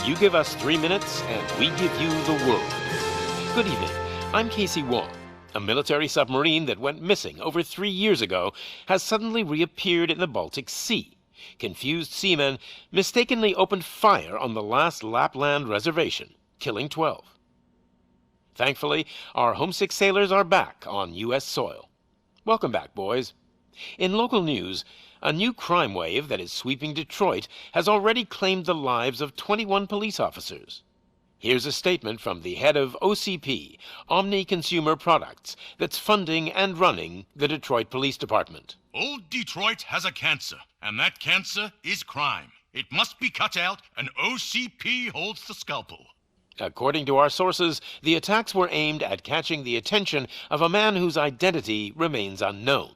You give us 3 minutes, and we give you the world. Good evening. I'm Casey Wong. A military submarine that went missing over 3 years ago has suddenly reappeared in the Baltic Sea. Confused seamen mistakenly opened fire on the last Lapland reservation, killing 12. Thankfully, our homesick sailors are back on U.S. soil. Welcome back, boys. In local news, a new crime wave that is sweeping Detroit has already claimed the lives of 21 police officers. Here's a statement from the head of OCP, Omni Consumer Products, that's funding and running the Detroit Police Department. Old Detroit has a cancer, and that cancer is crime. It must be cut out, and OCP holds the scalpel. According to our sources, the attacks were aimed at catching the attention of a man whose identity remains unknown.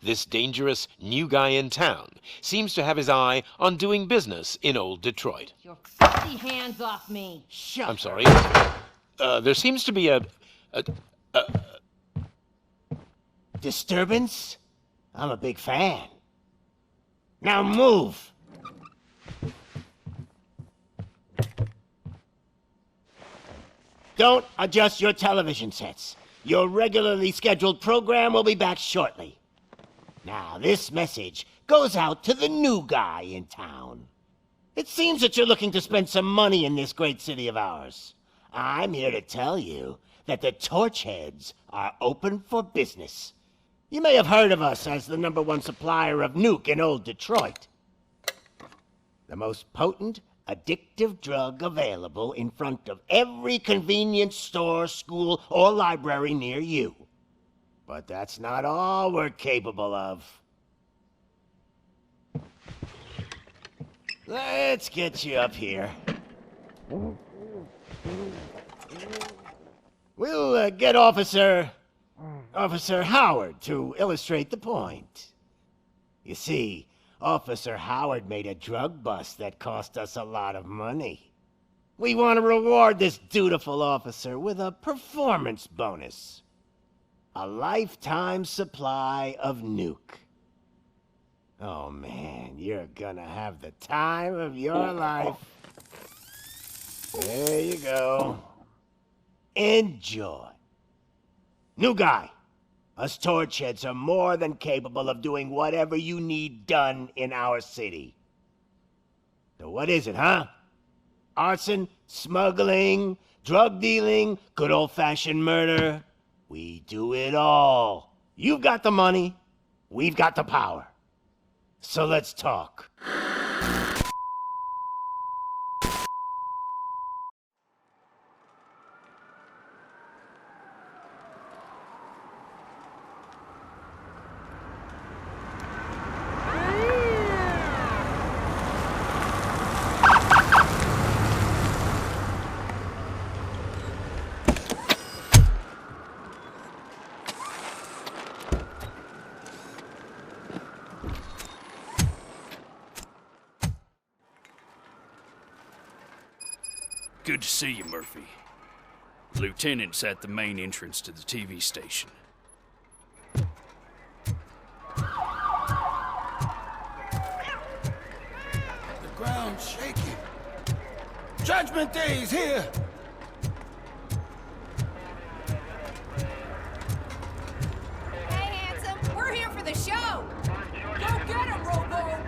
This dangerous new guy in town seems to have his eye on doing business in old Detroit. Your filthy hands off me. Shut I'm sorry. There seems to be a disturbance? I'm a big fan. Now move! Don't adjust your television sets. Your regularly scheduled program will be back shortly. Now, this message goes out to the new guy in town. It seems that you're looking to spend some money in this great city of ours. I'm here to tell you that the Torchheads are open for business. You may have heard of us as the #1 supplier of nuke in old Detroit. The most potent, addictive drug available in front of every convenience store, school, or library near you. But that's not all we're capable of. Let's get you up here. We'll get Officer Howard to illustrate the point. You see, Officer Howard made a drug bust that cost us a lot of money. We want to reward this dutiful officer with a performance bonus. A lifetime supply of nuke. Oh man, you're gonna have the time of your life. There you go. Enjoy. New guy. Us Torchheads are more than capable of doing whatever you need done in our city. So what is it, huh? Arson, smuggling, drug dealing, good old-fashioned murder. We do it all. You've got the money, we've got the power. So let's talk. Good to see you, Murphy. Lieutenant's at the main entrance to the TV station. The ground's shaking. Judgment Day is here! Hey, handsome, we're here for the show. Go get him, Robo.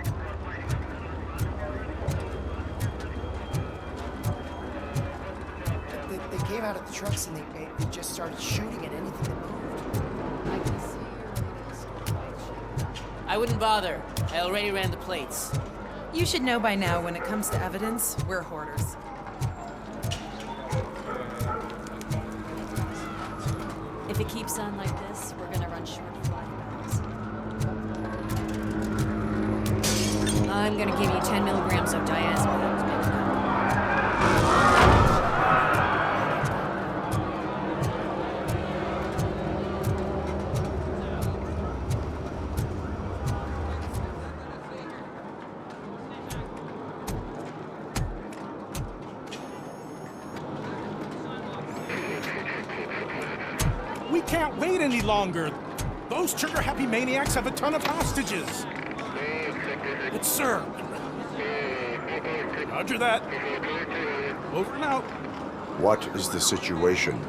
They came out of the trucks and they just started shooting at anything that moved. I can see your radio. I wouldn't bother. I already ran the plates. You should know by now when it comes to evidence, we're hoarders. If it keeps on like this, we're gonna run short of flashbacks. I'm gonna give you 10 milligrams of diazepam to make it up. We can't wait any longer. Those trigger-happy maniacs have a ton of hostages. But sir... Roger that. Over and out. What is the situation?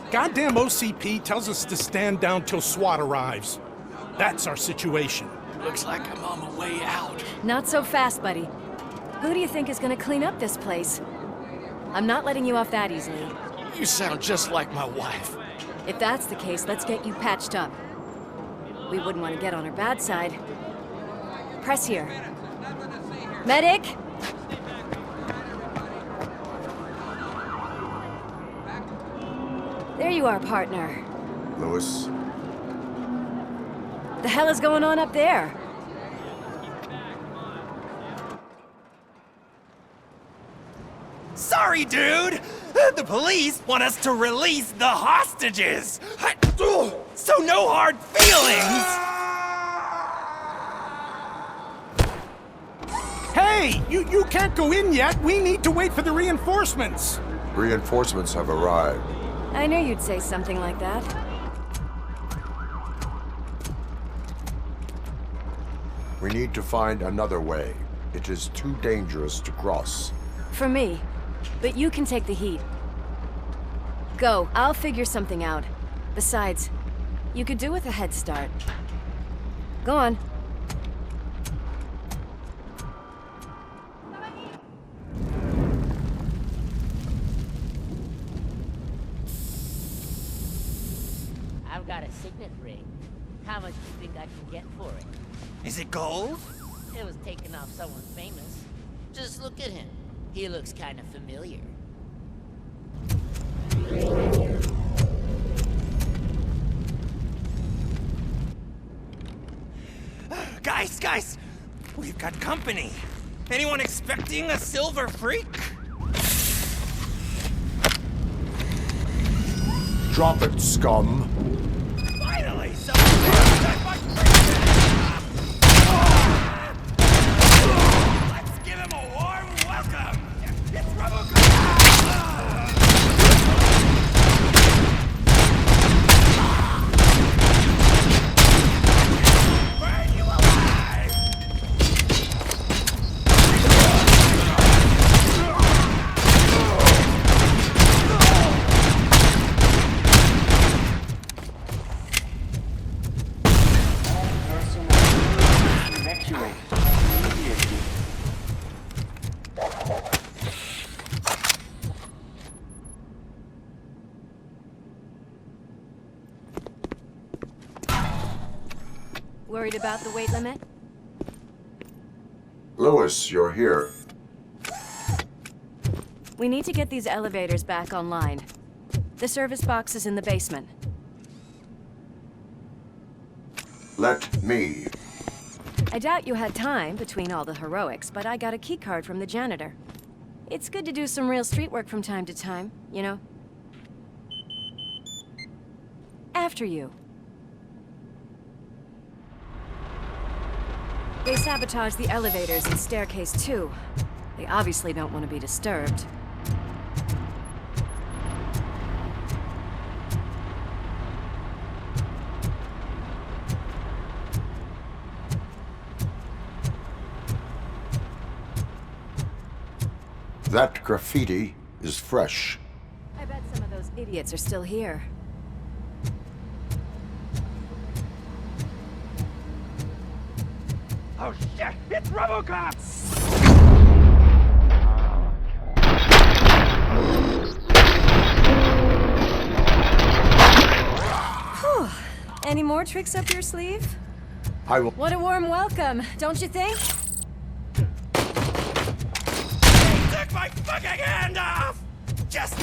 Goddamn OCP tells us to stand down till SWAT arrives. That's our situation. Looks like I'm on my way out. Not so fast, buddy. Who do you think is gonna clean up this place? I'm not letting you off that easily. You sound just like my wife. If that's the case, let's get you patched up. We wouldn't want to get on her bad side. Press here. Medic! There you are, partner. Lewis? The hell is going on up there? Sorry, dude! The police want us to release the hostages! So no hard feelings! Hey! You can't go in yet! We need to wait for the reinforcements! Reinforcements have arrived. I knew you'd say something like that. We need to find another way. It is too dangerous to cross. For me. But you can take the heat. Go, I'll figure something out. Besides, you could do with a head start. Go on. I've got a signet ring. How much do you think I can get for it? Is it gold? It was taken off someone famous. Just look at him. He looks kind of familiar. Guys! We've got company. Anyone expecting a silver freak? Drop it, scum! Finally, someone Let's give him a warm welcome! It's Robocop! Burn you alive! Worried about the weight limit? Lewis, you're here. We need to get these elevators back online. The service box is in the basement. Let me. I doubt you had time between all the heroics, but I got a keycard from the janitor. It's good to do some real street work from time to time, you know? After you. They sabotaged the elevators and staircase too. They obviously don't want to be disturbed. That graffiti is fresh. I bet some of those idiots are still here. Oh shit! It's Robocop! Whew. Any more tricks up your sleeve? I will. What a warm welcome, don't you think? Take my fucking hand off! Just...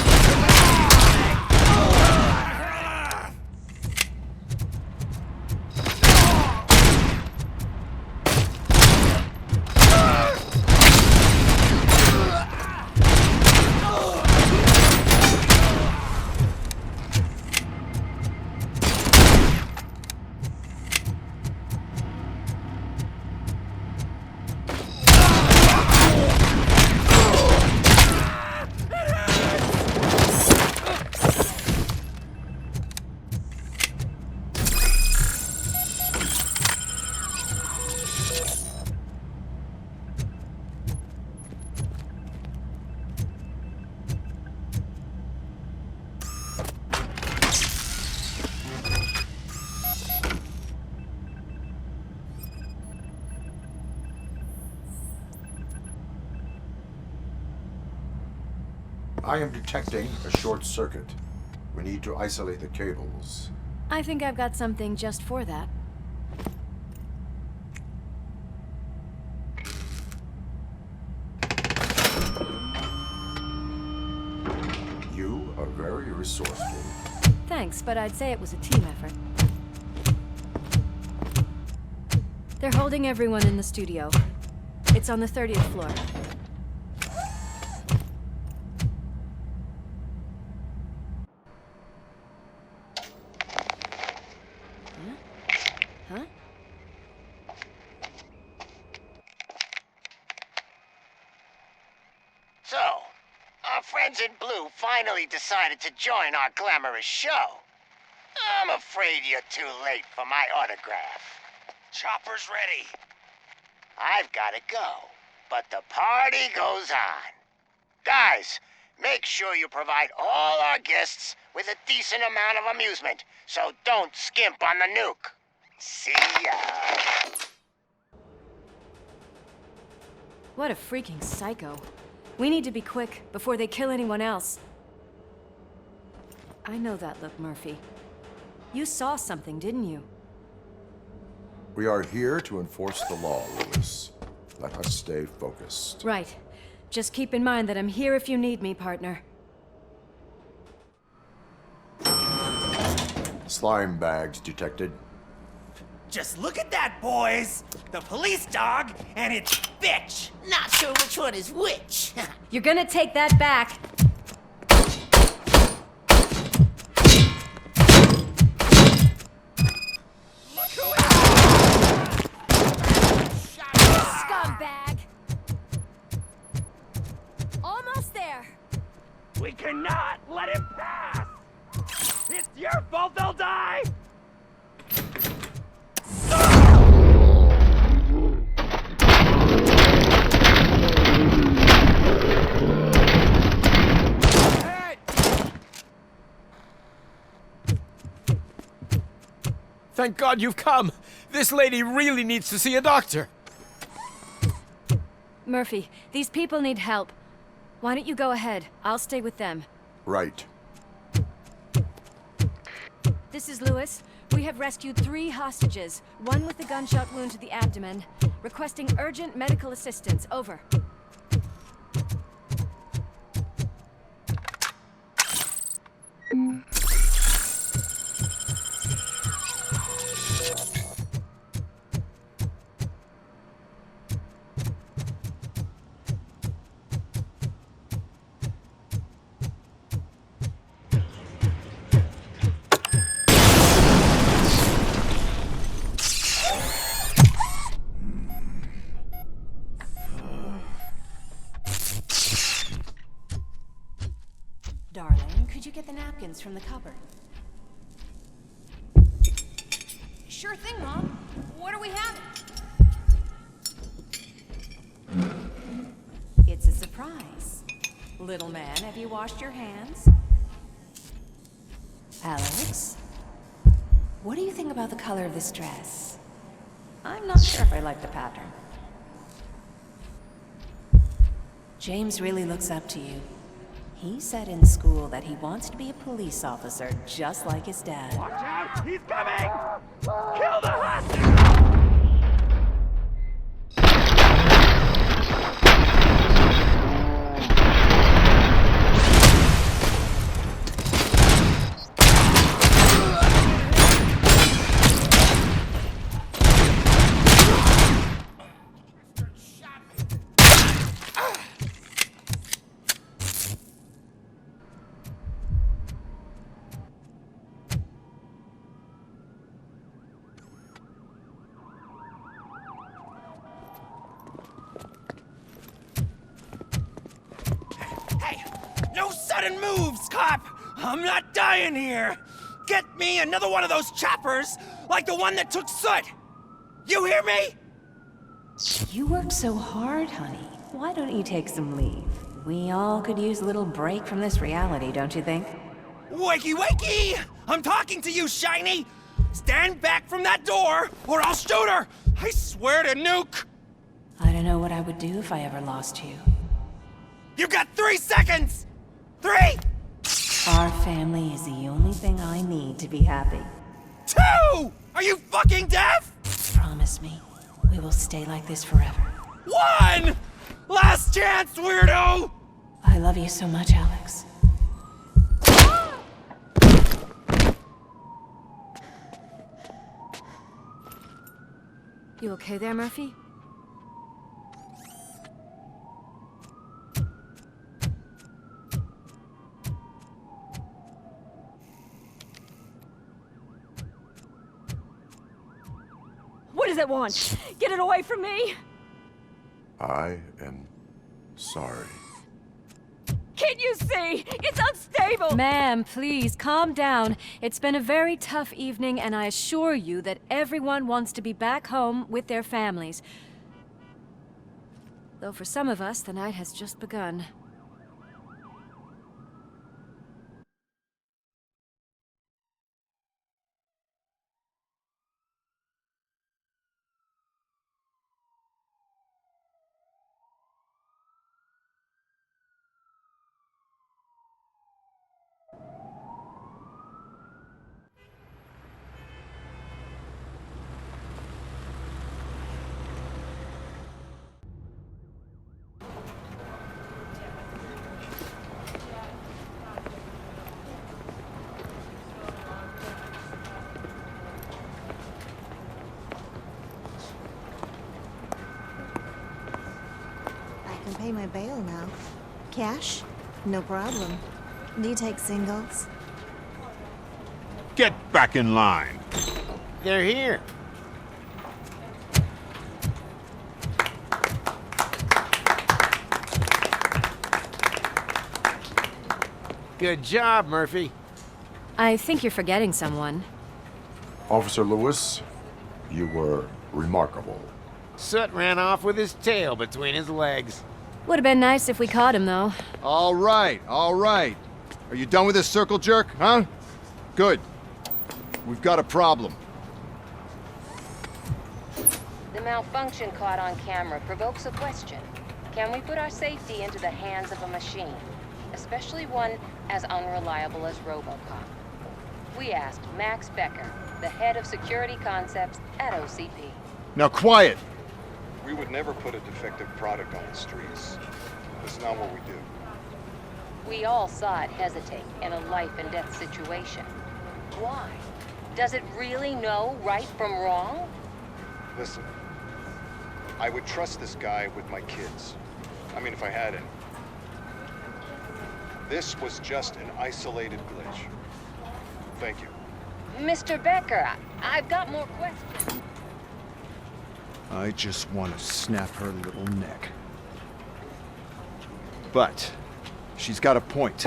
I am detecting a short circuit. We need to isolate the cables. I think I've got something just for that. You are very resourceful. Thanks, but I'd say it was a team effort. They're holding everyone in the studio. It's on the 30th floor. Huh? So, our friends in blue finally decided to join our glamorous show. I'm afraid you're too late for my autograph. Chopper's ready. I've got to go, but the party goes on. Guys, make sure you provide all our guests with a decent amount of amusement, so don't skimp on the nuke. See ya. What a freaking psycho. We need to be quick before they kill anyone else. I know that look, Murphy. You saw something, didn't you? We are here to enforce the law, Lewis. Let us stay focused. Right. Just keep in mind that I'm here if you need me, partner. Slime bags detected. Just look at that, boys! The police dog and its bitch! Not sure which one is which. You're gonna take that back. Scumbag! Almost there. We cannot let him pass! It's your fault they'll die! Thank God you've come! This lady really needs to see a doctor! Murphy, these people need help. Why don't you go ahead? I'll stay with them. Right. This is Lewis. We have rescued 3 hostages, one with a gunshot wound to the abdomen, requesting urgent medical assistance. Over. Darling, could you get the napkins from the cupboard? Sure thing, Mom. What are we having? It's a surprise. Little man, have you washed your hands? Alex? What do you think about the color of this dress? I'm not sure if I like the pattern. James really looks up to you. He said in school that he wants to be a police officer just like his dad. Watch out! He's coming! Kill the hostage! No sudden moves, cop! I'm not dying here! Get me another one of those choppers, like the one that took Soot! You hear me? You work so hard, honey. Why don't you take some leave? We all could use a little break from this reality, don't you think? Wakey, wakey! I'm talking to you, Shiny! Stand back from that door, or I'll shoot her! I swear to nuke! I don't know what I would do if I ever lost you. You got 3 seconds! 3! Our family is the only thing I need to be happy. 2! Are you fucking deaf? Promise me, we will stay like this forever. 1! Last chance, weirdo! I love you so much, Alex. You okay there, Murphy? What does it want? Get it away from me! I am sorry. Can't you see? It's unstable! Ma'am, please, calm down. It's been a very tough evening, and I assure you that everyone wants to be back home with their families. Though for some of us, the night has just begun. I can pay my bail now. Cash? No problem. Do you take singles? Get back in line. They're here. Good job, Murphy. I think you're forgetting someone. Officer Lewis, you were remarkable. Soot ran off with his tail between his legs. Would have been nice if we caught him, though. All right, all right. Are you done with this circle jerk, huh? Good. We've got a problem. The malfunction caught on camera provokes a question. Can we put our safety into the hands of a machine? Especially one as unreliable as Robocop. We asked Max Becker, the head of security concepts at OCP. Now quiet! We would never put a defective product on the streets. That's not what we do. We all saw it hesitate in a life and death situation. Why? Does it really know right from wrong? Listen, I would trust this guy with my kids. I mean, if I had any. This was just an isolated glitch. Thank you. Mr. Becker, I've got more questions. I just want to snap her little neck. But she's got a point.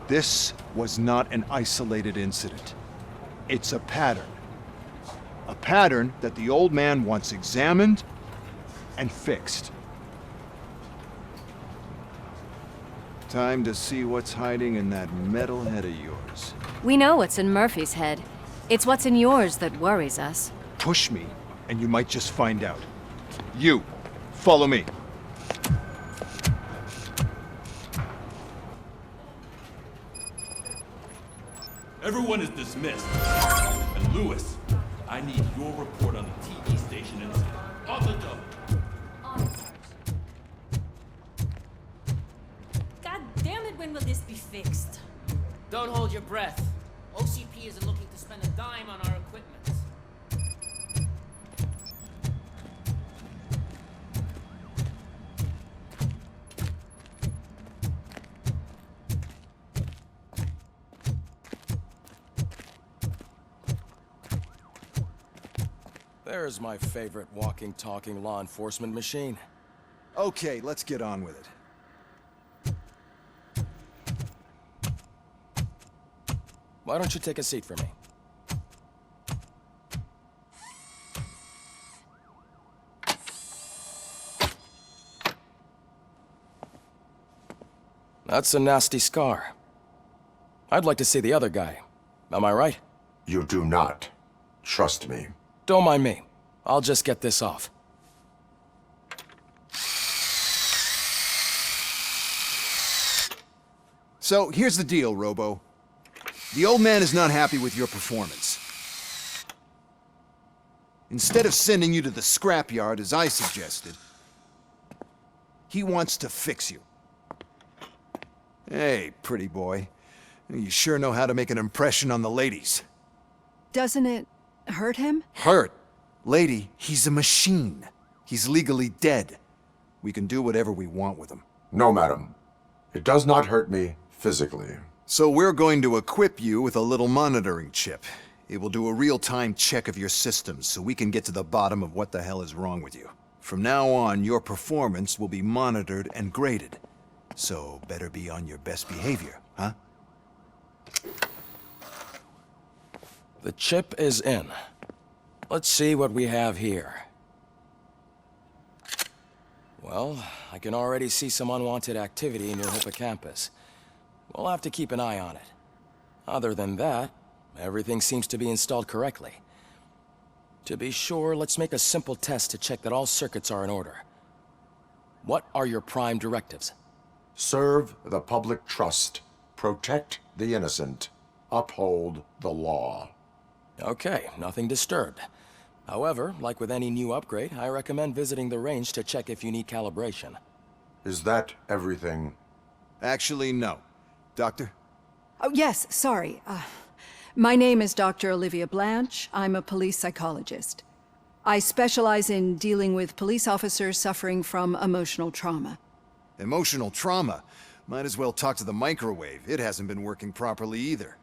This was not an isolated incident. It's a pattern. A pattern that the old man wants examined and fixed. Time to see what's hiding in that metal head of yours. We know what's in Murphy's head. It's what's in yours that worries us. Push me, and you might just find out. You, follow me. Everyone is dismissed. And Lewis, I need your report on the TV station incident. On the double. God damn it, when will this be fixed? Don't hold your breath. OCP isn't looking to spend a dime on our equipment. There's my favorite walking, talking law enforcement machine. Okay, let's get on with it. Why don't you take a seat for me? That's a nasty scar. I'd like to see the other guy. Am I right? You do not. Trust me. Don't mind me. I'll just get this off. So, here's the deal, Robo. The old man is not happy with your performance. Instead of sending you to the scrapyard, as I suggested, he wants to fix you. Hey, pretty boy. You sure know how to make an impression on the ladies. Doesn't it hurt him? Hurt? Lady, he's a machine. He's legally dead. We can do whatever we want with him. No, madam. It does not hurt me physically. So we're going to equip you with a little monitoring chip. It will do a real-time check of your systems so we can get to the bottom of what the hell is wrong with you. From now on, your performance will be monitored and graded. So better be on your best behavior, huh? The chip is in. Let's see what we have here. Well, I can already see some unwanted activity in your hippocampus. We'll have to keep an eye on it. Other than that, everything seems to be installed correctly. To be sure, let's make a simple test to check that all circuits are in order. What are your prime directives? Serve the public trust. Protect the innocent. Uphold the law. Okay, nothing disturbed. However, like with any new upgrade, I recommend visiting the range to check if you need calibration. Is that everything? Actually, no. Doctor? Oh, yes, sorry. My name is Dr. Olivia Blanche. I'm a police psychologist. I specialize in dealing with police officers suffering from emotional trauma. Emotional trauma? Might as well talk to the microwave. It hasn't been working properly either.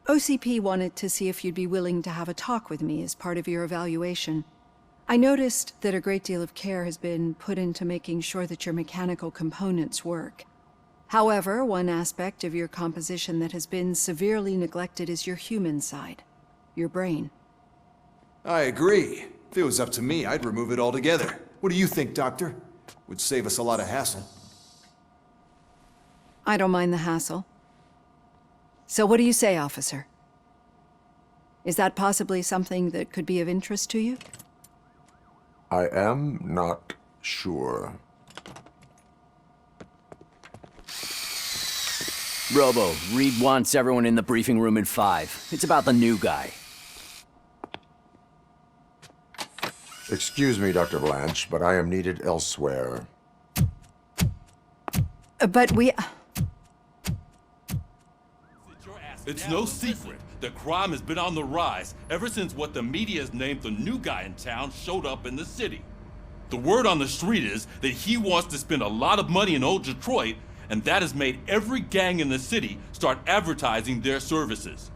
OCP wanted to see if you'd be willing to have a talk with me as part of your evaluation. I noticed that a great deal of care has been put into making sure that your mechanical components work. However, one aspect of your composition that has been severely neglected is your human side, your brain. I agree. If it was up to me, I'd remove it altogether. What do you think, Doctor? Would save us a lot of hassle. I don't mind the hassle. So what do you say, officer? Is that possibly something that could be of interest to you? I am not sure. Robo, Reed wants everyone in the briefing room in 5. It's about the new guy. Excuse me, Dr. Blanche, but I am needed elsewhere. But we... It's no secret that crime has been on the rise ever since what the media has named the new guy in town showed up in the city. The word on the street is that he wants to spend a lot of money in old Detroit, and that has made every gang in the city start advertising their services.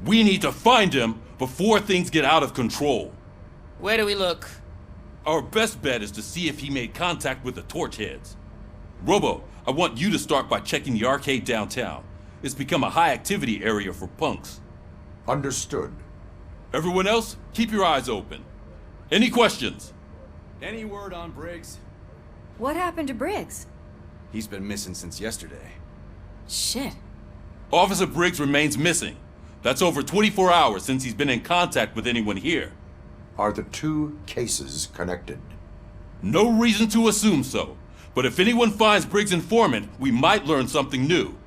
We need to find him before things get out of control. Where do we look? Our best bet is to see if he made contact with the Torchheads. Robo, I want you to start by checking the arcade downtown. It's become a high-activity area for punks. Understood. Everyone else, keep your eyes open. Any questions? Any word on Briggs? What happened to Briggs? He's been missing since yesterday. Shit. Officer Briggs remains missing. That's over 24 hours since he's been in contact with anyone here. Are the two cases connected? No reason to assume so. But if anyone finds Briggs' informant, we might learn something new.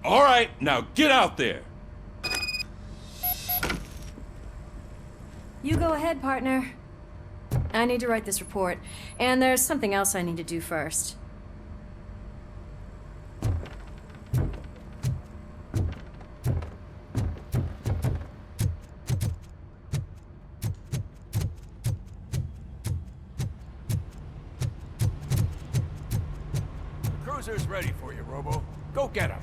All right, now get out there. You go ahead, partner. I need to write this report, and there's something else I need to do first. The cruiser's ready for you, Robo. Go get him.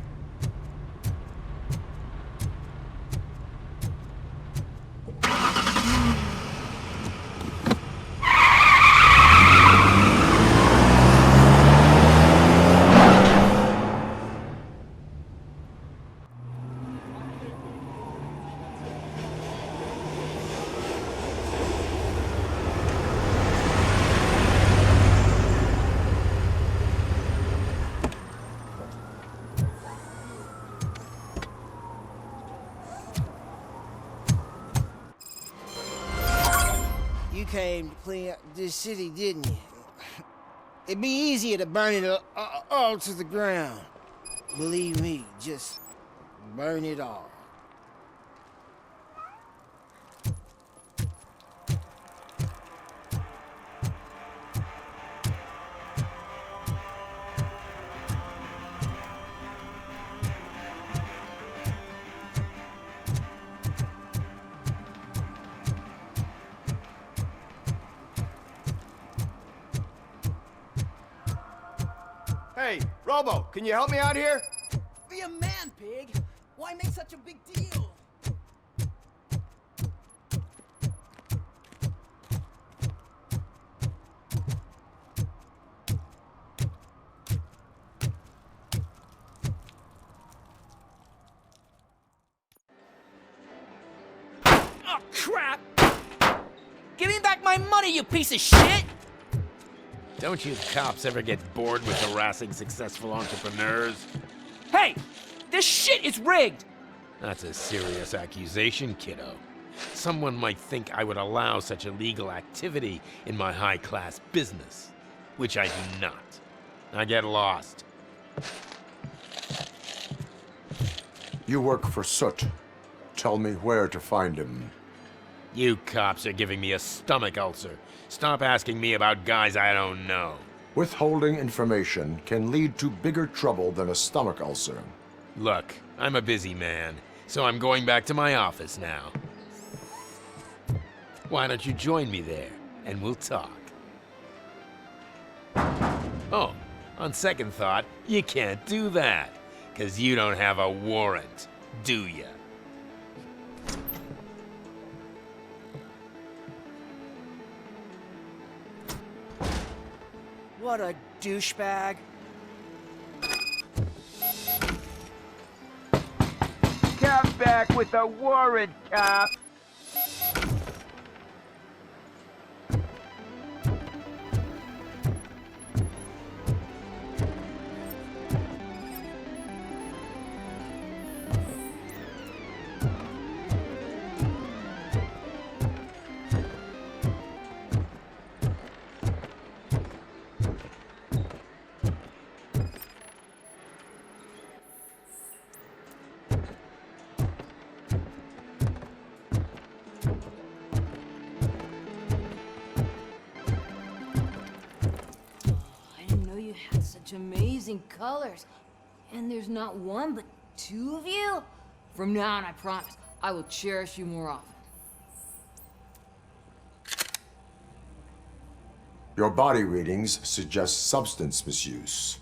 You came to clean up this city, didn't you? It'd be easier to burn it all to the ground. Believe me, just burn it all. Hey, Robo, can you help me out here? Be a man, pig! Why make such a big deal? Oh, crap! Give me back my money, you piece of shit! Don't you cops ever get bored with harassing successful entrepreneurs? Hey! This shit is rigged! That's a serious accusation, kiddo. Someone might think I would allow such illegal activity in my high-class business, which I do not. I get lost. You work for Soot. Tell me where to find him. You cops are giving me a stomach ulcer. Stop asking me about guys I don't know. Withholding information can lead to bigger trouble than a stomach ulcer. Look, I'm a busy man, so I'm going back to my office now. Why don't you join me there, and we'll talk. Oh, on second thought, you can't do that, 'cause you don't have a warrant, do ya? What a douchebag. Come back with a warrant, cop. Amazing colors. And there's not one, but two of you? From now on, I promise, I will cherish you more often. Your body readings suggest substance misuse.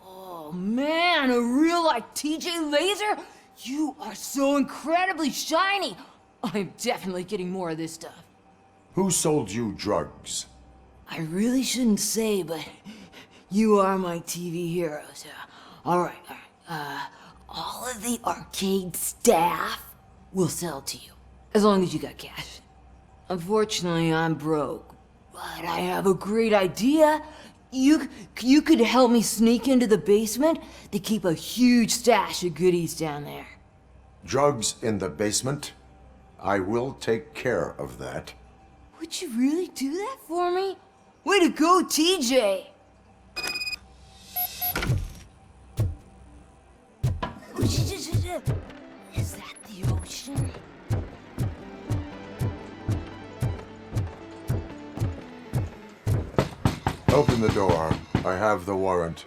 Oh man, a real like TJ Laser? You are so incredibly shiny. I'm definitely getting more of this stuff. Who sold you drugs? I really shouldn't say, but you are my TV heroes. All right. All of the arcade staff will sell to you, as long as you got cash. Unfortunately, I'm broke, but I have a great idea. You could help me sneak into the basement. They keep a huge stash of goodies down there. Drugs in the basement? I will take care of that. Would you really do that for me? Way to go, TJ! Is that the ocean? Open the door. I have the warrant.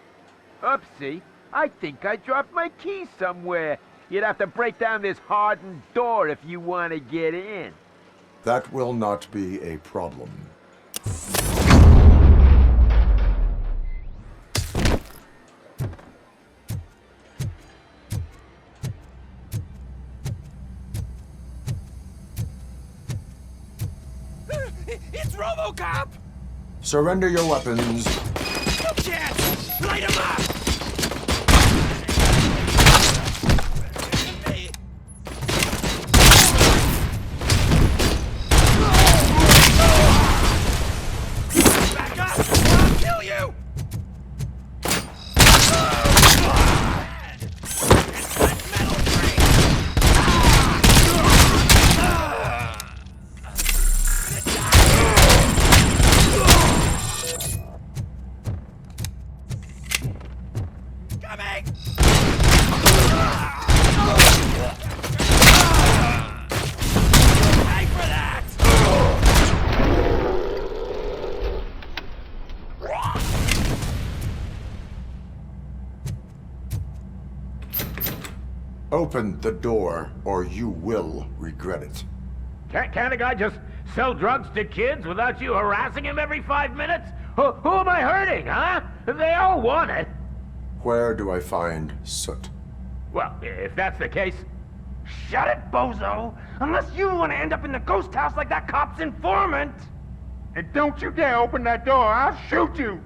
Oopsie. I think I dropped my keys somewhere. You'd have to break down this hardened door if you want to get in. That will not be a problem. It's Robocop! Surrender your weapons. No chance! Light him up! Back up! Or I'll kill you! Coming! Open the door, or you will regret it. Can't a guy just sell drugs to kids without you harassing him every 5 minutes? Who am I hurting, huh? They all want it. Where do I find Soot? Well, if that's the case... Shut it, bozo! Unless you want to end up in the ghost house like that cop's informant! And don't you dare open that door, I'll shoot you!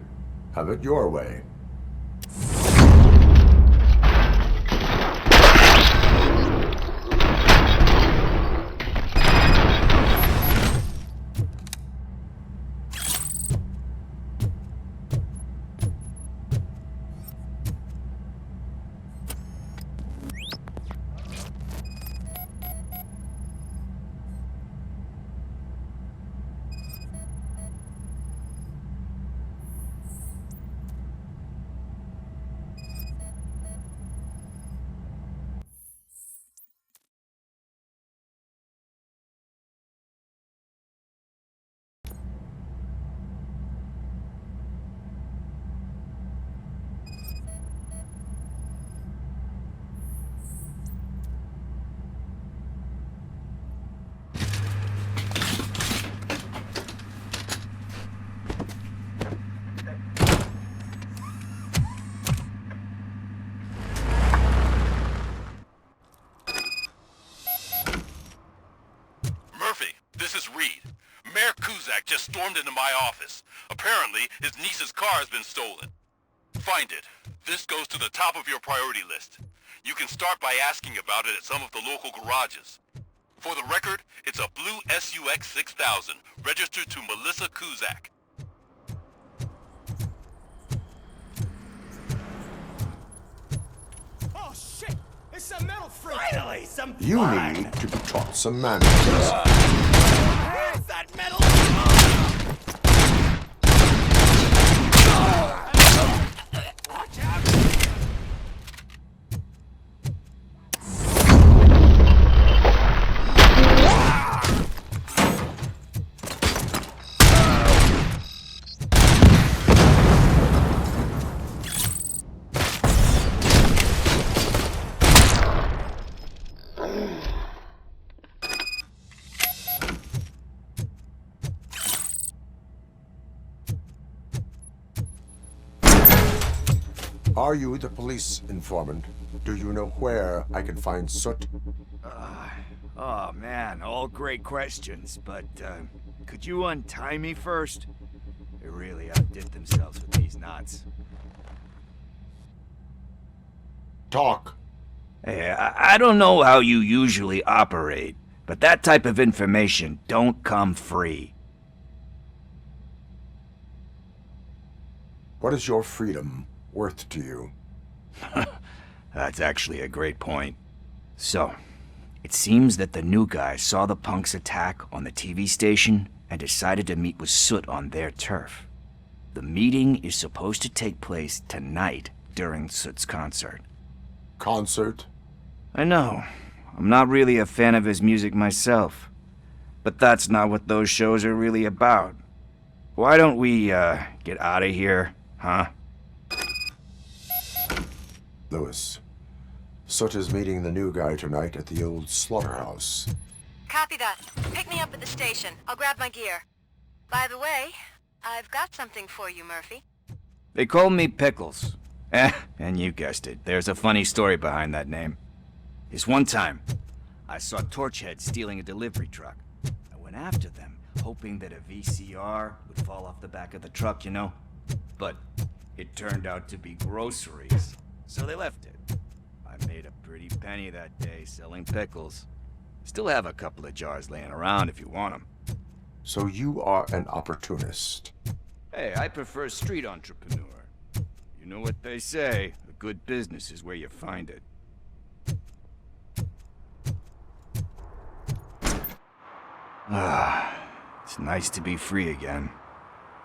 Have it your way. Just stormed into my office. Apparently, his niece's car has been stolen. Find it. This goes to the top of your priority list. You can start by asking about it at some of the local garages. For the record, it's a blue SUX 6000, registered to Melissa Kuzak. Oh shit! It's a metal freak! Finally, some You fun. need to be taught some manners. Where's that metal? Watch out! Are you the police informant? Do you know where I can find Soot? Oh man, all great questions, but could you untie me first? They really outdid themselves with these knots. Talk. Hey, I don't know how you usually operate, but that type of information don't come free. What is your freedom worth to you? That's actually a great point. So, it seems that the new guy saw the punks' attack on the TV station and decided to meet with Soot on their turf. The meeting is supposed to take place tonight during Soot's concert. Concert? I know. I'm not really a fan of his music myself. But that's not what those shows are really about. Why don't we, get out of here, huh? Lewis, Soot is meeting the new guy tonight at the old slaughterhouse. Copy that. Pick me up at the station. I'll grab my gear. By the way, I've got something for you, Murphy. They call me Pickles. And you guessed it. There's a funny story behind that name. This one time, I saw Torchhead stealing a delivery truck. I went after them, hoping that a VCR would fall off the back of the truck, you know? But it turned out to be groceries, so they left it. I made a pretty penny that day selling pickles. Still have a couple of jars laying around if you want them. So you are an opportunist. Hey, I prefer street entrepreneur. You know what they say, a good business is where you find it. It's nice to be free again.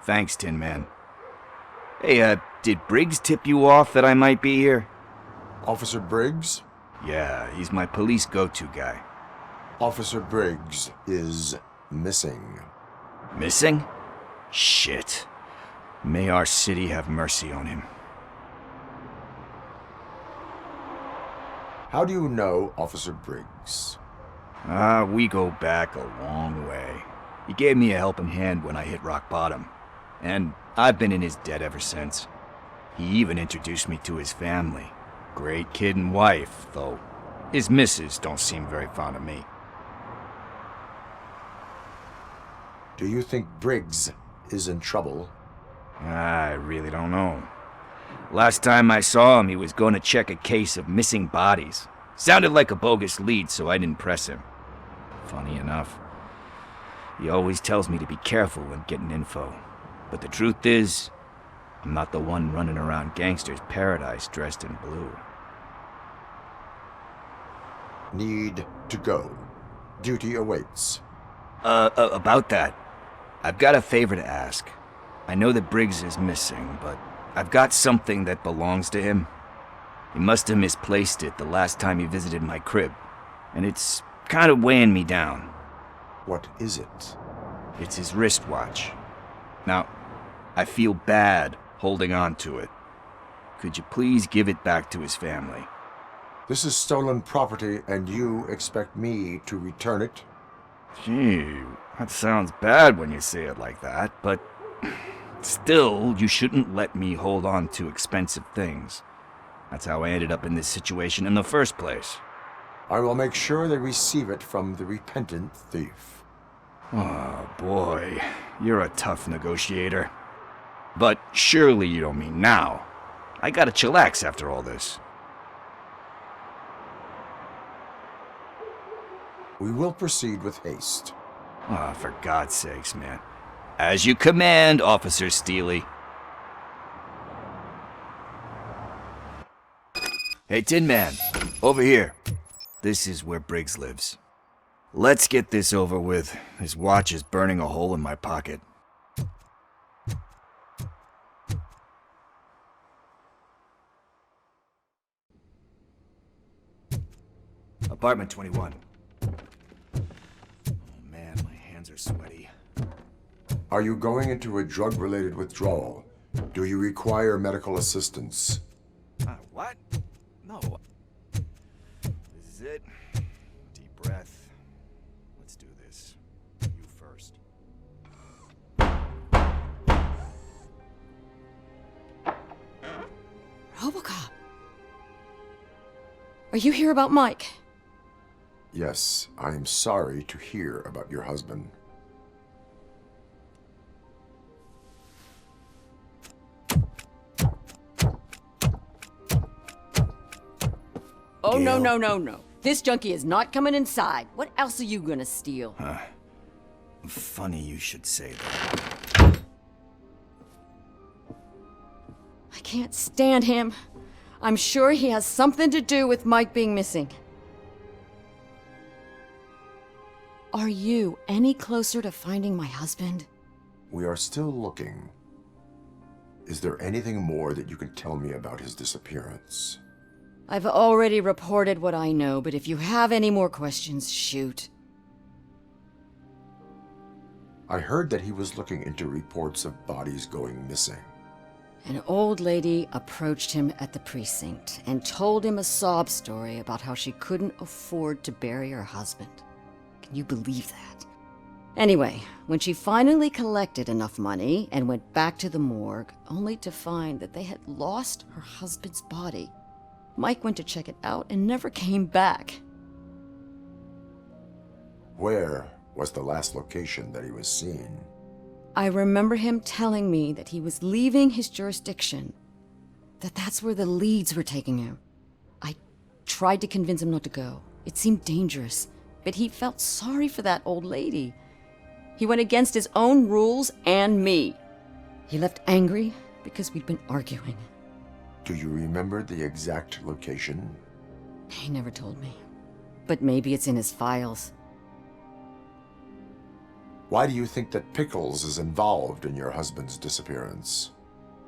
Thanks, Tin Man. Hey, did Briggs tip you off that I might be here? Officer Briggs? Yeah, he's my police go-to guy. Officer Briggs is missing. Missing? Shit. May our city have mercy on him. How do you know Officer Briggs? We go back a long way. He gave me a helping hand when I hit rock bottom, and I've been in his debt ever since. He even introduced me to his family. Great kid and wife, though his missus don't seem very fond of me. Do you think Briggs is in trouble? I really don't know. Last time I saw him, he was going to check a case of missing bodies. Sounded like a bogus lead, so I didn't press him. Funny enough, he always tells me to be careful when getting info. But the truth is, I'm not the one running around gangster's paradise dressed in blue. Need to go. Duty awaits. About that, I've got a favor to ask. I know that Briggs is missing, but I've got something that belongs to him. He must have misplaced it the last time he visited my crib, and it's kind of weighing me down. What is it? It's his wristwatch. Now, I feel bad holding on to it. Could you please give it back to his family? This is stolen property, and you expect me to return it? Gee, that sounds bad when you say it like that, but still, you shouldn't let me hold on to expensive things. That's how I ended up in this situation in the first place. I will make sure they receive it from the repentant thief. Oh, boy. You're a tough negotiator. But surely you don't mean now. I gotta chillax after all this. We will proceed with haste. Ah, for God's sakes, man. As you command, Officer Steely. Hey, Tin Man, over here. This is where Briggs lives. Let's get this over with. His watch is burning a hole in my pocket. Apartment 21. Oh man, my hands are sweaty. Are you going into a drug-related withdrawal? Do you require medical assistance? What? No. This is it. Deep breath. Let's do this. You first. Robocop. Are you here about Mike? Yes, I am sorry to hear about your husband. Oh, no, no, no, no. This junkie is not coming inside. What else are you gonna steal? Funny you should say that. I can't stand him. I'm sure he has something to do with Mike being missing. Are you any closer to finding my husband? We are still looking. Is there anything more that you can tell me about his disappearance? I've already reported what I know, but if you have any more questions, shoot. I heard that he was looking into reports of bodies going missing. An old lady approached him at the precinct and told him a sob story about how she couldn't afford to bury her husband. Can you believe that? Anyway, when she finally collected enough money and went back to the morgue, only to find that they had lost her husband's body, Mike went to check it out and never came back. Where was the last location that he was seen? I remember him telling me that he was leaving his jurisdiction, that that's where the leads were taking him. I tried to convince him not to go. It seemed dangerous, but he felt sorry for that old lady. He went against his own rules and me. He left angry because we'd been arguing. Do you remember the exact location? He never told me, but maybe it's in his files. Why do you think that Pickles is involved in your husband's disappearance?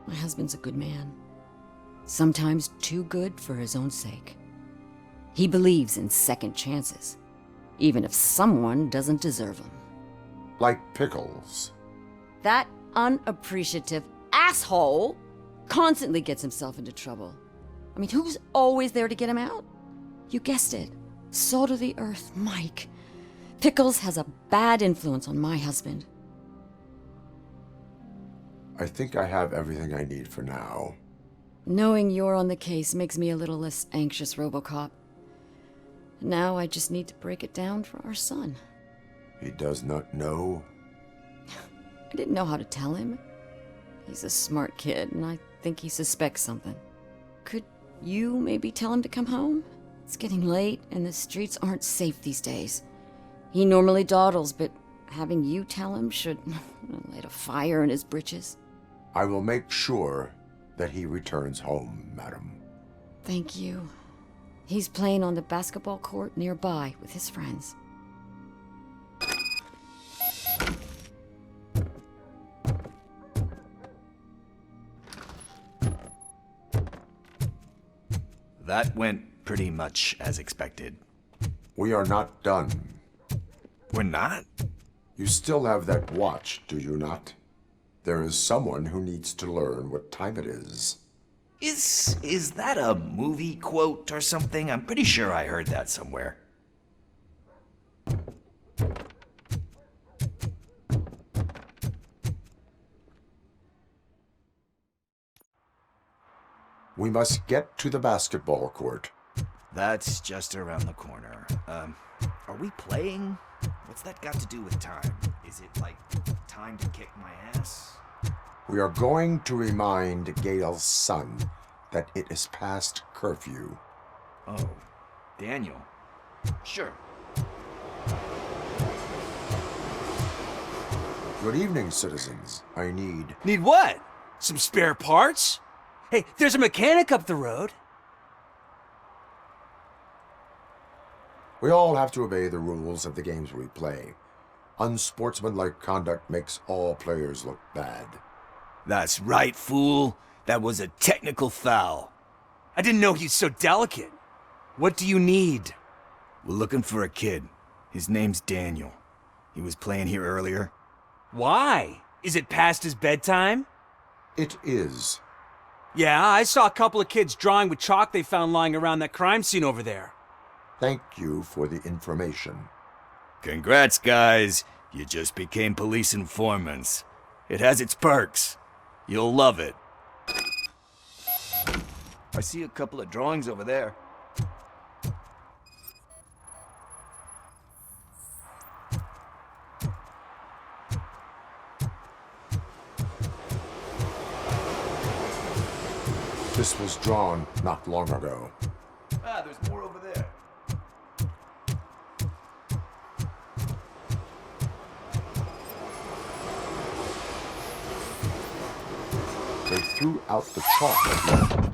My husband's a good man. Sometimes too good for his own sake. He believes in second chances, even if someone doesn't deserve them. Like Pickles? That unappreciative asshole constantly gets himself into trouble. I mean, who's always there to get him out? You guessed it. Salt of the earth, Mike. Pickles has a bad influence on my husband. I think I have everything I need for now. Knowing you're on the case makes me a little less anxious, Robocop. Now I just need to break it down for our son. He does not know? I didn't know how to tell him. He's a smart kid, and I think he suspects something. Could you maybe tell him to come home? It's getting late, and the streets aren't safe these days. He normally dawdles, but having you tell him should light a fire in his britches. I will make sure that he returns home, madam. Thank you. He's playing on the basketball court nearby with his friends. That went pretty much as expected. We are not done. We're not? You still have that watch, do you not? There is someone who needs to learn what time it is. Is that a movie quote or something? I'm pretty sure I heard that somewhere. We must get to the basketball court. That's just around the corner. Are we playing? What's that got to do with time? Is it like time to kick my ass? We are going to remind Gail's son that it is past curfew. Oh, Daniel. Sure. Good evening, citizens. I need... Need what? Some spare parts? Hey, there's a mechanic up the road. We all have to obey the rules of the games we play. Unsportsmanlike conduct makes all players look bad. That's right, fool. That was a technical foul. I didn't know he's so delicate. What do you need? We're looking for a kid. His name's Daniel. He was playing here earlier. Why? Is it past his bedtime? It is. Yeah, I saw a couple of kids drawing with chalk they found lying around that crime scene over there. Thank you for the information. Congrats, guys. You just became police informants. It has its perks. You'll love it. I see a couple of drawings over there. This was drawn not long ago. Ah, there's more over there. They threw out the chalk again.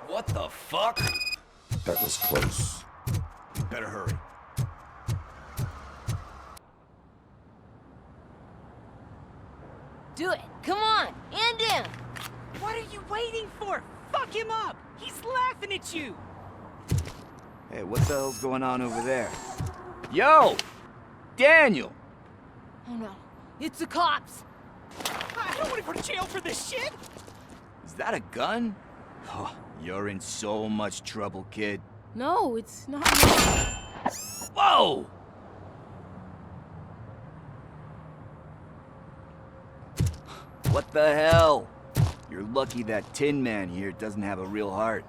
What the fuck? That was close. You better hurry. Do it. Come on. End him. What are you waiting for? Fuck him up. He's laughing at you. Hey, what the hell's going on over there? Yo! Daniel! Oh no. It's the cops. I don't want to go to jail for this shit. Is that a gun? Oh, you're in so much trouble, kid. No, it's not. Whoa! What the hell? You're lucky that Tin Man here doesn't have a real heart.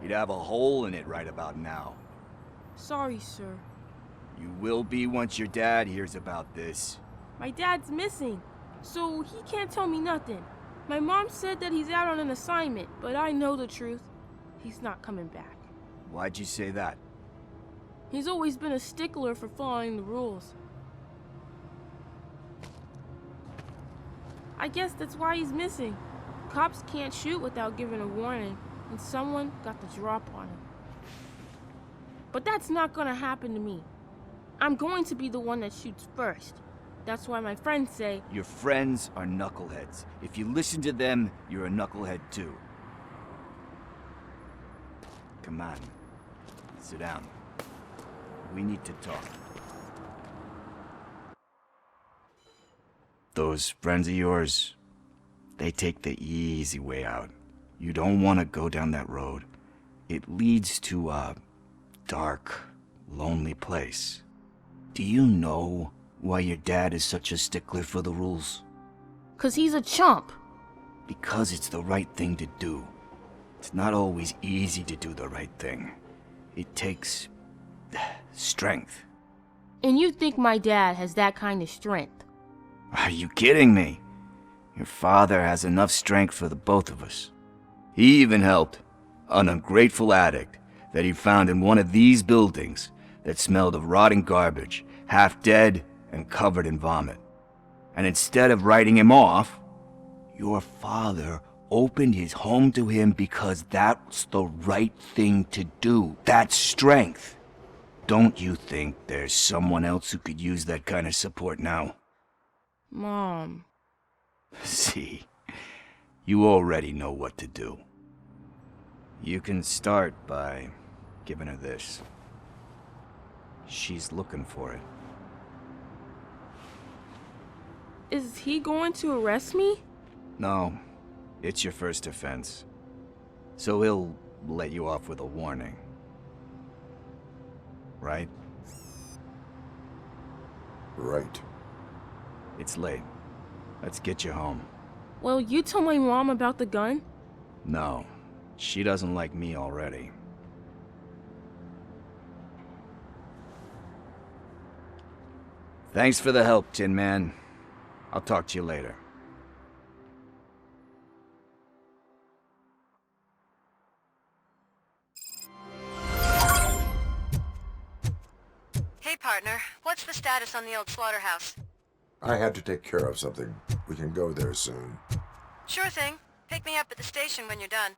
He'd have a hole in it right about now. Sorry, sir. You will be once your dad hears about this. My dad's missing, so he can't tell me nothing. My mom said that he's out on an assignment, but I know the truth. He's not coming back. Why'd you say that? He's always been a stickler for following the rules. I guess that's why he's missing. Cops can't shoot without giving a warning, and someone got the drop on him. But that's not gonna happen to me. I'm going to be the one that shoots first. That's why my friends say... Your friends are knuckleheads. If you listen to them, you're a knucklehead too. Come on. Sit down. We need to talk. those friends of yours, they take the easy way out. You don't want to go down that road. It leads to a dark, lonely place. Do you know why your dad is such a stickler for the rules? 'Cause he's a chump. Because it's the right thing to do. It's not always easy to do the right thing. It takes strength. And you think my dad has that kind of strength? Are you kidding me? Your father has enough strength for the both of us. He even helped an ungrateful addict that he found in one of these buildings that smelled of rotting garbage, half dead and covered in vomit. And instead of writing him off, your father opened his home to him because that's the right thing to do. That's strength. Don't you think there's someone else who could use that kind of support now? Mom. See, you already know what to do. You can start by giving her this. She's looking for it. Is he going to arrest me? No, it's your first offense. So he'll let you off with a warning. Right? Right. It's late. Let's get you home. Well, you tell my mom about the gun? No, she doesn't like me already. Thanks for the help, Tin Man. I'll talk to you later. Hey, partner. What's the status on the old slaughterhouse? I had to take care of something. We can go there soon. Sure thing. Pick me up at the station when you're done.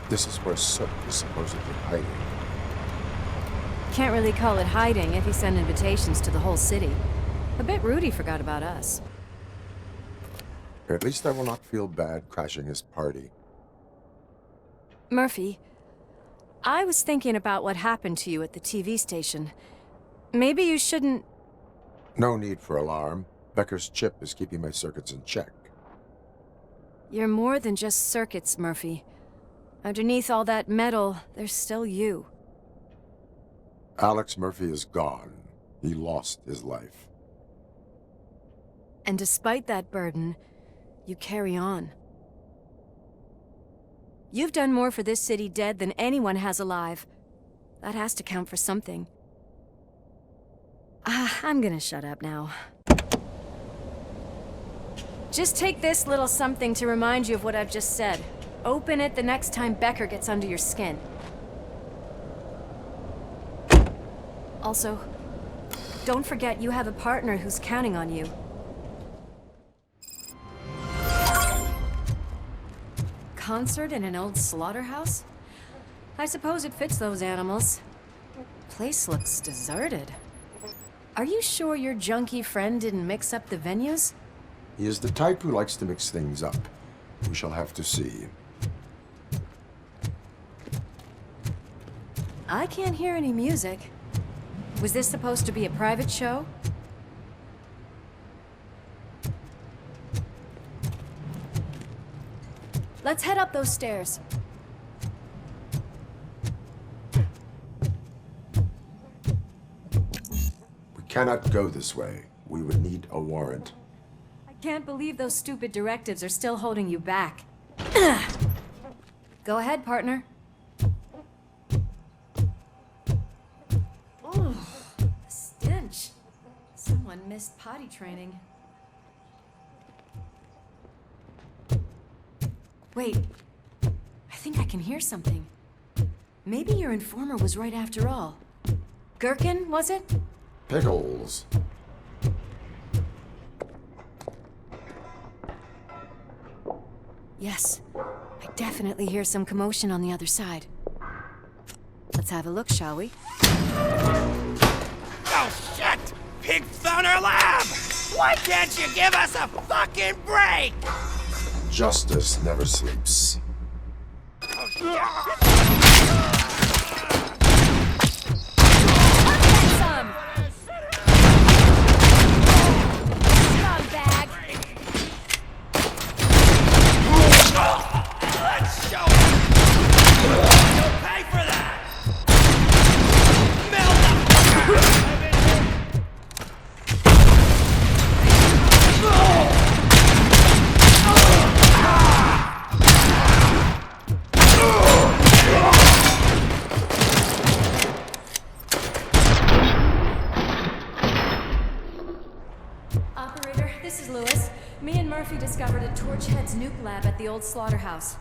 This is where Soot is supposedly hiding. Can't really call it hiding if he sent invitations to the whole city. A bit rude he forgot about us. At least I will not feel bad crashing his party. Murphy, I was thinking about what happened to you at the TV station. Maybe you shouldn't... No need for alarm. Becker's chip is keeping my circuits in check. You're more than just circuits, Murphy. Underneath all that metal, there's still you. Alex Murphy is gone. He lost his life. And despite that burden, you carry on. You've done more for this city dead than anyone has alive. That has to count for something. I'm gonna shut up now. Just take this little something to remind you of what I've just said. Open it the next time Becker gets under your skin. Also, don't forget you have a partner who's counting on you. Concert in an old slaughterhouse? I suppose it fits those animals. Place looks deserted. Are you sure your junkie friend didn't mix up the venues? He is the type who likes to mix things up. We shall have to see. I can't hear any music. Was this supposed to be a private show? Let's head up those stairs. We cannot go this way. We would need a warrant. I can't believe those stupid directives are still holding you back. Go ahead, partner. Ooh, the stench. Someone missed potty training. Wait, I think I can hear something. Maybe your informer was right after all. Gherkin, was it? Pickles. Yes, I definitely hear some commotion on the other side. Let's have a look, shall we? Oh, shit! Pig found our lab! Why can't you give us a fucking break? Justice never sleeps. Murphy discovered a Torchhead's nuke lab at the old slaughterhouse.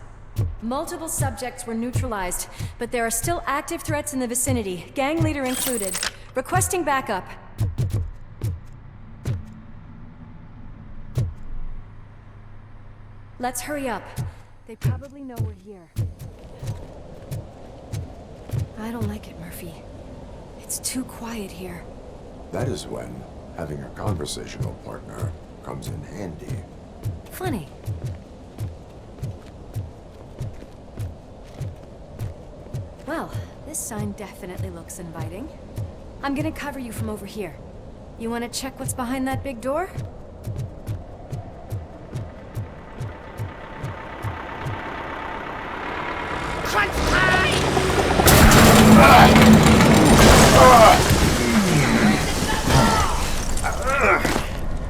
Multiple subjects were neutralized, but there are still active threats in the vicinity, gang leader included. Requesting backup. Let's hurry up. They probably know we're here. I don't like it, Murphy. It's too quiet here. That is when having a conversational partner comes in handy. Funny. Well, this sign definitely looks inviting. I'm gonna cover you from over here. You wanna check what's behind that big door? Crunch time!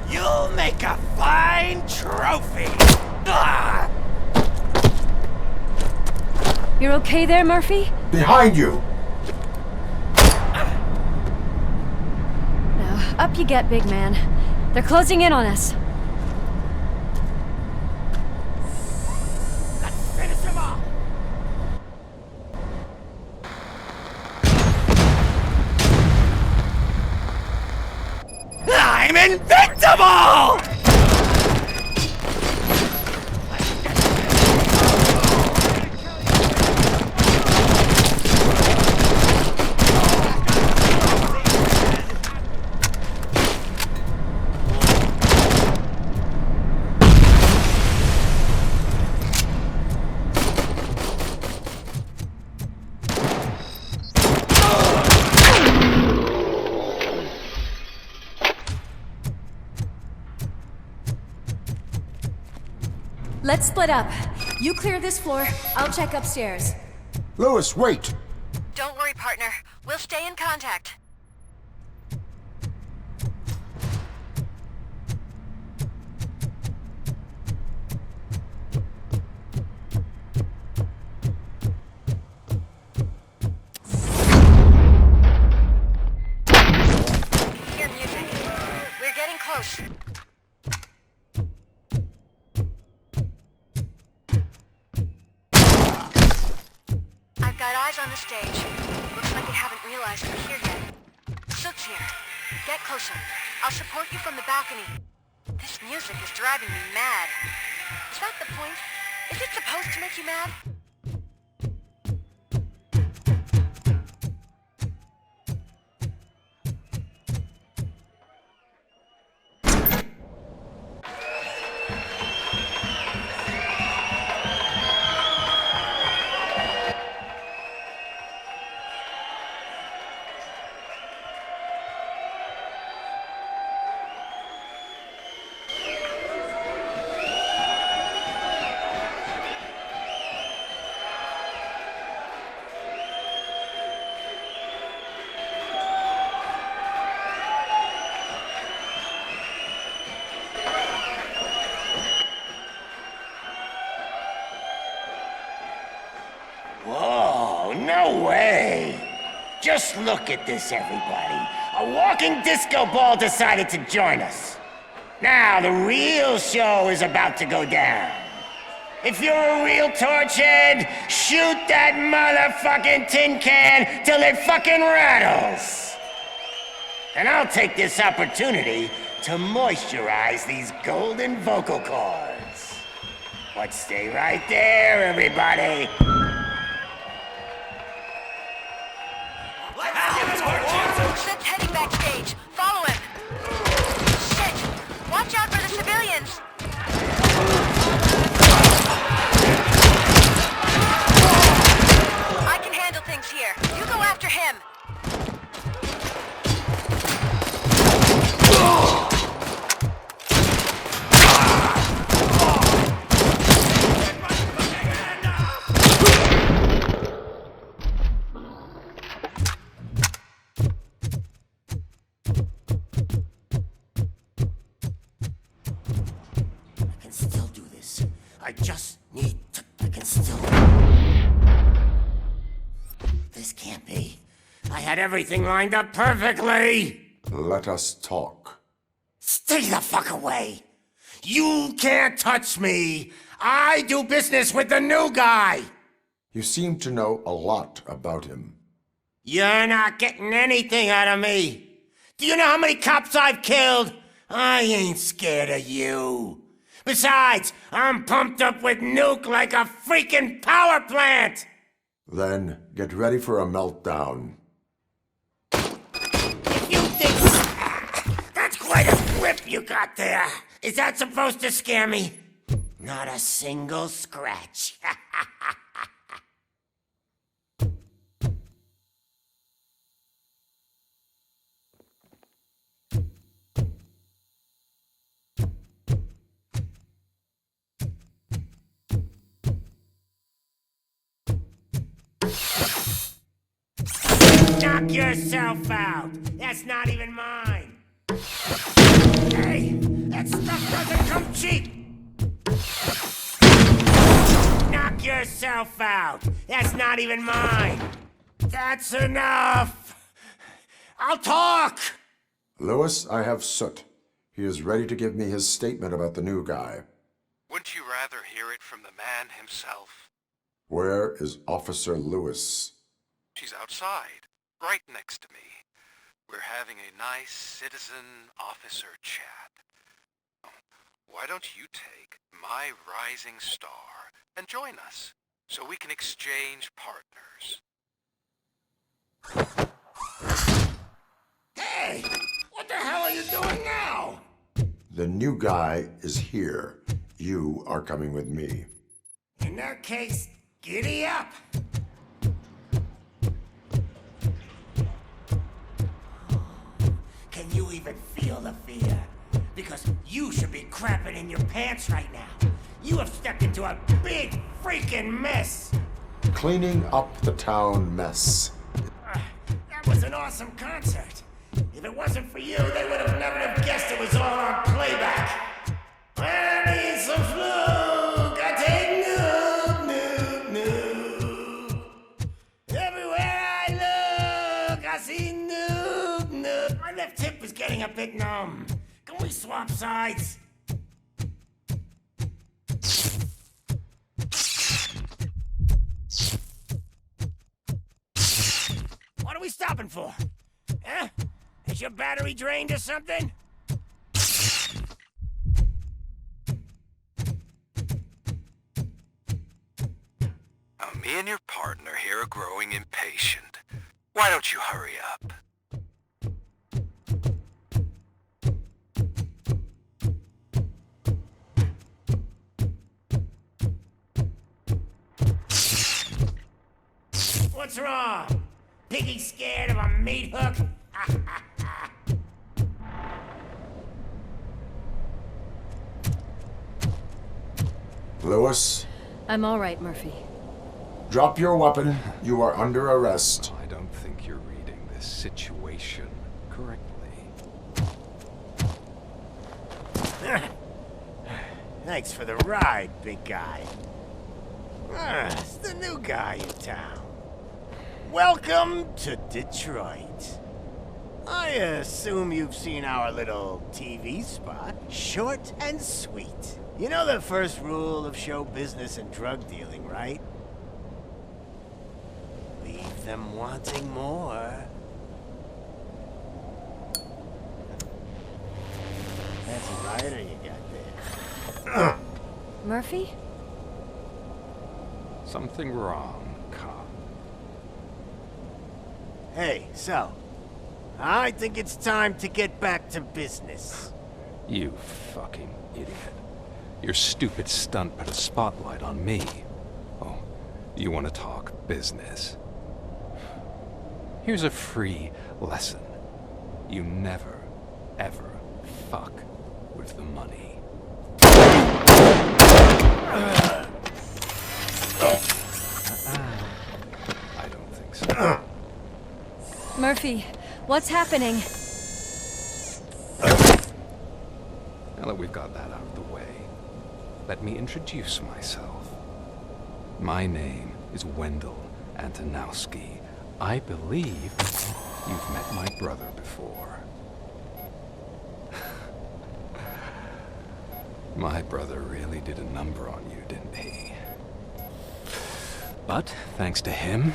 You'll make a fine trophy! You're okay there, Murphy? Behind you! Now, up you get, big man. They're closing in on us. Let's finish him off! I'm invincible! Let's split up. You clear this floor, I'll check upstairs. Lewis, wait! Don't worry, partner. We'll stay in contact. Hear music. We're getting close. I've got eyes on the stage. Looks like they haven't realized we're here yet. Sook's here. Get closer. I'll support you from the balcony. This music is driving me mad. Is that the point? Is it supposed to make you mad? Whoa, no way! Just look at this, everybody. A walking disco ball decided to join us. Now, the real show is about to go down. If you're a real torchhead, shoot that motherfucking tin can till it fucking rattles. And I'll take this opportunity to moisturize these golden vocal cords. But stay right there, everybody. Sid's heading backstage. Follow him. Shit! Watch out for the civilians! I can handle things here. You go after him. I just need to... I can still... This can't be. I had everything lined up perfectly! Let us talk. Stay the fuck away! You can't touch me! I do business with the new guy! You seem to know a lot about him. You're not getting anything out of me! Do you know how many cops I've killed? I ain't scared of you. Besides, I'm pumped up with nuke like a freaking power plant! Then, get ready for a meltdown. You think... That's quite a whip you got there. Is that supposed to scare me? Not a single scratch. Knock yourself out. That's not even mine. Hey, that stuff doesn't come cheap. Knock yourself out. That's not even mine. That's enough. I'll talk. Lewis, I have Soot. He is ready to give me his statement about the new guy. Wouldn't you rather hear it from the man himself? Where is Officer Lewis? She's outside, right next to me. We're having a nice citizen-officer chat. Why don't you take my rising star and join us, so we can exchange partners? Hey! What the hell are you doing now? The new guy is here. You are coming with me. In that case, giddy up! Can you even feel the fear? Because you should be crapping in your pants right now. You have stepped into a big freaking mess. Cleaning up the town mess. That was an awesome concert. If it wasn't for you, they would have never have guessed it was all on playback. I need some fluke. I take noob. Everywhere I look, I see noob. My left hip is getting a bit numb. Can we swap sides? What are we stopping for? Huh? Is your battery drained or something? Me and your partner here are growing impatient. Why don't you hurry up? What's wrong? Piggy scared of a meat hook? Lewis? I'm all right, Murphy. Drop your weapon. You are under arrest. I don't think you're reading this situation correctly. Thanks for the ride, big guy. It's the new guy in town. Welcome to Detroit. I assume you've seen our little TV spot. Short and sweet. You know the first rule of show business and drug dealing, right? Leave them wanting more. That's a lighter you got there. Murphy? Something wrong, cop. Hey, so, I think it's time to get back to business. You fucking idiot. Your stupid stunt put a spotlight on me. Oh, you want to talk business? Here's a free lesson. You never, ever fuck with the money. I don't think so. Murphy, what's happening? Now that we've got that out of the way, let me introduce myself. My name is Wendell Antonowski. I believe you've met my brother before. My brother really did a number on you, didn't he? But, thanks to him,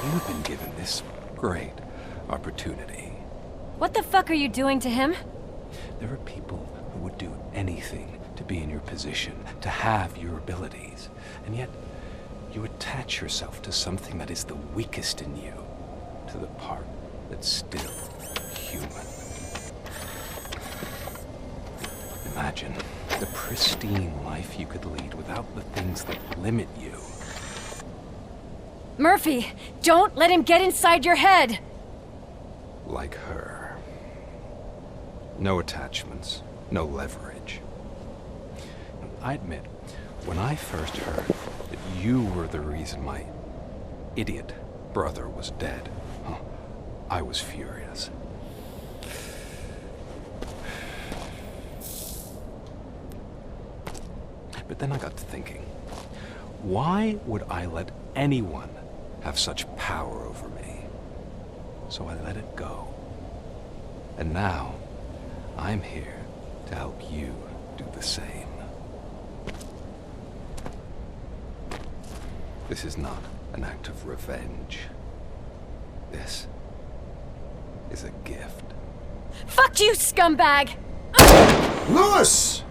you've been given this great opportunity. What the fuck are you doing to him? There are people who would do anything to be in your position, to have your abilities, and yet you attach yourself to something that is the weakest in you, to the part that's still human. Imagine the pristine life you could lead without the things that limit you. Murphy, don't let him get inside your head! Like her. No attachments, no leverage. I admit, when I first heard that you were the reason my idiot brother was dead, I was furious. But then I got to thinking, why would I let anyone have such power over me? So I let it go. And now, I'm here to help you do the same. This is not an act of revenge. This is a gift. Fuck you, scumbag! Lewis!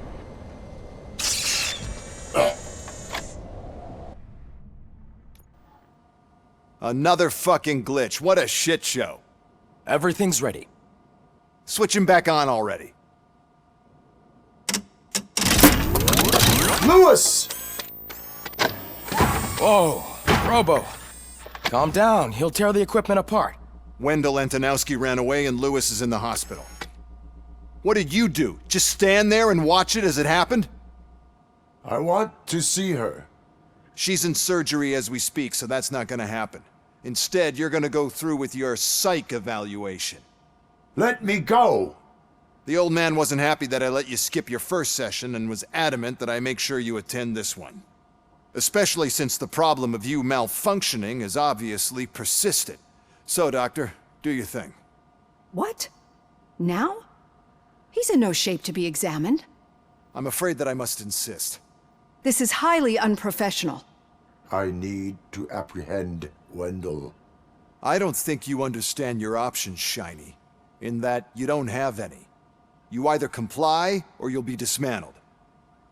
Another fucking glitch. What a shit show. Everything's ready. Switch him back on already. Lewis! Whoa, Robo. Calm down. He'll tear the equipment apart. Wendell Antonowski ran away and Lewis is in the hospital. What did you do? Just stand there and watch it as it happened? I want to see her. She's in surgery as we speak, so that's not gonna happen. Instead, you're gonna go through with your psych evaluation. Let me go! The old man wasn't happy that I let you skip your first session and was adamant that I make sure you attend this one. Especially since the problem of you malfunctioning is obviously persistent. So, Doctor, do your thing. What? Now? He's in no shape to be examined. I'm afraid that I must insist. This is highly unprofessional. I need to apprehend Wendell. I don't think you understand your options, Shiny. In that you don't have any. You either comply or you'll be dismantled.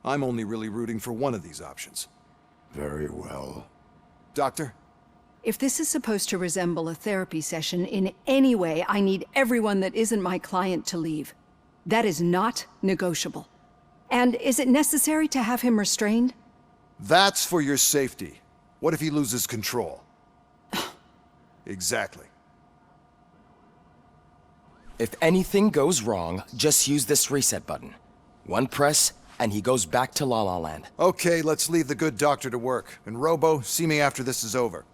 I'm only really rooting for one of these options. Very well. Doctor? If this is supposed to resemble a therapy session in any way, I need everyone that isn't my client to leave. That is not negotiable. And is it necessary to have him restrained? That's for your safety. What if he loses control? Exactly. If anything goes wrong, just use this reset button. One press, and he goes back to La La Land. Okay, let's leave the good doctor to work. And Robo, see me after this is over.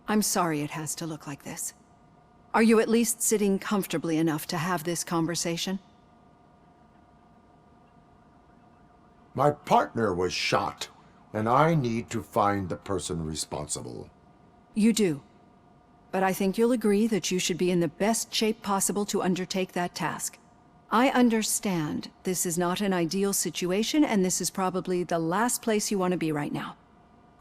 I'm sorry it has to look like this. Are you at least sitting comfortably enough to have this conversation? My partner was shot, and I need to find the person responsible. You do. But I think you'll agree that you should be in the best shape possible to undertake that task. I understand this is not an ideal situation, and this is probably the last place you want to be right now.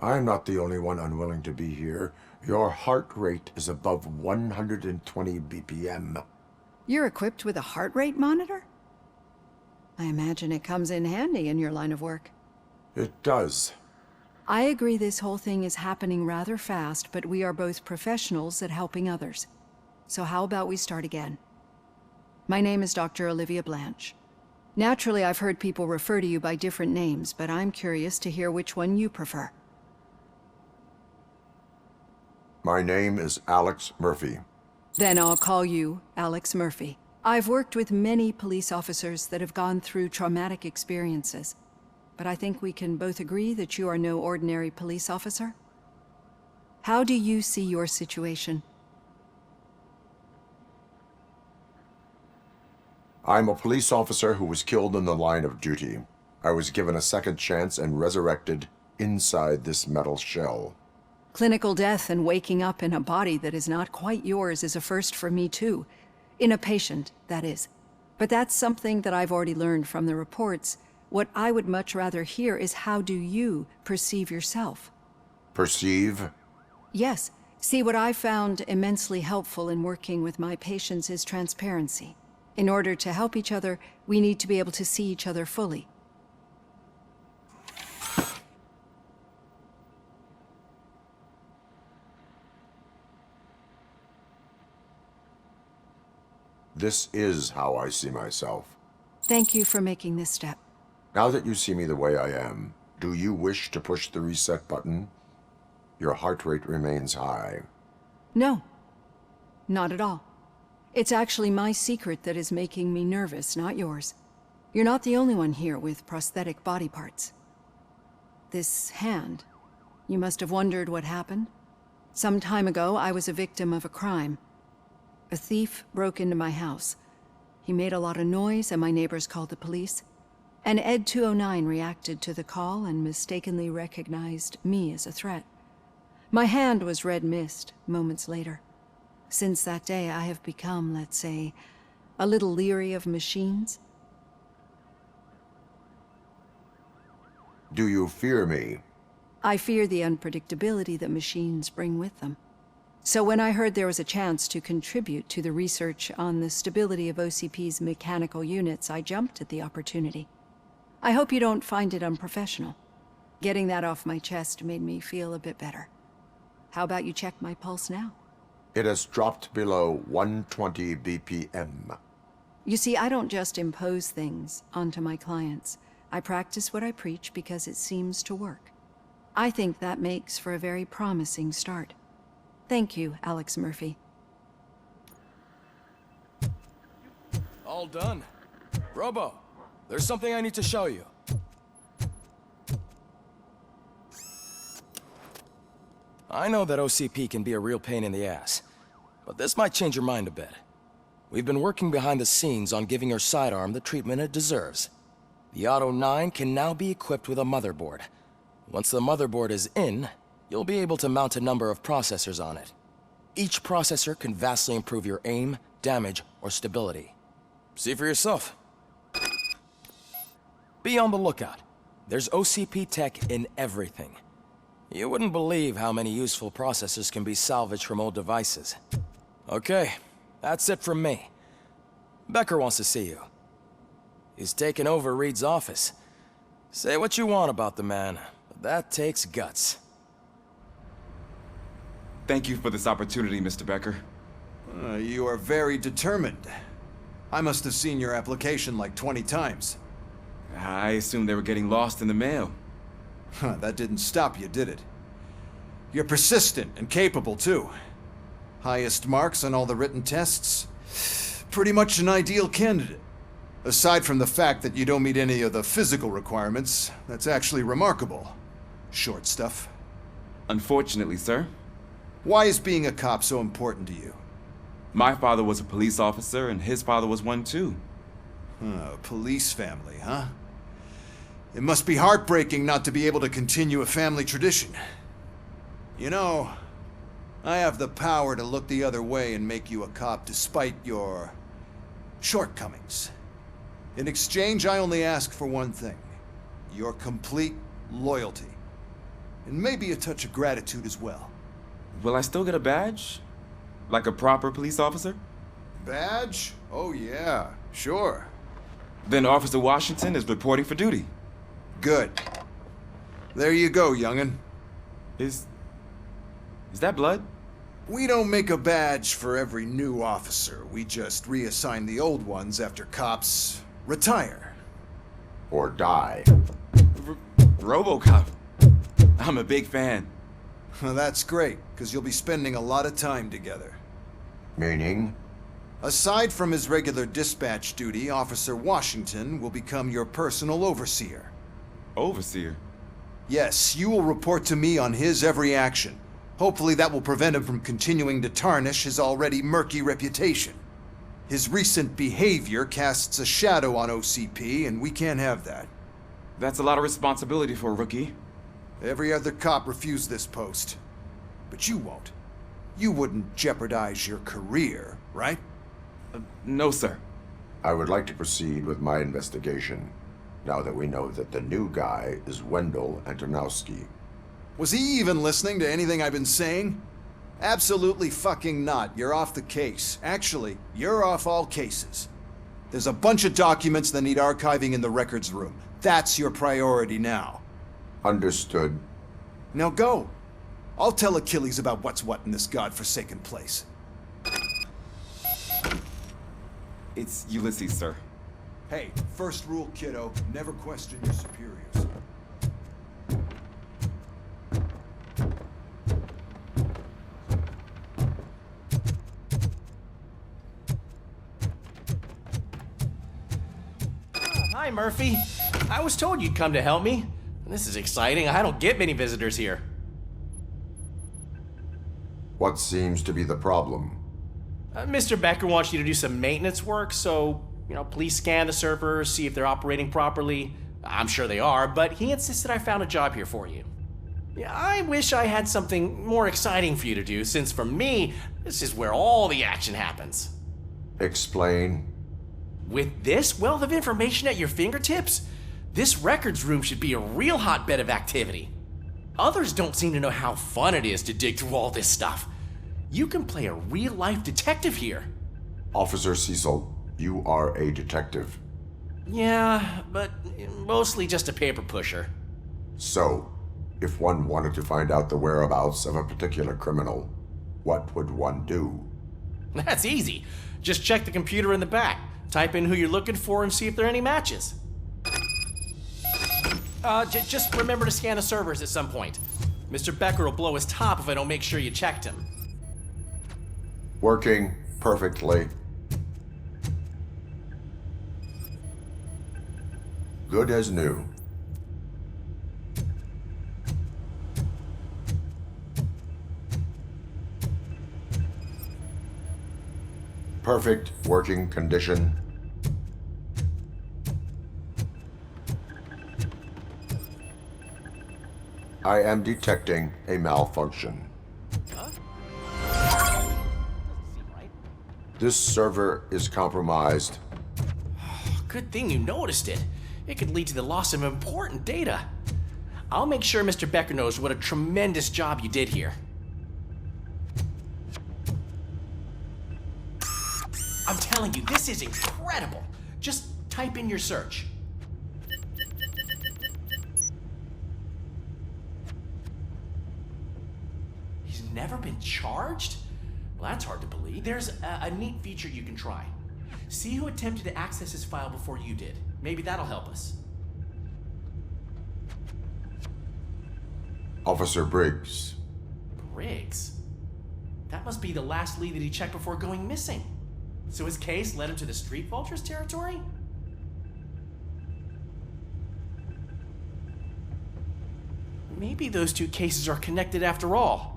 I'm not the only one unwilling to be here. Your heart rate is above 120 BPM. You're equipped with a heart rate monitor? I imagine it comes in handy in your line of work. It does. I agree this whole thing is happening rather fast, but we are both professionals at helping others. So how about we start again? My name is Dr. Olivia Blanche. Naturally, I've heard people refer to you by different names, but I'm curious to hear which one you prefer. My name is Alex Murphy. Then I'll call you Alex Murphy. I've worked with many police officers that have gone through traumatic experiences, but I think we can both agree that you are no ordinary police officer. How do you see your situation? I'm a police officer who was killed in the line of duty. I was given a second chance and resurrected inside this metal shell. Clinical death and waking up in a body that is not quite yours is a first for me too. In a patient, that is. But that's something that I've already learned from the reports. What I would much rather hear is how do you perceive yourself? Perceive? Yes. See, what I found immensely helpful in working with my patients is transparency. In order to help each other, we need to be able to see each other fully. This is how I see myself. Thank you for making this step. Now that you see me the way I am, do you wish to push the reset button? Your heart rate remains high. No, not at all. It's actually my secret that is making me nervous, not yours. You're not the only one here with prosthetic body parts. This hand, you must have wondered what happened. Some time ago, I was a victim of a crime. A thief broke into my house. He made a lot of noise and my neighbors called the police. And Ed 209 reacted to the call and mistakenly recognized me as a threat. My hand was red mist moments later. Since that day, I have become, let's say, a little leery of machines. Do you fear me? I fear the unpredictability that machines bring with them. So when I heard there was a chance to contribute to the research on the stability of OCP's mechanical units, I jumped at the opportunity. I hope you don't find it unprofessional. Getting that off my chest made me feel a bit better. How about you check my pulse now? It has dropped below 120 BPM. You see, I don't just impose things onto my clients. I practice what I preach because it seems to work. I think that makes for a very promising start. Thank you, Alex Murphy. All done. Robo, there's something I need to show you. I know that OCP can be a real pain in the ass, but this might change your mind a bit. We've been working behind the scenes on giving your sidearm the treatment it deserves. The Auto 9 can now be equipped with a motherboard. Once the motherboard is in, you'll be able to mount a number of processors on it. Each processor can vastly improve your aim, damage, or stability. See for yourself. Be on the lookout. There's OCP tech in everything. You wouldn't believe how many useful processors can be salvaged from old devices. Okay, that's it from me. Becker wants to see you. He's taken over Reed's office. Say what you want about the man, but that takes guts. Thank you for this opportunity, Mr. Becker. You are very determined. I must have seen your application like 20 times. I assumed they were getting lost in the mail. That didn't stop you, did it? You're persistent and capable, too. Highest marks on all the written tests. Pretty much an ideal candidate. Aside from the fact that you don't meet any of the physical requirements, that's actually remarkable. Short stuff. Unfortunately, sir. Why is being a cop so important to you? My father was a police officer, and his father was one, too. A police family, huh? It must be heartbreaking not to be able to continue a family tradition. You know, I have the power to look the other way and make you a cop despite your shortcomings. In exchange, I only ask for one thing. Your complete loyalty. And maybe a touch of gratitude as well. Will I still get a badge? Like a proper police officer? Badge? Oh yeah, sure. Then Officer Washington is reporting for duty. Good. There you go, young'un. Is that blood? We don't make a badge for every new officer. We just reassign the old ones after cops retire. Or die. Robocop. I'm a big fan. Well, that's great, because you'll be spending a lot of time together. Meaning? Aside from his regular dispatch duty, Officer Washington will become your personal overseer. Overseer? Yes, you will report to me on his every action. Hopefully that will prevent him from continuing to tarnish his already murky reputation. His recent behavior casts a shadow on OCP, and we can't have that. That's a lot of responsibility for a rookie. Every other cop refused this post. But you won't. You wouldn't jeopardize your career, right? No, sir. I would like to proceed with my investigation, now that we know that the new guy is Wendell Antonowski. Was he even listening to anything I've been saying? Absolutely fucking not. You're off the case. Actually, you're off all cases. There's a bunch of documents that need archiving in the records room. That's your priority now. Understood. Now go. I'll tell Achilles about what's what in this godforsaken place. It's Ulysses, sir. Hey, first rule, kiddo, never question your superiors. Hi, Murphy. I was told you'd come to help me. This is exciting. I don't get many visitors here. What seems to be the problem? Mr. Becker wants you to do some maintenance work, so, please scan the servers, see if they're operating properly. I'm sure they are, but he insisted I found a job here for you. Yeah, I wish I had something more exciting for you to do, since for me, this is where all the action happens. Explain. With this wealth of information at your fingertips, this records room should be a real hotbed of activity. Others don't seem to know how fun it is to dig through all this stuff. You can play a real-life detective here. Officer Cecil, you are a detective. Yeah, but mostly just a paper pusher. So, if one wanted to find out the whereabouts of a particular criminal, what would one do? That's easy. Just check the computer in the back, type in who you're looking for, and see if there are any matches. Just remember to scan the servers at some point. Mr. Becker will blow his top if I don't make sure you checked him. Working perfectly. Good as new. Perfect working condition. I am detecting a malfunction. This server is compromised. Good thing you noticed it. It could lead to the loss of important data. I'll make sure Mr. Becker knows what a tremendous job you did here. I'm telling you, this is incredible. Just type in your search. He's never been charged? Well, that's hard to believe. There's a neat feature you can try. See who attempted to access his file before you did. Maybe that'll help us. Officer Briggs. Briggs? That must be the last lead that he checked before going missing. So his case led him to the Street Vultures territory? Maybe those two cases are connected after all.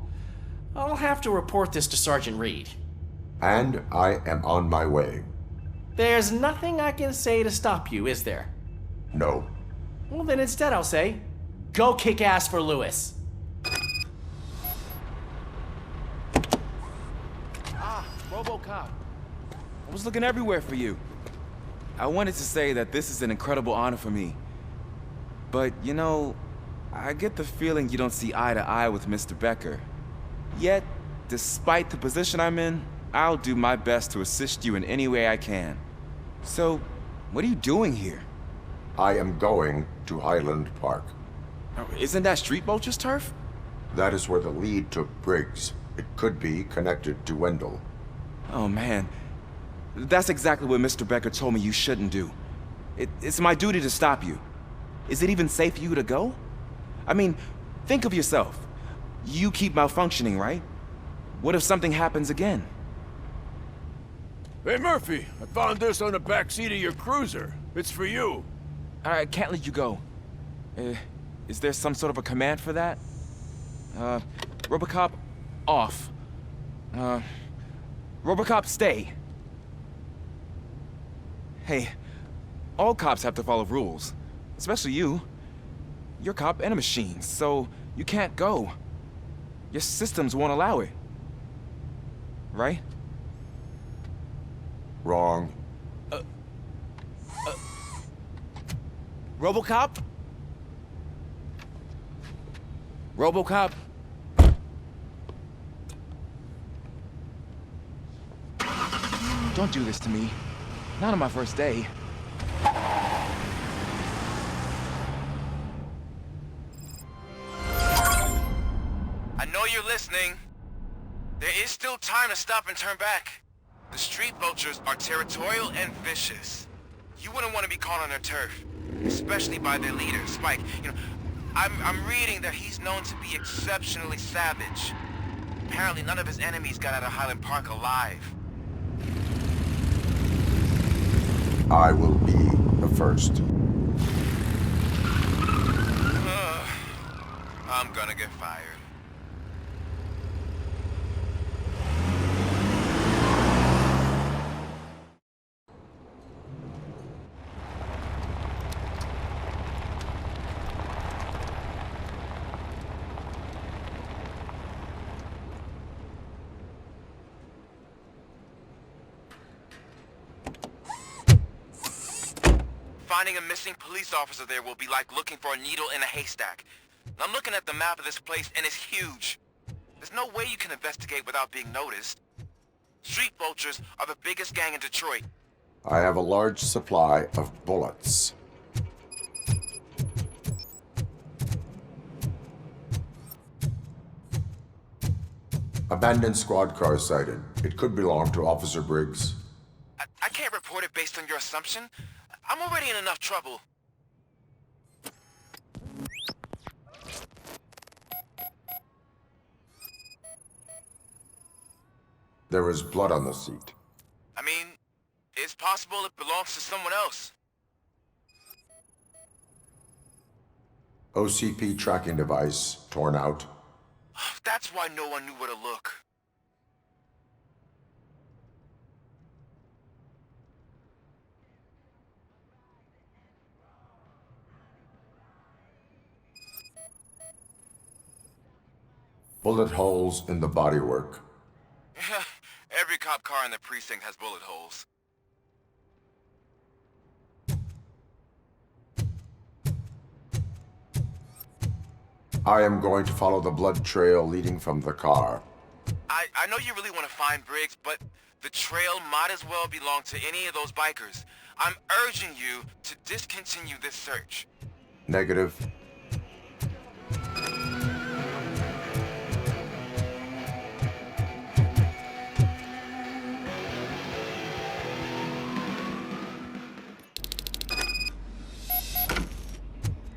I'll have to report this to Sergeant Reed. And I am on my way. There's nothing I can say to stop you, is there? No. Well, then instead I'll say, go kick ass for Lewis. Robocop. I was looking everywhere for you. I wanted to say that this is an incredible honor for me. But, I get the feeling you don't see eye to eye with Mr. Becker. Yet, despite the position I'm in, I'll do my best to assist you in any way I can. So, what are you doing here? I am going to Highland Park. Oh, isn't that Street Vulture's turf? That is where the lead took Briggs. It could be connected to Wendell. Oh man, that's exactly what Mr. Becker told me you shouldn't do. It's my duty to stop you. Is it even safe for you to go? I mean, think of yourself. You keep malfunctioning, right? What if something happens again? Hey, Murphy, I found this on the back seat of your cruiser. It's for you. I can't let you go. Is there some sort of a command for that? Robocop, off. Robocop, stay. Hey, all cops have to follow rules. Especially you. You're a cop and a machine, so you can't go. Your systems won't allow it. Right? Wrong. Robocop? Robocop? Don't do this to me. Not on my first day. I know you're listening. There is still time to stop and turn back. The street vultures are territorial and vicious. You wouldn't want to be caught on their turf, especially by their leader, Spike. You know, I'm reading that he's known to be exceptionally savage. Apparently none of his enemies got out of Highland Park alive. I will be the first. I'm gonna get fired. Finding a missing police officer there will be like looking for a needle in a haystack. I'm looking at the map of this place and it's huge. There's no way you can investigate without being noticed. Street vultures are the biggest gang in Detroit. I have a large supply of bullets. Abandoned squad car sighted. It could belong to Officer Briggs. I can't report it based on your assumption. I'm already in enough trouble. There is blood on the seat. I mean, it's possible it belongs to someone else. OCP tracking device torn out. That's why no one knew where to look. Bullet holes in the bodywork. Every cop car in the precinct has bullet holes. I am going to follow the blood trail leading from the car. I know you really want to find Briggs, but the trail might as well belong to any of those bikers. I'm urging you to discontinue this search. Negative.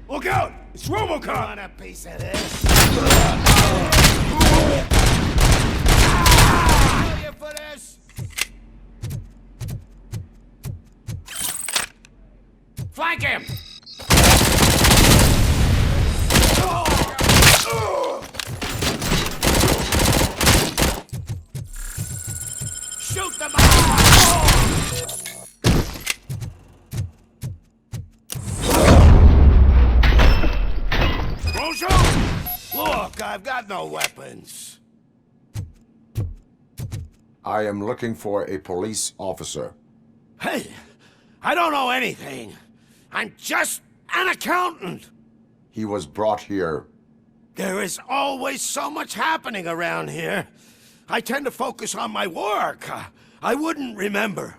Look out! It's Robocop! You want a piece of this? For this? Flank him! Shoot them! Look, I've got no weapons. I am looking for a police officer. Hey, I don't know anything. I'm just an accountant. He was brought here. There is always so much happening around here. I tend to focus on my work. I wouldn't remember.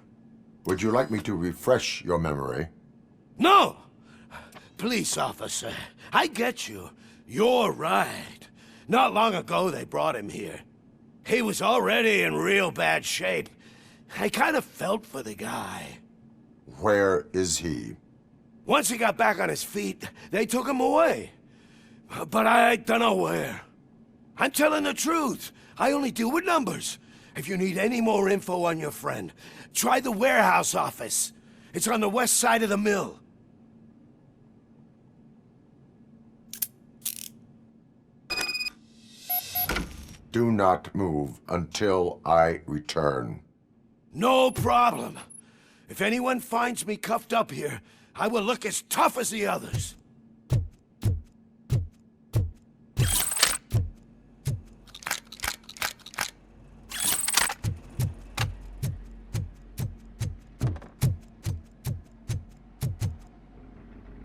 Would you like me to refresh your memory? No! Police officer, I get you. You're right. Not long ago they brought him here. He was already in real bad shape. I kind of felt for the guy. Where is he? Once he got back on his feet, they took him away. But I don't know where. I'm telling the truth. I only deal with numbers. If you need any more info on your friend, try the warehouse office. It's on the west side of the mill. Do not move until I return. No problem. If anyone finds me cuffed up here, I will look as tough as the others.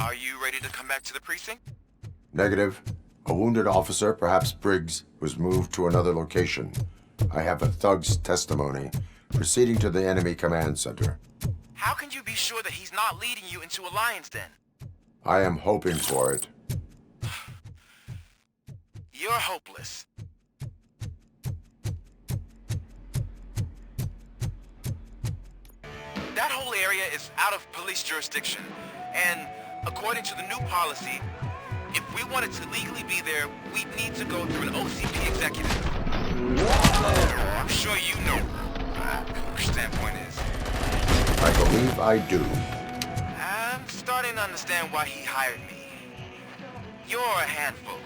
Are you ready to come back to the precinct? Negative. A wounded officer, perhaps Briggs, was moved to another location. I have a thug's testimony proceeding to the enemy command center. How can you be sure that he's not leading you into a lion's den? I am hoping for it. You're hopeless. That whole area is out of police jurisdiction, and according to the new policy, if we wanted to legally be there, we'd need to go through an OCP executive. I'm sure you know who your standpoint is. I believe I do. I'm starting to understand why he hired me. You're a handful.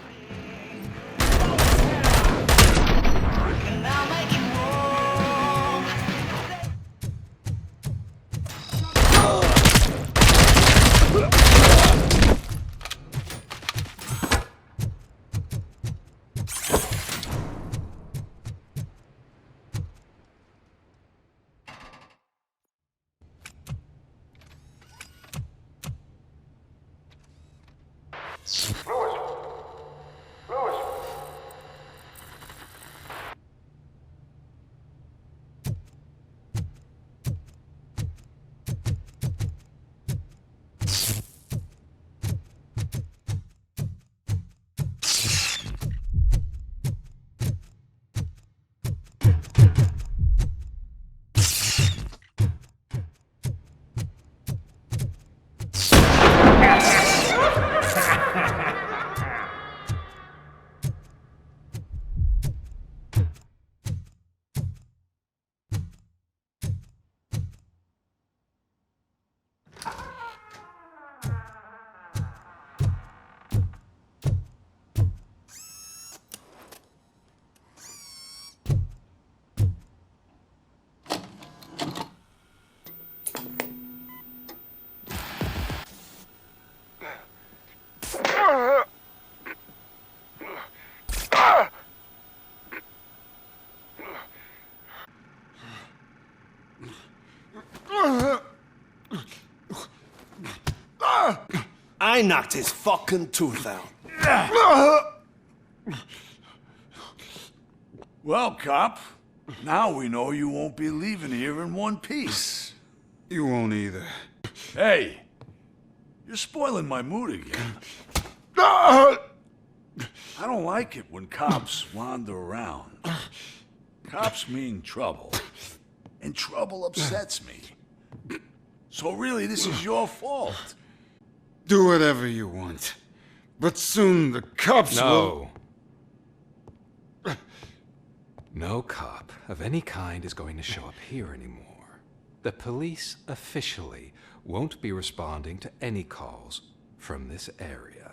I knocked his fucking tooth out. Well, cop, now we know you won't be leaving here in one piece. You won't either. Hey, you're spoiling my mood again. I don't like it when cops wander around. Cops mean trouble, and trouble upsets me. So really, this is your fault. Do whatever you want. But soon the cops will... No cop of any kind is going to show up here anymore. The police officially won't be responding to any calls from this area.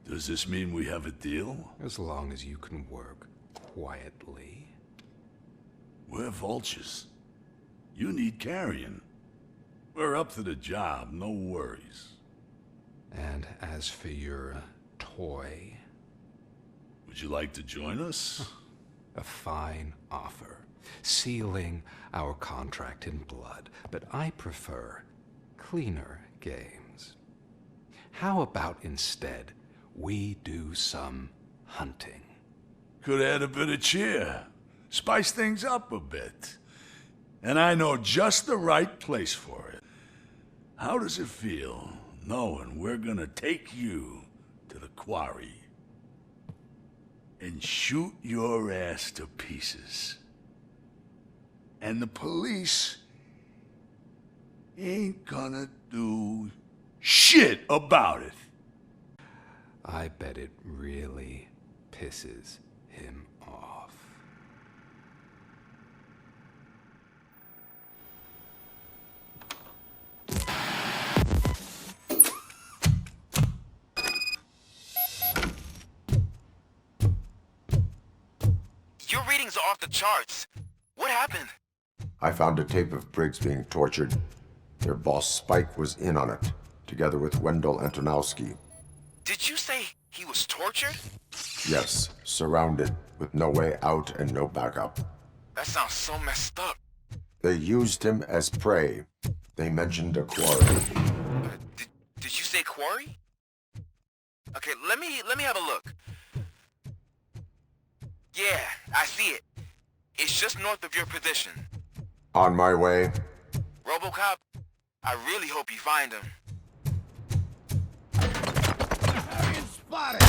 Does this mean we have a deal? As long as you can work quietly. We're vultures. You need carrion. We're up to the job, no worries. And as for your toy... Would you like to join us? A fine offer, sealing our contract in blood, but I prefer cleaner games. How about instead we do some hunting? Could add a bit of cheer, spice things up a bit. And I know just the right place for it. How does it feel knowing we're gonna take you to the quarry and shoot your ass to pieces? And the police ain't gonna do shit about it. I bet it really pisses him off. Your readings are off the charts. What happened? I found a tape of Briggs being tortured. Their boss Spike was in on it, together with Wendell Antonowski. Did you say he was tortured? Yes, surrounded, with no way out and no backup. That sounds so messed up. They used him as prey. They mentioned a quarry. Did you say quarry? Okay, let me have a look. Yeah, I see it. It's just north of your position. On my way. Robocop, I really hope you find him. Spotted!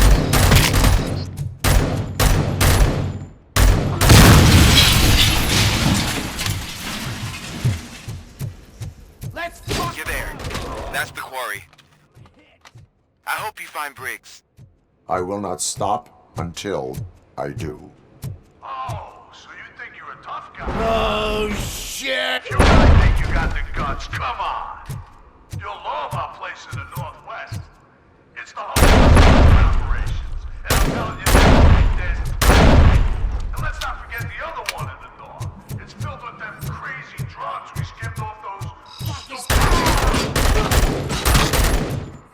You're there. That's the quarry. I hope you find Briggs. I will not stop until I do. Oh, so you think you're a tough guy? Oh, shit! You really think you got the guts? Come on! You'll love our place in the Northwest. It's the home of operations. And I'm telling you, there's... And let's not forget the other one in the north. It's filled with them crazy drugs we skimmed off those...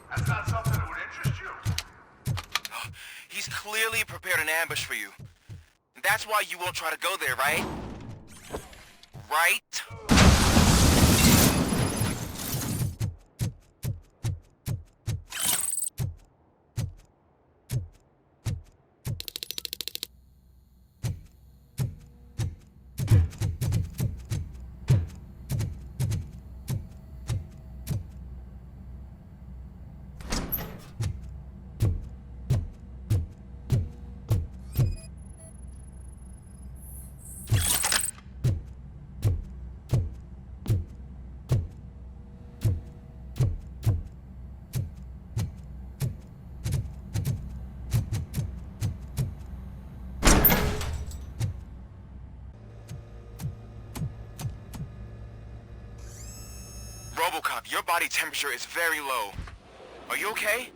That's not something that would interest you. He's clearly prepared an ambush for you. That's why you won't try to go there, right? Right? Robocop, your body temperature is very low. Are you okay?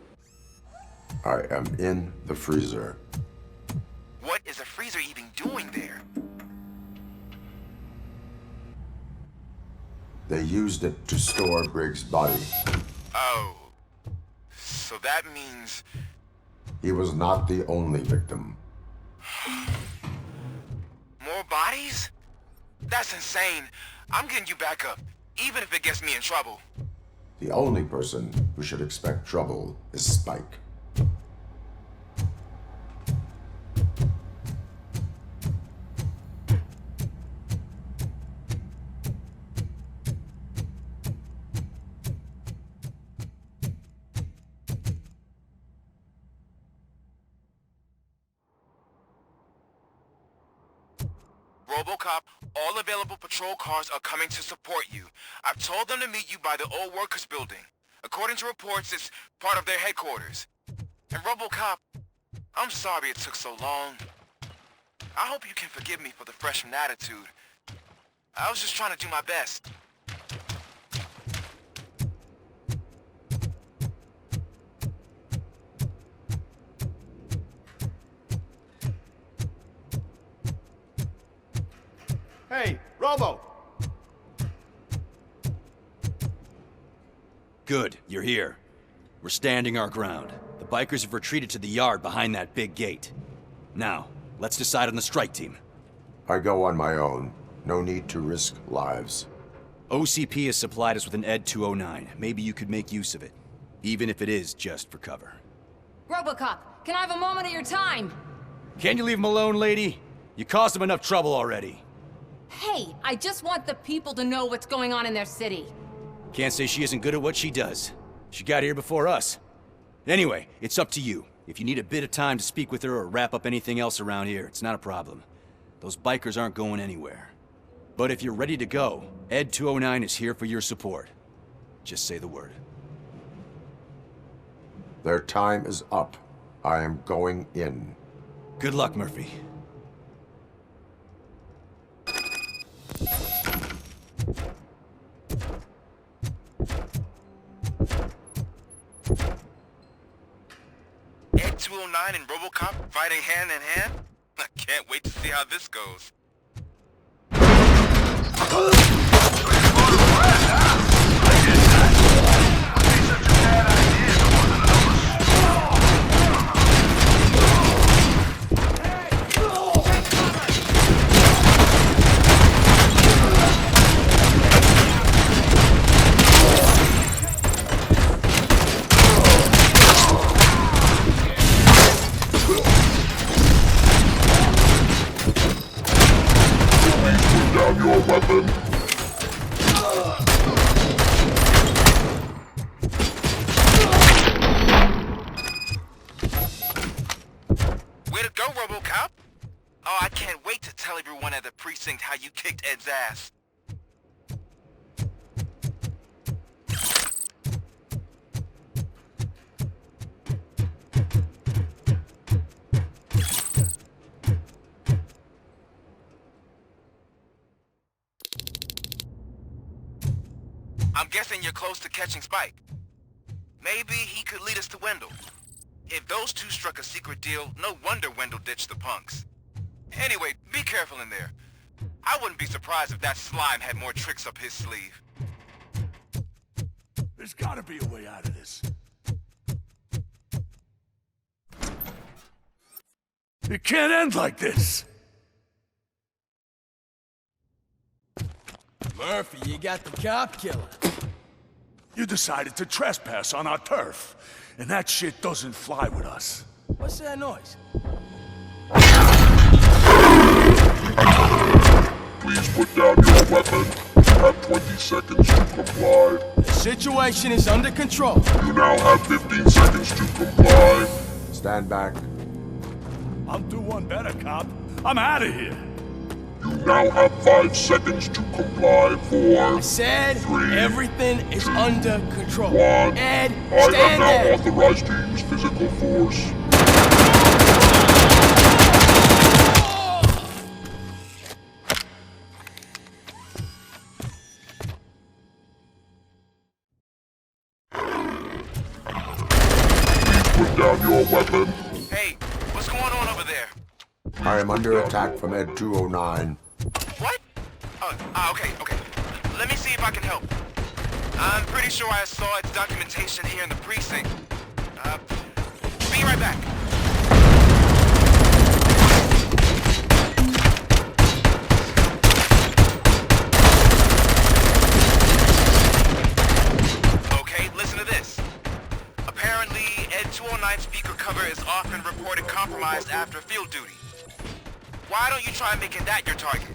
I am in the freezer. What is a freezer even doing there? They used it to store Briggs' body. Oh. So that means... He was not the only victim. More bodies? That's insane. I'm getting you back up, even if it gets me in trouble. The only person who should expect trouble is Spike. Robocop, all available patrol cars are coming to support you. I've told them to meet you by the old workers building. According to reports, it's part of their headquarters. And Robocop, I'm sorry it took so long. I hope you can forgive me for the freshman attitude. I was just trying to do my best. Hey, Robo! Good, you're here. We're standing our ground. The bikers have retreated to the yard behind that big gate. Now, let's decide on the strike team. I go on my own. No need to risk lives. OCP has supplied us with an ED 209. Maybe you could make use of it. Even if it is just for cover. Robocop, can I have a moment of your time? Can you leave him alone, lady? You caused him enough trouble already. Hey, I just want the people to know what's going on in their city. Can't say she isn't good at what she does. She got here before us. Anyway, it's up to you. If you need a bit of time to speak with her or wrap up anything else around here, it's not a problem. Those bikers aren't going anywhere. But if you're ready to go, ED 209 is here for your support. Just say the word. Their time is up. I am going in. Good luck, Murphy. ED 209 and Robocop fighting hand in hand? I can't wait to see how this goes. your weapon. Way to go, Robocop! Oh, I can't wait to tell everyone at the precinct how you kicked Ed's ass. I'm guessing you're close to catching Spike. Maybe he could lead us to Wendell. If those two struck a secret deal, no wonder Wendell ditched the punks. Anyway, be careful in there. I wouldn't be surprised if that slime had more tricks up his sleeve. There's gotta be a way out of this. It can't end like this! Murphy, you got the cop killer. You decided to trespass on our turf, and that shit doesn't fly with us. What's that noise? Please put down your weapon. You have 20 seconds to comply. The situation is under control. You now have 15 seconds to comply. Stand back. I'll do one better, cop. I'm out of here. You now have 5 seconds to comply. 4, I said 3, everything is under control. 1. Ed, I am stand now there. authorized to use physical force. Put down your weapon. Hey, what's going on over there? I am under attack from Ed 209. What? Okay. Let me see if I can help. I'm pretty sure I saw its documentation here in the precinct. Be right back. Okay, listen to this. Apparently, Ed 209 speaker cover is often reported compromised after field duty. Why don't you try making that your target?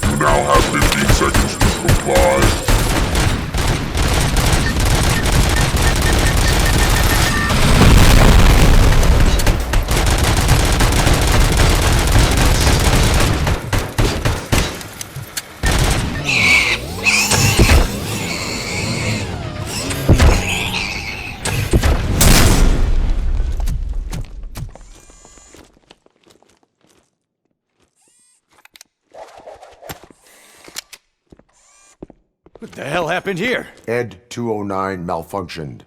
You now have 15 seconds to comply. What the hell happened here? Ed 209 malfunctioned.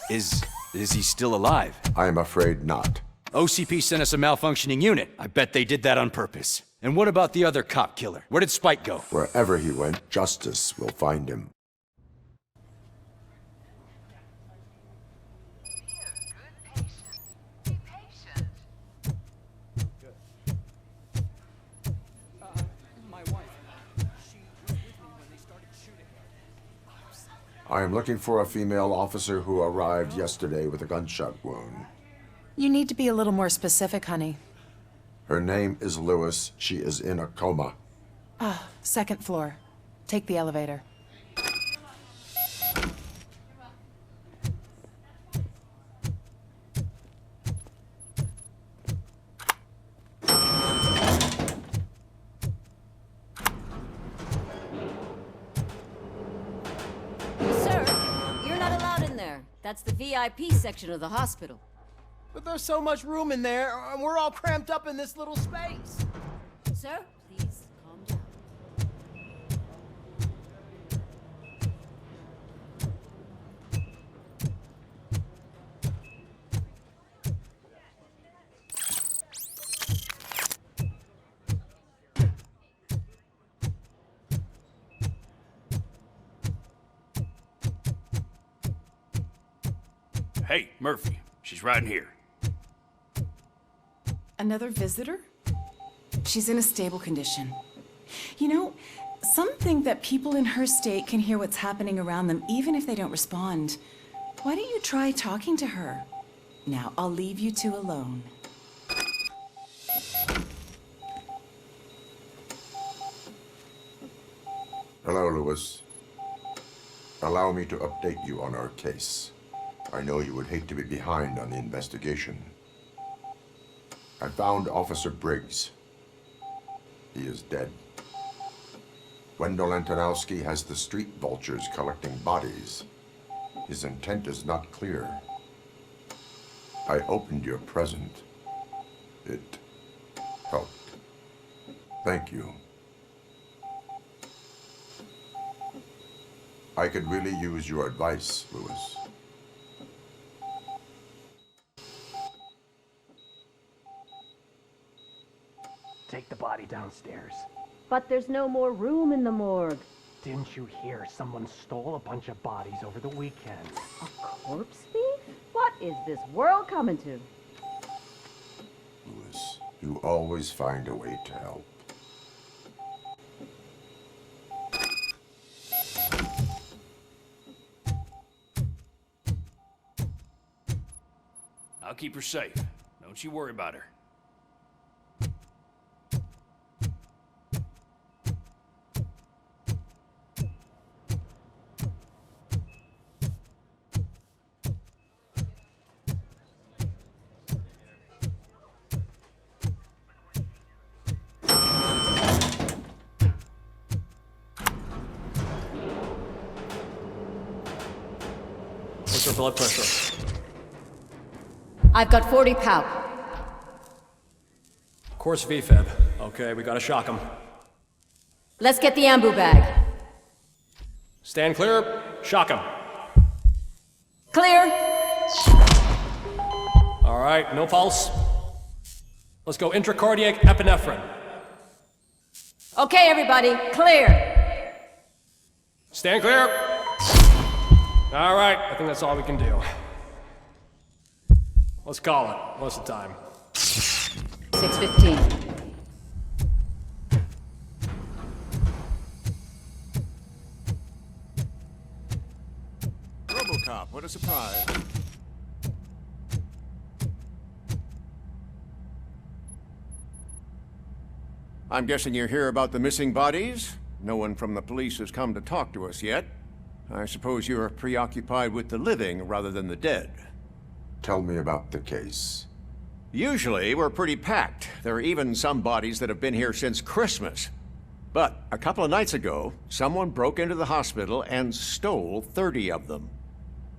Is he still alive? I am afraid not. OCP sent us a malfunctioning unit. I bet they did that on purpose. And what about the other cop killer? Where did Spike go? Wherever he went, justice will find him. I am looking for a female officer who arrived yesterday with a gunshot wound. You need to be a little more specific, honey. Her name is Lewis. She is in a coma. Second floor. Take the elevator. That's the VIP section of the hospital. But there's so much room in there, and we're all cramped up in this little space. Sir, please calm down. Hey, Murphy. She's right in here. Another visitor? She's in a stable condition. You know, some think that people in her state can hear what's happening around them even if they don't respond. Why don't you try talking to her? Now, I'll leave you two alone. Hello, Lewis. Allow me to update you on our case. I know you would hate to be behind on the investigation. I found Officer Briggs. He is dead. Wendell Antonowski has the street vultures collecting bodies. His intent is not clear. I opened your present. It helped. Thank you. I could really use your advice, Lewis. Take the body downstairs. But there's no more room in the morgue. Didn't you hear someone stole a bunch of bodies over the weekend? A corpse thief? What is this world coming to? Lewis, you always find a way to help. I'll keep her safe. Don't you worry about her. What's her blood pressure? I've got 40 pow. Course VFib. Okay, we gotta shock him. Let's get the ambu bag. Stand clear. Shock him. Clear. All right, no pulse. Let's go intracardiac epinephrine. Okay, everybody, clear. Stand clear. All right, I think that's all we can do. Let's call it. What's the time? 6:15. Robocop, what a surprise. I'm guessing you're here about the missing bodies? No one from the police has come to talk to us yet. I suppose you're preoccupied with the living rather than the dead. Tell me about the case. Usually, we're pretty packed. There are even some bodies that have been here since Christmas. But a couple of nights ago, someone broke into the hospital and stole 30 of them.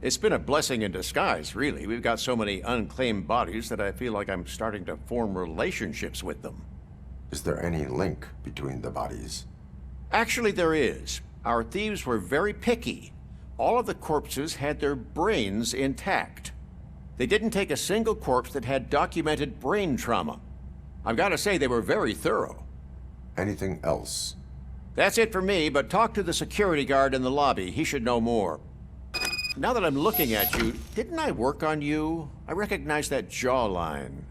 It's been a blessing in disguise, really. We've got so many unclaimed bodies that I feel like I'm starting to form relationships with them. Is there any link between the bodies? Actually, there is. Our thieves were very picky. All of the corpses had their brains intact. They didn't take a single corpse that had documented brain trauma. I've got to say, they were very thorough. Anything else? That's it for me, but talk to the security guard in the lobby. He should know more. Now that I'm looking at you, didn't I work on you? I recognize that jawline.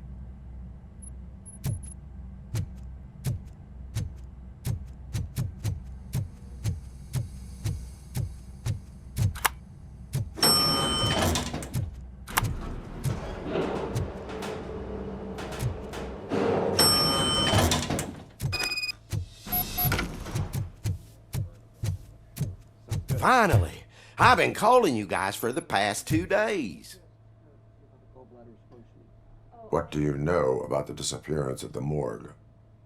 Finally! I've been calling you guys for the past 2 days. What do you know about the disappearance at the morgue?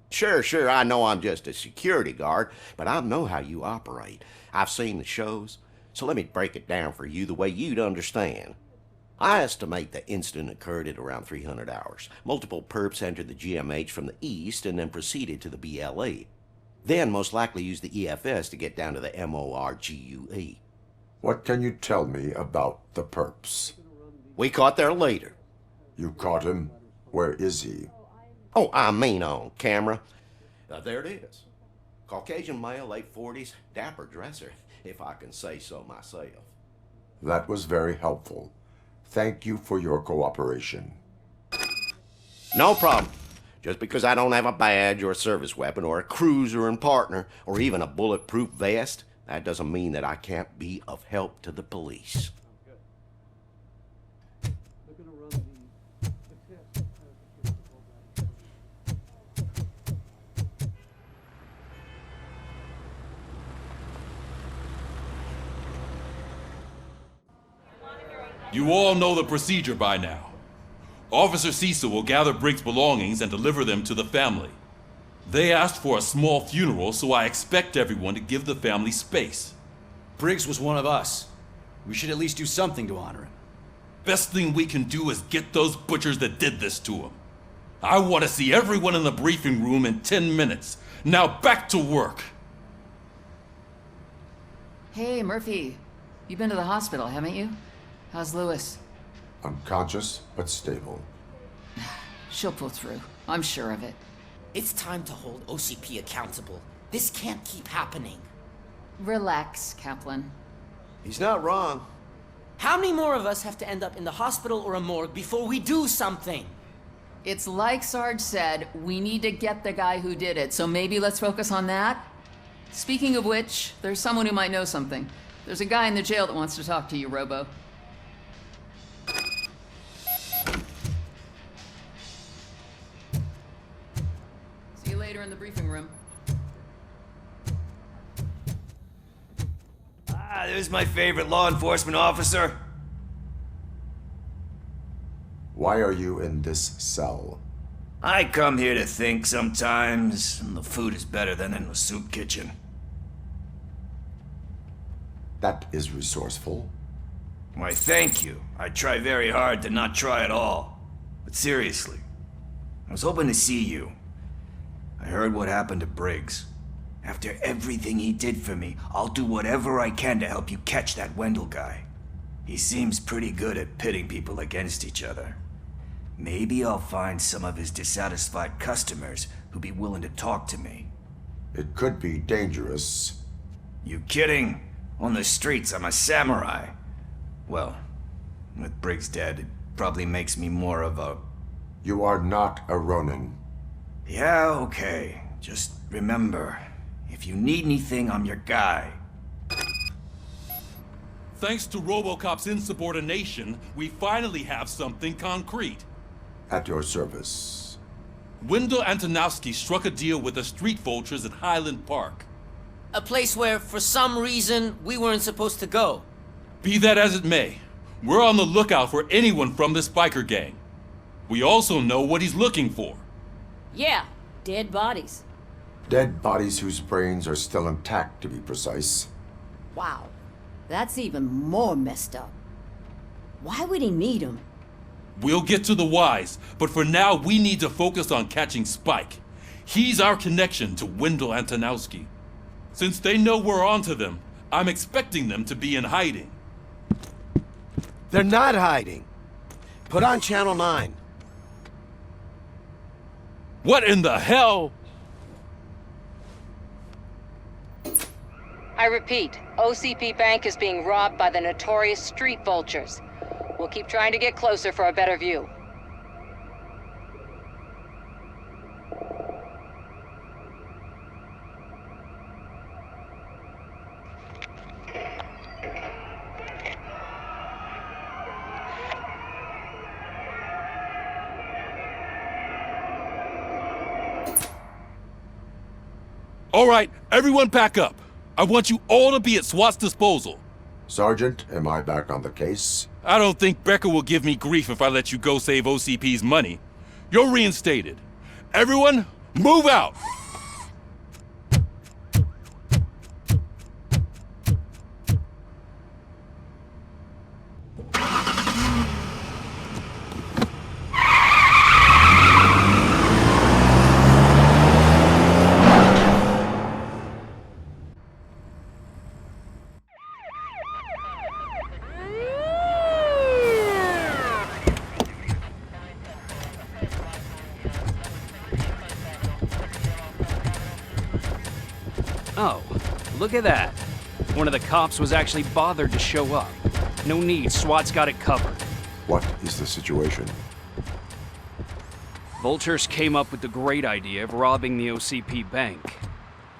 Sure, I know I'm just a security guard, but I know how you operate. I've seen the shows, so let me break it down for you the way you'd understand. I estimate the incident occurred at around 300 hours. Multiple perps entered the GMH from the east and then proceeded to the BLE. Then most likely used the EFS to get down to the MORGUE. What can you tell me about the perps? We caught their leader. You caught him? Where is he? Oh, I mean on camera. There it is. Caucasian male, late 40s, dapper dresser, if I can say so myself. That was very helpful. Thank you for your cooperation. No problem. Just because I don't have a badge or a service weapon or a cruiser and partner or even a bulletproof vest, that doesn't mean that I can't be of help to the police. You all know the procedure by now. Officer Cecil will gather Briggs' belongings and deliver them to the family. They asked for a small funeral, so I expect everyone to give the family space. Briggs was one of us. We should at least do something to honor him. Best thing we can do is get those butchers that did this to him. I want to see everyone in the briefing room in 10 minutes. Now back to work. Hey, Murphy. You've been to the hospital, haven't you? How's Lewis? Unconscious, but stable. She'll pull through. I'm sure of it. It's time to hold OCP accountable. This can't keep happening. Relax, Kaplan. He's not wrong. How many more of us have to end up in the hospital or a morgue before we do something? It's like Sarge said, we need to get the guy who did it, so maybe let's focus on that? Speaking of which, there's someone who might know something. There's a guy in the jail that wants to talk to you, Robo. See you later in the briefing room. Ah, there's my favorite law enforcement officer. Why are you in this cell? I come here to think sometimes, and the food is better than in the soup kitchen. That is resourceful. Why, thank you. I try very hard to not try at all. But seriously, I was hoping to see you. I heard what happened to Briggs. After everything he did for me, I'll do whatever I can to help you catch that Wendell guy. He seems pretty good at pitting people against each other. Maybe I'll find some of his dissatisfied customers who'd be willing to talk to me. It could be dangerous. You kidding? On the streets, I'm a samurai. Well, with Briggs dead, it probably makes me more of a... You are not a Ronin. Yeah, okay. Just remember, if you need anything, I'm your guy. Thanks to Robocop's insubordination, we finally have something concrete. At your service. Wendell Antonowski struck a deal with the street vultures at Highland Park. A place where, for some reason, we weren't supposed to go. Be that as it may, we're on the lookout for anyone from this biker gang. We also know what he's looking for. Yeah, dead bodies. Dead bodies whose brains are still intact, to be precise. Wow, that's even more messed up. Why would he need them? We'll get to the whys, but for now we need to focus on catching Spike. He's our connection to Wendell Antonowski. Since they know we're onto them, I'm expecting them to be in hiding. They're not hiding. Put on Channel 9. What in the hell? I repeat, OCP Bank is being robbed by the notorious street vultures. We'll keep trying to get closer for a better view. All right, everyone pack up. I want you all to be at SWAT's disposal. Sergeant, am I back on the case? I don't think Becker will give me grief if I let you go save OCP's money. You're reinstated. Everyone, move out! Oh, look at that. One of the cops was actually bothered to show up. No need, SWAT's got it covered. What is the situation? Vultures came up with the great idea of robbing the OCP bank.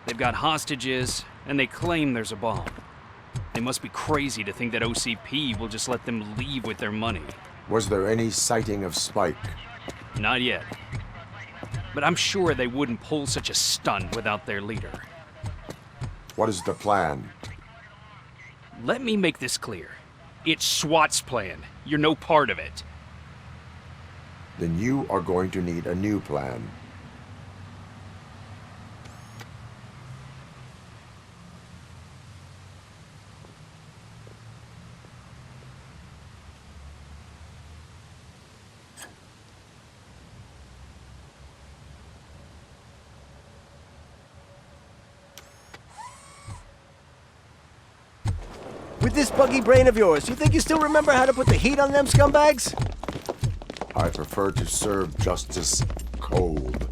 They've got hostages, and they claim there's a bomb. They must be crazy to think that OCP will just let them leave with their money. Was there any sighting of Spike? Not yet. But I'm sure they wouldn't pull such a stunt without their leader. What is the plan? Let me make this clear. It's SWAT's plan. You're no part of it. Then you are going to need a new plan. With this buggy brain of yours, you think you still remember how to put the heat on them scumbags? I prefer to serve justice cold.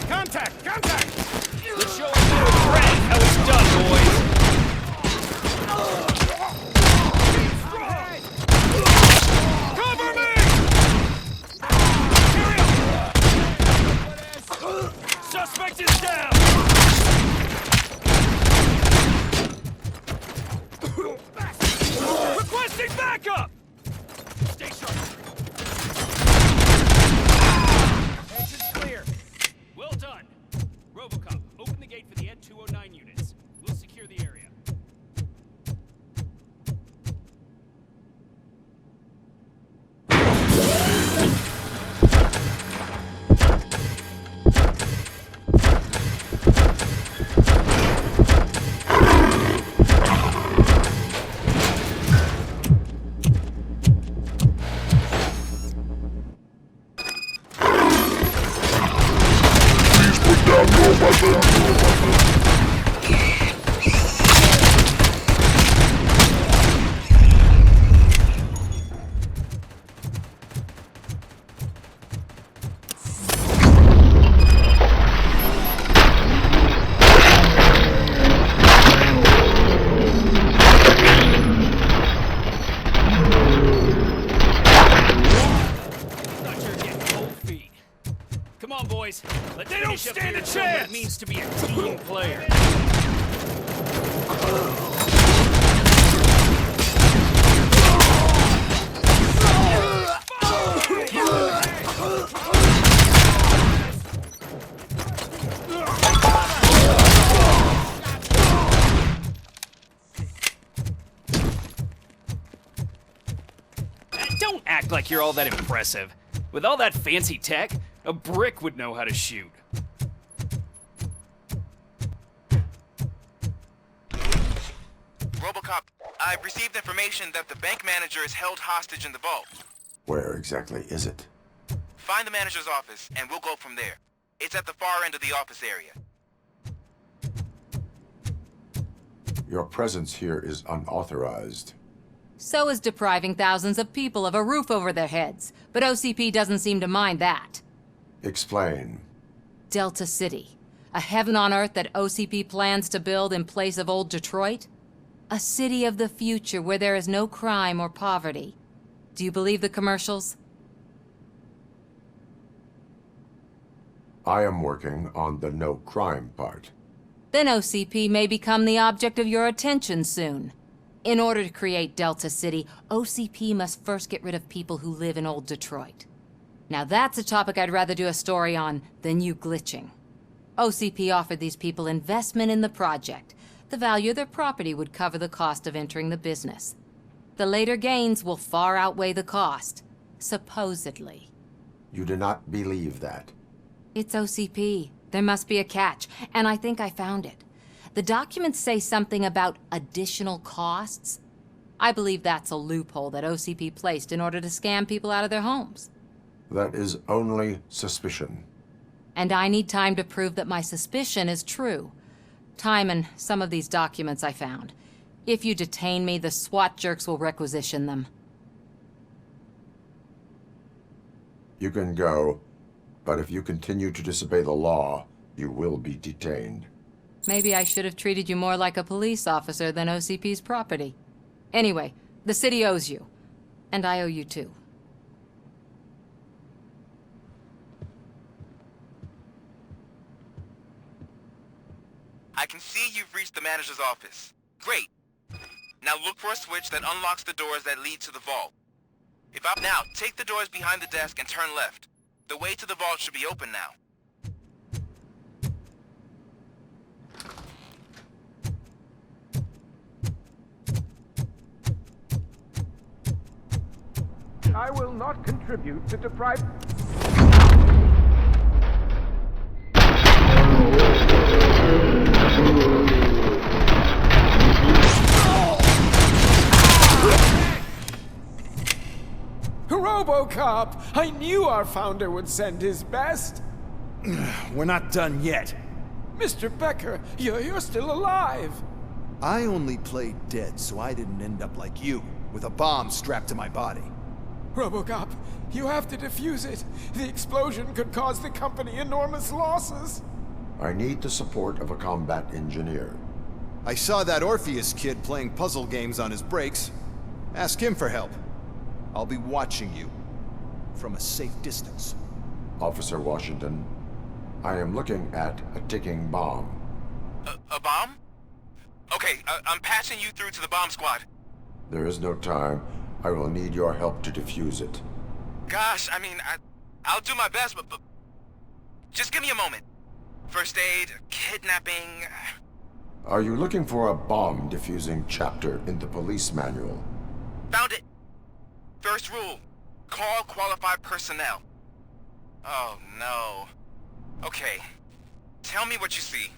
Contact! Contact! Let's show our little friend how it's done, boys. Suspect is down! Requesting backup! Stay sharp. Entrance clear. Well done. Robocop, open the gate for the Ed 209 units. We'll secure the area. Come on, boys. Let's They don't finish up stand here a and show 'em what chance! it means to be a team player. Don't act like you're all that impressive. With all that fancy tech, a brick would know how to shoot. Robocop, I've received information that the bank manager is held hostage in the vault. Where exactly is it? Find the manager's office, and we'll go from there. It's at the far end of the office area. Your presence here is unauthorized. So is depriving thousands of people of a roof over their heads. But OCP doesn't seem to mind that. Explain. Delta City. A heaven on earth that OCP plans to build in place of old Detroit? A city of the future where there is no crime or poverty. Do you believe the commercials? I am working on the no crime part. Then OCP may become the object of your attention soon. In order to create Delta City, OCP must first get rid of people who live in old Detroit. Now that's a topic I'd rather do a story on than you glitching. OCP offered these people investment in the project. The value of their property would cover the cost of entering the business. The later gains will far outweigh the cost, supposedly. You do not believe that. It's OCP. There must be a catch, and I think I found it. The documents say something about additional costs. I believe that's a loophole that OCP placed in order to scam people out of their homes. That is only suspicion. And I need time to prove that my suspicion is true. Time and some of these documents I found. If you detain me, the SWAT jerks will requisition them. You can go. But if you continue to disobey the law, you will be detained. Maybe I should have treated you more like a police officer than OCP's property. Anyway, the city owes you. And I owe you too. I can see you've reached the manager's office. Great. Now look for a switch that unlocks the doors that lead to the vault. Now, take the doors behind the desk and turn left. The way to the vault should be open now. I will not contribute to deprive... Robocop! I knew our founder would send his best! We're not done yet. Mr. Becker, you're still alive! I only played dead so I didn't end up like you, with a bomb strapped to my body. Robocop, you have to defuse it. The explosion could cause the company enormous losses. I need the support of a combat engineer. I saw that Orpheus kid playing puzzle games on his breaks. Ask him for help. I'll be watching you from a safe distance. Officer Washington, I am looking at a ticking bomb. A bomb? Okay, I'm passing you through to the bomb squad. There is no time. I will need your help to defuse it. Gosh, I mean, I'll do my best, but just give me a moment. First aid, kidnapping... Are you looking for a bomb defusing chapter in the police manual? Found it! First rule, call qualified personnel. Oh no. Okay, tell me what you see.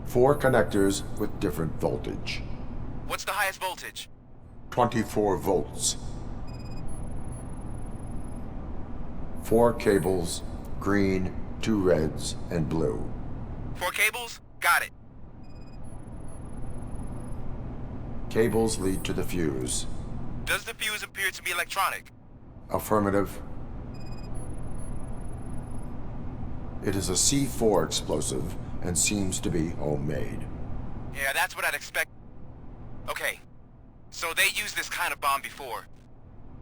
Four connectors with different voltage. What's the highest voltage? 24 volts. 4 cables, green, 2 reds, and blue. 4 cables? Got it. Cables lead to the fuse. Does the fuse appear to be electronic? Affirmative. It is a C4 explosive and seems to be homemade. Yeah, that's what I'd expect. Okay, so they used this kind of bomb before.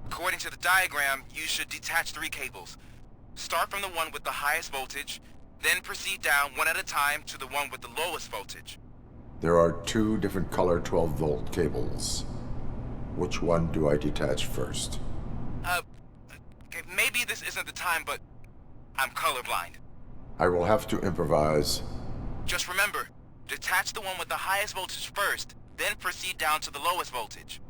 According to the diagram, you should detach 3 cables. Start from the one with the highest voltage, then proceed down one at a time to the one with the lowest voltage. There are 2 different color 12-volt cables. Which one do I detach first? Okay, maybe this isn't the time, but I'm colorblind. I will have to improvise. Just remember, detach the one with the highest voltage first, then proceed down to the lowest voltage.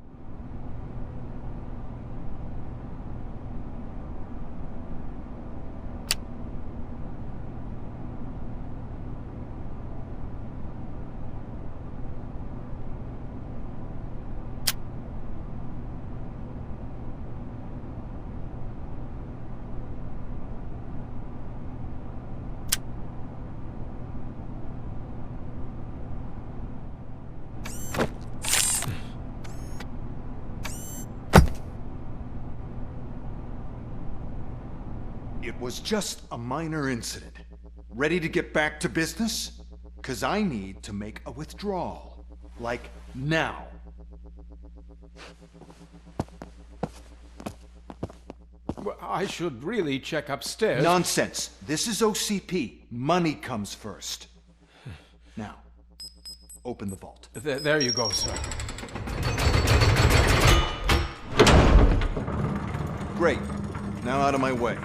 It was just a minor incident. Ready to get back to business? 'Cause I need to make a withdrawal. Like, now. Well, I should really check upstairs. Nonsense. This is OCP. Money comes first. Now, open the vault. There you go, sir. Great. Now out of my way.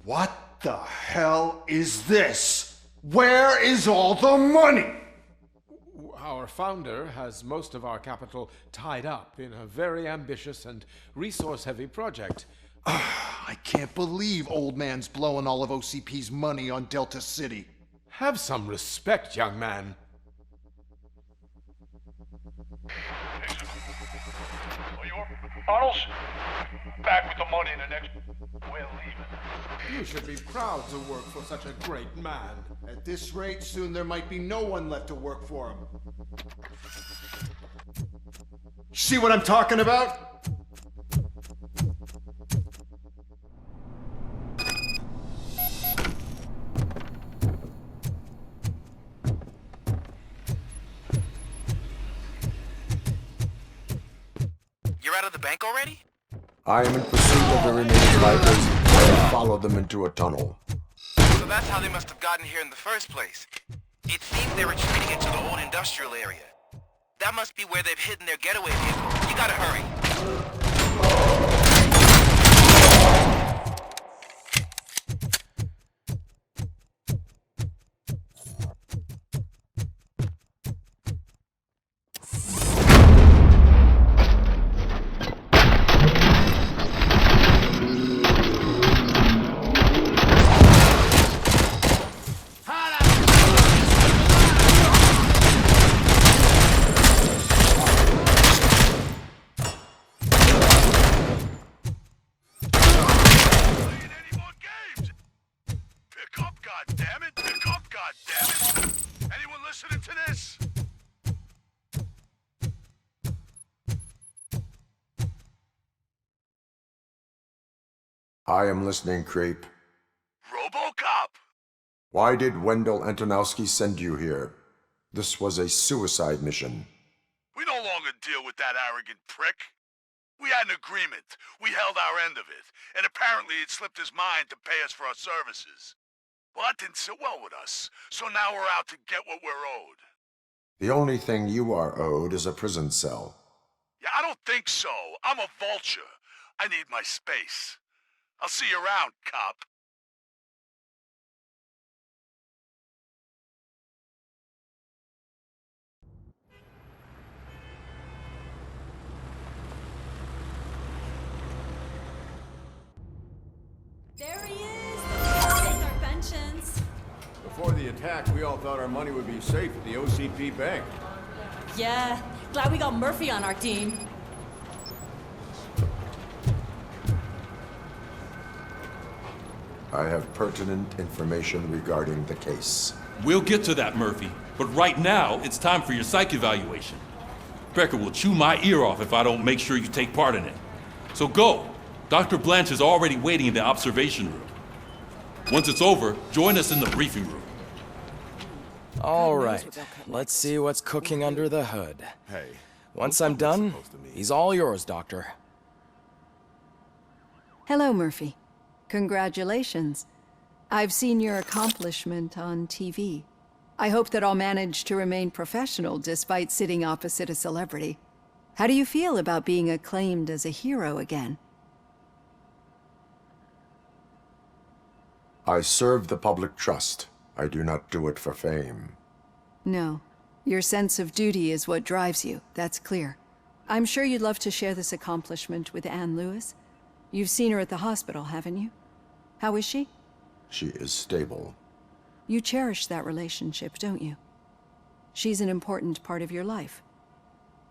What the hell is this? Where is all the money? Our founder has most of our capital tied up in a very ambitious and resource-heavy project. I can't believe old man's blowing all of OCP's money on Delta City. Have some respect, young man. For your Tunnels? Back with the money in the next... We're leaving. You should be proud to work for such a great man. At this rate, soon there might be no one left to work for him. See what I'm talking about? You're out of the bank already? I am in pursuit of the remaining bikers. I have followed them into a tunnel. So that's how they must have gotten here in the first place. It seems they're retreating into the old industrial area. That must be where they've hidden their getaway vehicle. You gotta hurry. I am listening, creep. Robocop! Why did Wendell Antonowski send you here? This was a suicide mission. We no longer deal with that arrogant prick. We had an agreement. We held our end of it. And apparently it slipped his mind to pay us for our services. Well, that didn't sit well with us. So now we're out to get what we're owed. The only thing you are owed is a prison cell. Yeah, I don't think so. I'm a vulture. I need my space. I'll see you around, cop. There he is! Take our pensions. Before the attack, we all thought our money would be safe at the OCP bank. Yeah, glad we got Murphy on our team. I have pertinent information regarding the case. We'll get to that, Murphy. But right now, it's time for your psych evaluation. Becker will chew my ear off if I don't make sure you take part in it. So go. Dr. Blanche is already waiting in the observation room. Once it's over, join us in the briefing room. All right, let's see what's cooking under the hood. Hey. Once I'm done, he's all yours, Doctor. Hello, Murphy. Congratulations. I've seen your accomplishment on TV. I hope that I'll manage to remain professional despite sitting opposite a celebrity. How do you feel about being acclaimed as a hero again? I serve the public trust. I do not do it for fame. No. Your sense of duty is what drives you, that's clear. I'm sure you'd love to share this accomplishment with Anne Lewis. You've seen her at the hospital, haven't you? How is she? She is stable. You cherish that relationship, don't you? She's an important part of your life.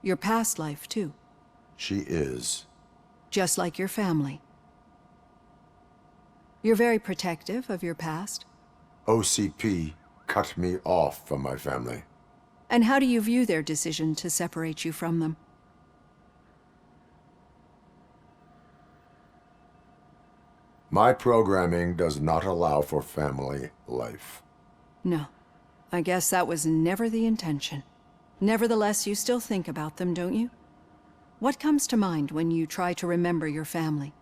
Your past life, too. She is. Just like your family. You're very protective of your past. OCP cut me off from my family. And how do you view their decision to separate you from them? My programming does not allow for family life. No. I guess that was never the intention. Nevertheless, you still think about them, don't you? What comes to mind when you try to remember your family?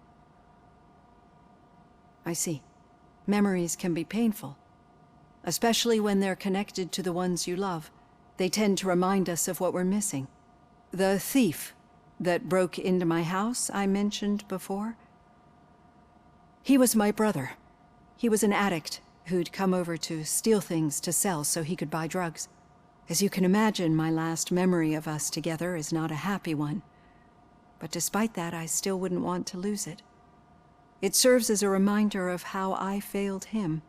I see. Memories can be painful. Especially when they're connected to the ones you love. They tend to remind us of what we're missing. The thief that broke into my house I mentioned before? He was my brother. He was an addict who'd come over to steal things to sell so he could buy drugs. As you can imagine, my last memory of us together is not a happy one. But despite that, I still wouldn't want to lose it. It serves as a reminder of how I failed him.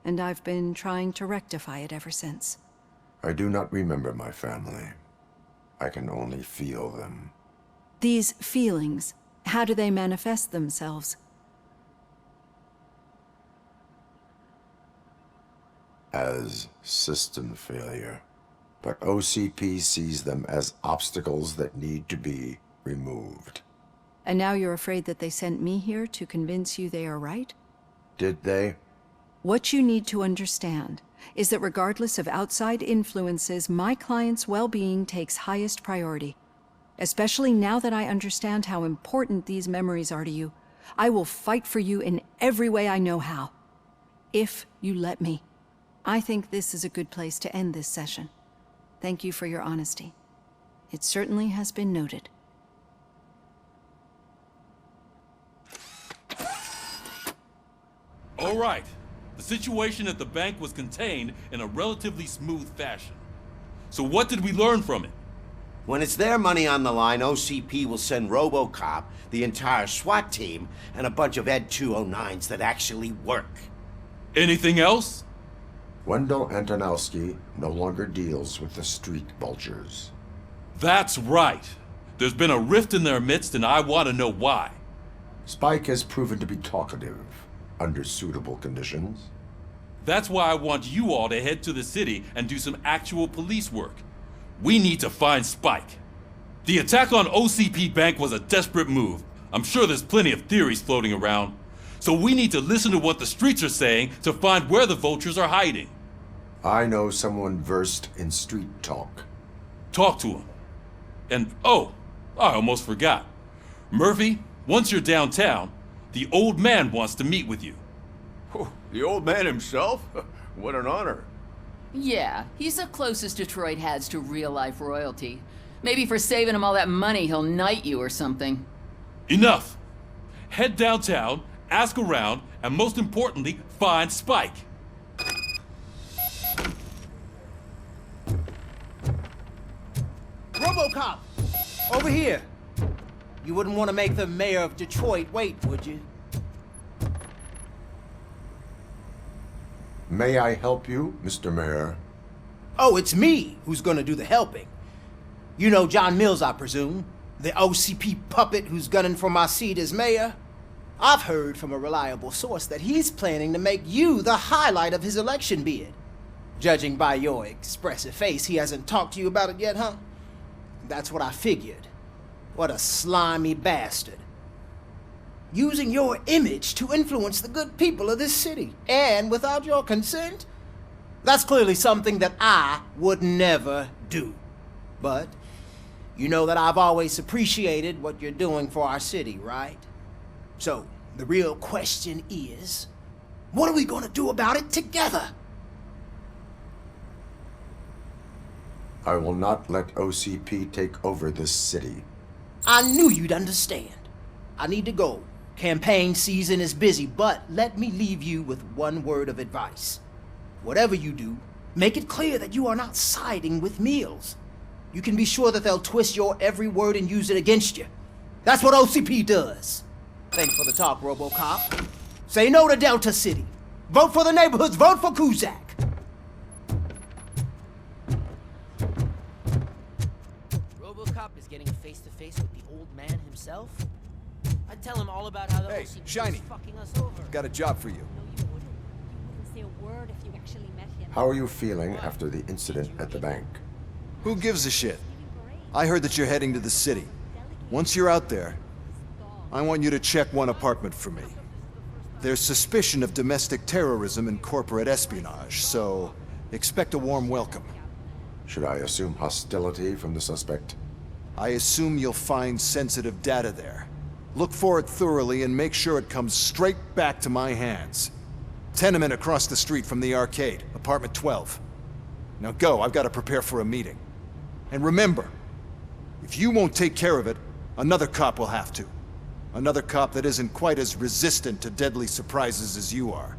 And I've been trying to rectify it ever since. I do not remember my family. I can only feel them. These feelings, how do they manifest themselves? As system failure. But OCP sees them as obstacles that need to be removed. And now you're afraid that they sent me here to convince you they are right? Did they? What you need to understand is that regardless of outside influences, my client's well-being takes highest priority. Especially now that I understand how important these memories are to you. I will fight for you in every way I know how. If you let me. I think this is a good place to end this session. Thank you for your honesty. It certainly has been noted. All right. The situation at the bank was contained in a relatively smooth fashion. So what did we learn from it? When it's their money on the line, OCP will send Robocop, the entire SWAT team, and a bunch of Ed 209s that actually work. Anything else? Wendell Antonowski no longer deals with the street vultures. That's right. There's been a rift in their midst, and I want to know why. Spike has proven to be talkative, under suitable conditions. That's why I want you all to head to the city and do some actual police work. We need to find Spike. The attack on OCP Bank was a desperate move. I'm sure there's plenty of theories floating around. So we need to listen to what the streets are saying to find where the vultures are hiding. I know someone versed in street talk. Talk to him. And, oh, I almost forgot. Murphy, once you're downtown, the old man wants to meet with you. Oh, the old man himself? What an honor. Yeah, he's the closest Detroit has to real-life royalty. Maybe for saving him all that money, he'll knight you or something. Enough! Head downtown, ask around, and most importantly, find Spike. Robocop! Over here! You wouldn't want to make the mayor of Detroit wait, would you? May I help you, Mr. Mayor? Oh, it's me who's gonna do the helping. You know John Mills, I presume? The OCP puppet who's gunning for my seat as mayor? I've heard from a reliable source that he's planning to make you the highlight of his election bid. Judging by your expressive face, he hasn't talked to you about it yet, huh? That's what I figured. What a slimy bastard. Using your image to influence the good people of this city, and without your consent? That's clearly something that I would never do. But you know that I've always appreciated what you're doing for our city, right? So, the real question is, what are we gonna do about it together? I will not let OCP take over this city. I knew you'd understand. I need to go. Campaign season is busy, but let me leave you with one word of advice. Whatever you do, make it clear that you are not siding with Mills. You can be sure that they'll twist your every word and use it against you. That's what OCP does. Thanks for the talk, Robocop. Say no to Delta City. Vote for the neighborhoods. Vote for Kuzak. Robocop is getting face-to-face with the old man himself? I'd tell him all about how the OCP Shiny. is fucking us over. Got a job for you. Say a word if you actually met him. How are you feeling after the incident at the bank? Who gives a shit? I heard that you're heading to the city. Once you're out there, I want you to check one apartment for me. There's suspicion of domestic terrorism and corporate espionage, so expect a warm welcome. Should I assume hostility from the suspect? I assume you'll find sensitive data there. Look for it thoroughly and make sure it comes straight back to my hands. Tenement across the street from the arcade, apartment 12. Now go, I've got to prepare for a meeting. And remember, if you won't take care of it, another cop will have to. Another cop that isn't quite as resistant to deadly surprises as you are.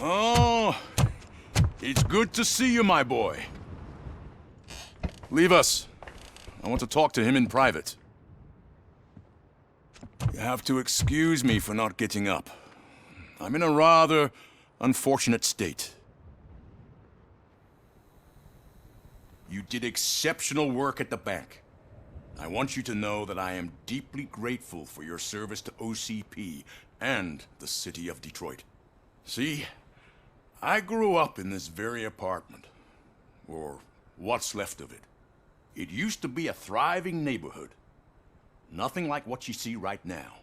Oh, it's good to see you, my boy. Leave us. I want to talk to him in private. You have to excuse me for not getting up. I'm in a rather unfortunate state. You did exceptional work at the bank. I want you to know that I am deeply grateful for your service to OCP and the city of Detroit. See, I grew up in this very apartment, or what's left of it. It used to be a thriving neighborhood. Nothing like what you see right now.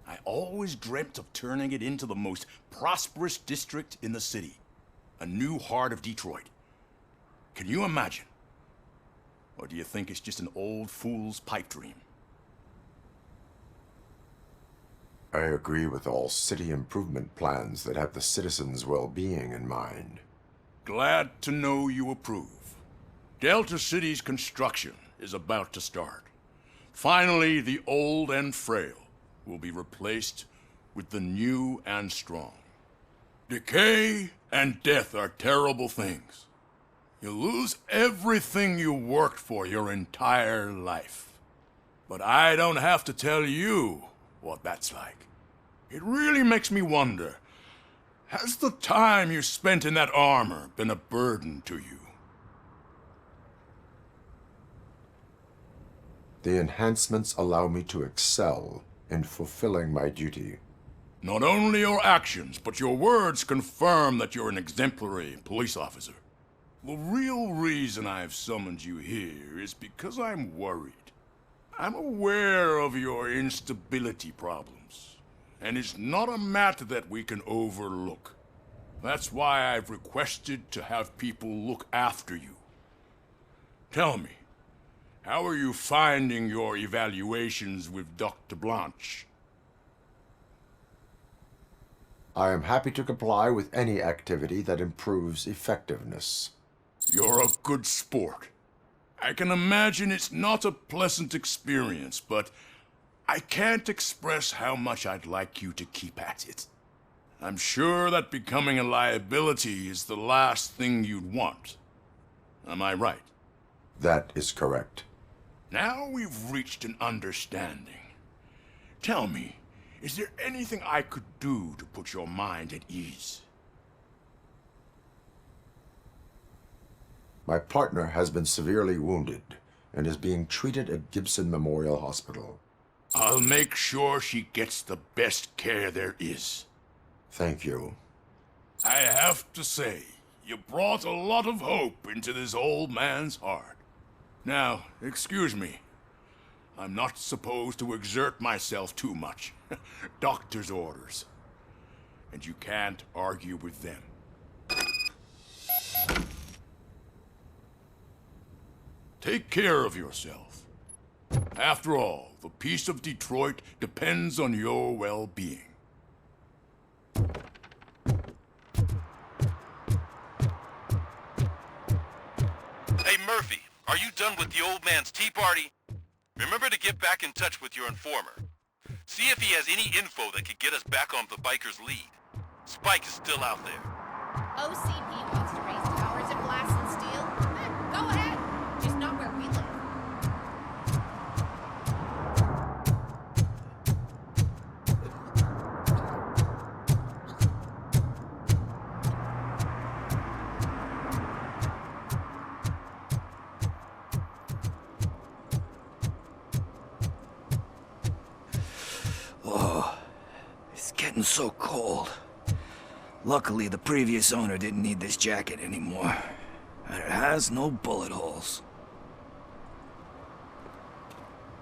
I always dreamt of turning it into the most prosperous district in the city. A new heart of Detroit. Can you imagine? Or do you think it's just an old fool's pipe dream? I agree with all city improvement plans that have the citizens' well-being in mind. Glad to know you approve. Delta City's construction is about to start. Finally, the old and frail will be replaced with the new and strong. Decay and death are terrible things. You lose everything you worked for your entire life. But I don't have to tell you what that's like. It really makes me wonder, has the time you spent in that armor been a burden to you? The enhancements allow me to excel in fulfilling my duty. Not only your actions, but your words confirm that you're an exemplary police officer. The real reason I've summoned you here is because I'm worried. I'm aware of your instability problems, and it's not a matter that we can overlook. That's why I've requested to have people look after you. Tell me, how are you finding your evaluations with Dr. Blanche? I am happy to comply with any activity that improves effectiveness. You're a good sport. I can imagine it's not a pleasant experience, but I can't express how much I'd like you to keep at it. I'm sure that becoming a liability is the last thing you'd want. Am I right? That is correct. Now we've reached an understanding. Tell me, is there anything I could do to put your mind at ease? My partner has been severely wounded and is being treated at Gibson Memorial Hospital. I'll make sure she gets the best care there is. Thank you. I have to say, you brought a lot of hope into this old man's heart. Now, excuse me. I'm not supposed to exert myself too much. Doctor's orders. And you can't argue with them. Take care of yourself. After all, the peace of Detroit depends on your well-being. Hey, Murphy, are you done with the old man's tea party? Remember to get back in touch with your informer. See if he has any info that could get us back on the biker's lead. Spike is still out there. OCP wants to raise towers of glass and steel? Go ahead. Just not where we live. Oh, it's getting so cold. Luckily, the previous owner didn't need this jacket anymore. And it has no bullet holes.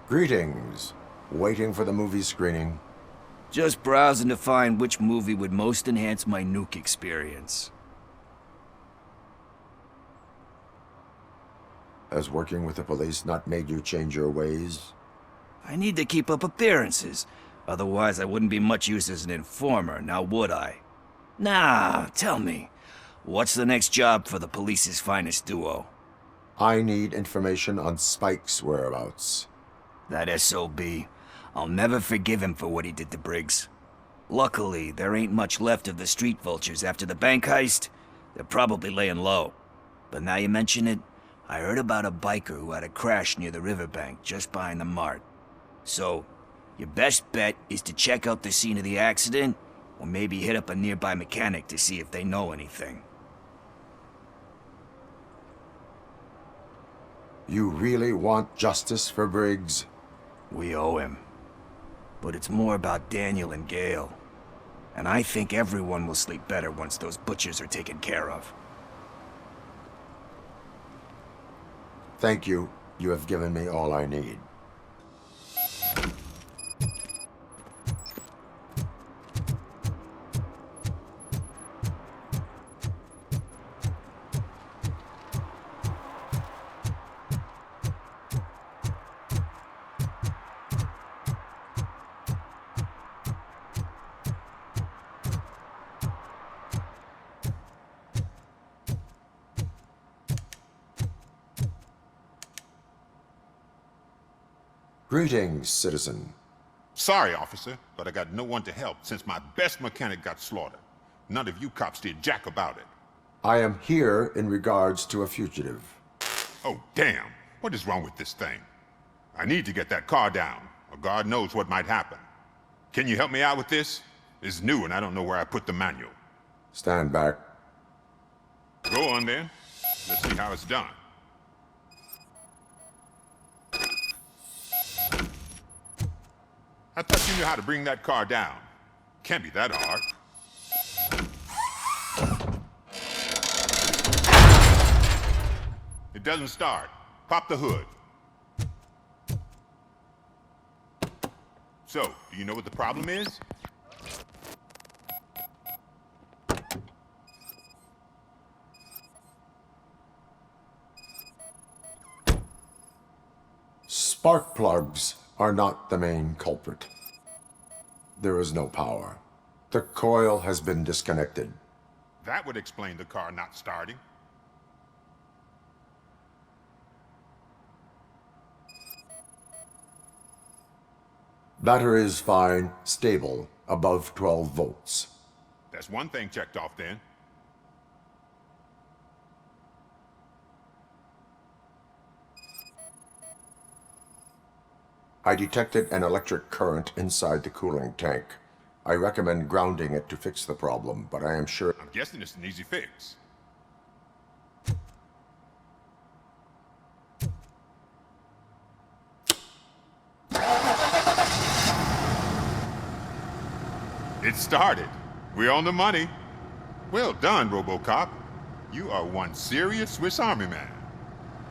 Greetings. Waiting for the movie screening? Just browsing to find which movie would most enhance my nuke experience. Has working with the police not made you change your ways? I need to keep up appearances. Otherwise, I wouldn't be much use as an informer, now would I? Nah, tell me. What's the next job for the police's finest duo? I need information on Spike's whereabouts. That SOB. I'll never forgive him for what he did to Briggs. Luckily, there ain't much left of the street vultures after the bank heist. They're probably laying low. But now you mention it, I heard about a biker who had a crash near the riverbank just behind the mart. So, your best bet is to check out the scene of the accident, or maybe hit up a nearby mechanic to see if they know anything. You really want justice for Briggs? We owe him. But it's more about Daniel and Gale. And I think everyone will sleep better once those butchers are taken care of. Thank you. You have given me all I need. Greetings, citizen. Sorry, officer, but I got no one to help since my best mechanic got slaughtered. None of you cops did jack about it. I am here in regards to a fugitive. Oh, damn. What is wrong with this thing? I need to get that car down, or God knows what might happen. Can you help me out with this? It's new and I don't know where I put the manual. Stand back. Go on then. Let's see how it's done. I thought you knew how to bring that car down. Can't be that hard. It doesn't start. Pop the hood. So, do you know what the problem is? Spark plugs are not the main culprit. There is no power. The coil has been disconnected. That would explain the car not starting. Battery is fine, stable, above 12 volts. That's one thing checked off then. I detected an electric current inside the cooling tank. I recommend grounding it to fix the problem, but I am sure... I'm guessing it's an easy fix. It started. We're on the money. Well done, Robocop. You are one serious Swiss Army man.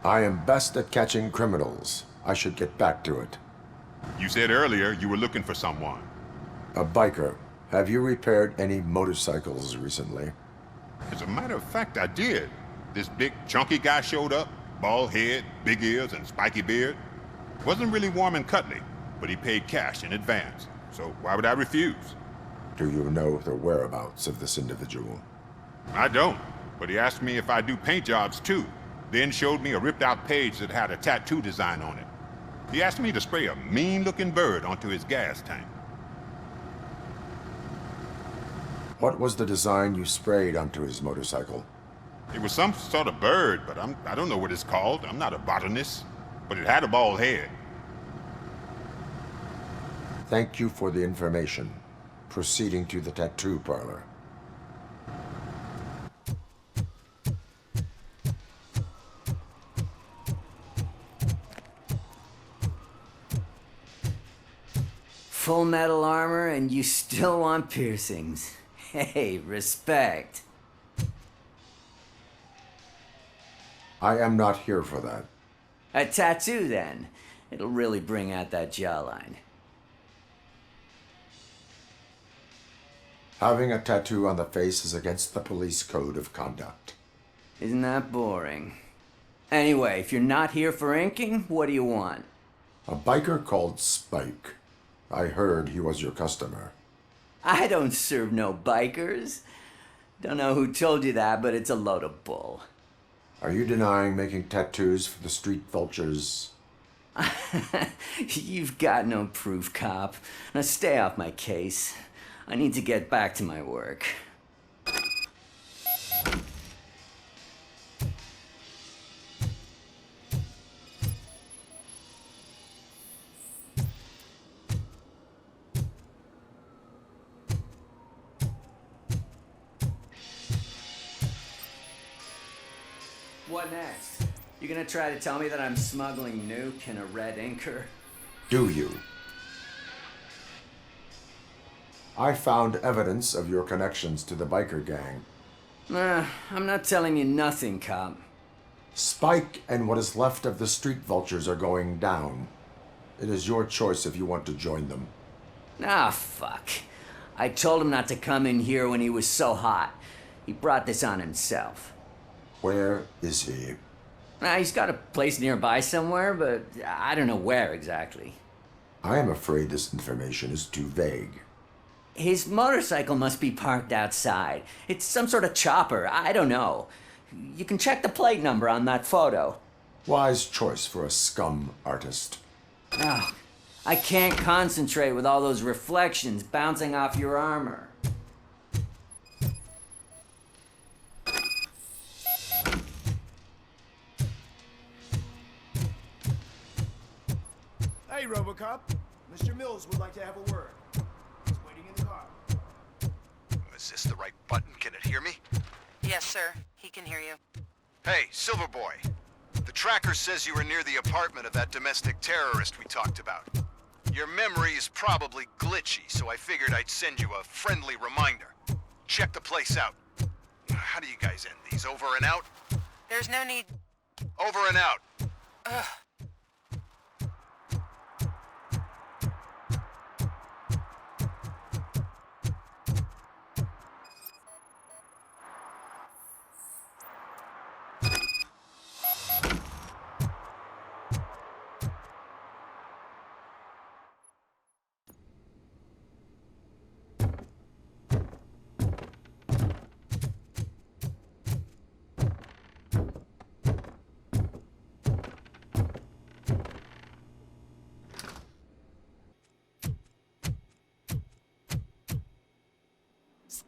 I am best at catching criminals. I should get back to it. You said earlier you were looking for someone. A biker. Have you repaired any motorcycles recently? As a matter of fact, I did. This big, chunky guy showed up. Bald head, big ears, and spiky beard. Wasn't really warm and cuddly, but he paid cash in advance. So why would I refuse? Do you know the whereabouts of this individual? I don't, but he asked me if I do paint jobs too. Then showed me a ripped-out page that had a tattoo design on it. He asked me to spray a mean-looking bird onto his gas tank. What was the design you sprayed onto his motorcycle? It was some sort of bird, but I don't know what it's called. I'm not a botanist. But it had a bald head. Thank you for the information. Proceeding to the tattoo parlor. Full metal armor and you still want piercings. Hey, respect. I am not here for that. A tattoo, then. It'll really bring out that jawline. Having a tattoo on the face is against the police code of conduct. Isn't that boring? Anyway, if you're not here for inking, what do you want? A biker called Spike. I heard he was your customer. I don't serve no bikers. Don't know who told you that, but it's a load of bull. Are you denying making tattoos for the street vultures? You've got no proof, cop. Now stay off my case. I need to get back to my work. What next? You gonna try to tell me that I'm smuggling nuke in a red inker? Do you? I found evidence of your connections to the biker gang. I'm not telling you nothing, cop. Spike and what is left of the street vultures are going down. It is your choice if you want to join them. Ah, fuck. I told him not to come in here when he was so hot. He brought this on himself. Where is he? He's got a place nearby somewhere, but I don't know where exactly. I am afraid this information is too vague. His motorcycle must be parked outside. It's some sort of chopper. I don't know. You can check the plate number on that photo. Wise choice for a scum artist. Oh, I can't concentrate with all those reflections bouncing off your armor. Hey, Robocop. Mr. Mills would like to have a word. He's waiting in the car. Is this the right button? Can it hear me? Yes, sir. He can hear you. Hey, Silver Boy. The tracker says you were near the apartment of that domestic terrorist we talked about. Your memory is probably glitchy, so I figured I'd send you a friendly reminder. Check the place out. How do you guys end these? Over and out? There's no need... Over and out. Ugh.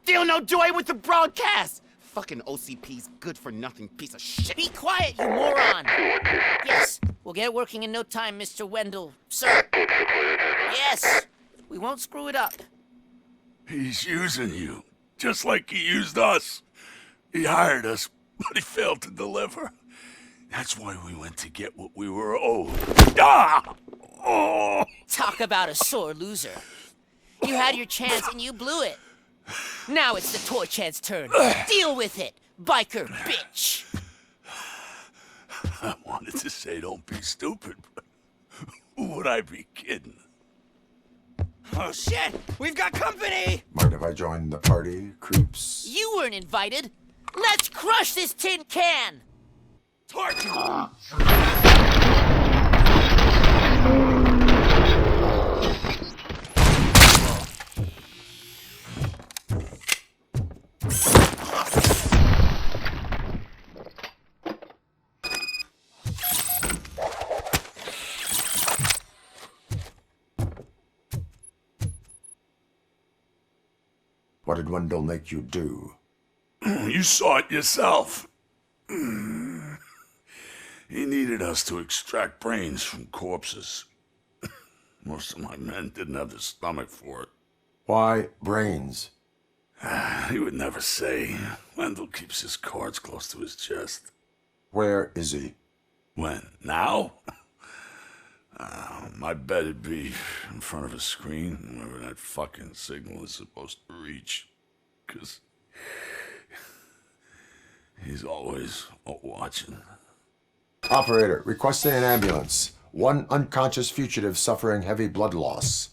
Still no joy with the broadcast! Fucking OCP's good-for-nothing piece of shit. Be quiet, you moron! Yes, we'll get it working in no time, Mr. Wendell. Sir. Yes, we won't screw it up. He's using you, just like he used us. He hired us, but he failed to deliver. That's why we went to get what we were owed. Ah! Oh! Talk about a sore loser. You had your chance and you blew it. Now it's the toy chance turn. Deal with it, biker bitch. I wanted to say don't be stupid, but who would I be kidding? Oh shit! We've got company! Mind if I join the party, creeps? You weren't invited. Let's crush this tin can! Torture! What did Wendell make you do? You saw it yourself. He needed us to extract brains from corpses. Most of my men didn't have the stomach for it. Why brains? He would never say. Wendell keeps his cards close to his chest. Where is he? When? Now? My bet it'd be in front of a screen, wherever that fucking signal is supposed to reach. 'Cause he's always watching. Operator, requesting an ambulance. One unconscious fugitive suffering heavy blood loss.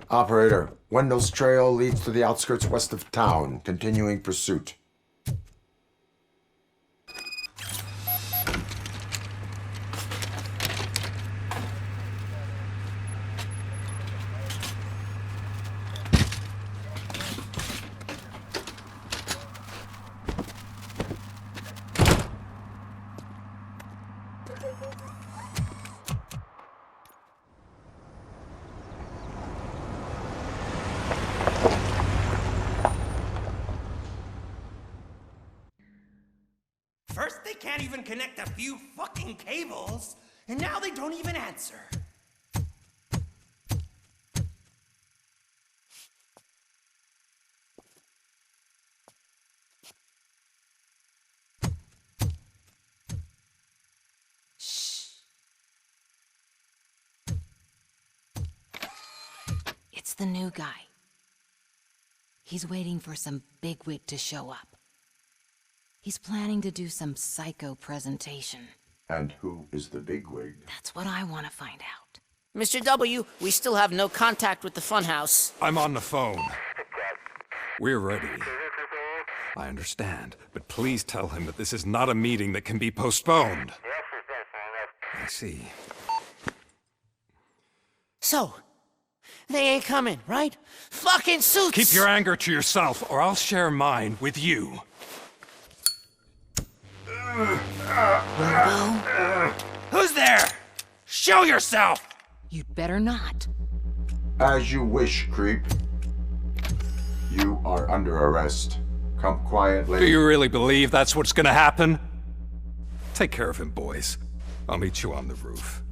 Operator, Wendell's trail leads to the outskirts west of town, continuing pursuit. First, they can't even connect a few fucking cables, and now they don't even answer. It's the new guy. He's waiting for some bigwig to show up. He's planning to do some psycho presentation. And who is the bigwig? That's what I want to find out. Mr. W, we still have no contact with the funhouse. I'm on the phone. We're ready. I understand, but please tell him that this is not a meeting that can be postponed. I see. So, they ain't coming, right? Fucking suits! Keep your anger to yourself, or I'll share mine with you. Robo? Who's there? Show yourself! You'd better not. As you wish, creep. You are under arrest. Come quietly. Do you really believe that's what's gonna happen? Take care of him, boys. I'll meet you on the roof.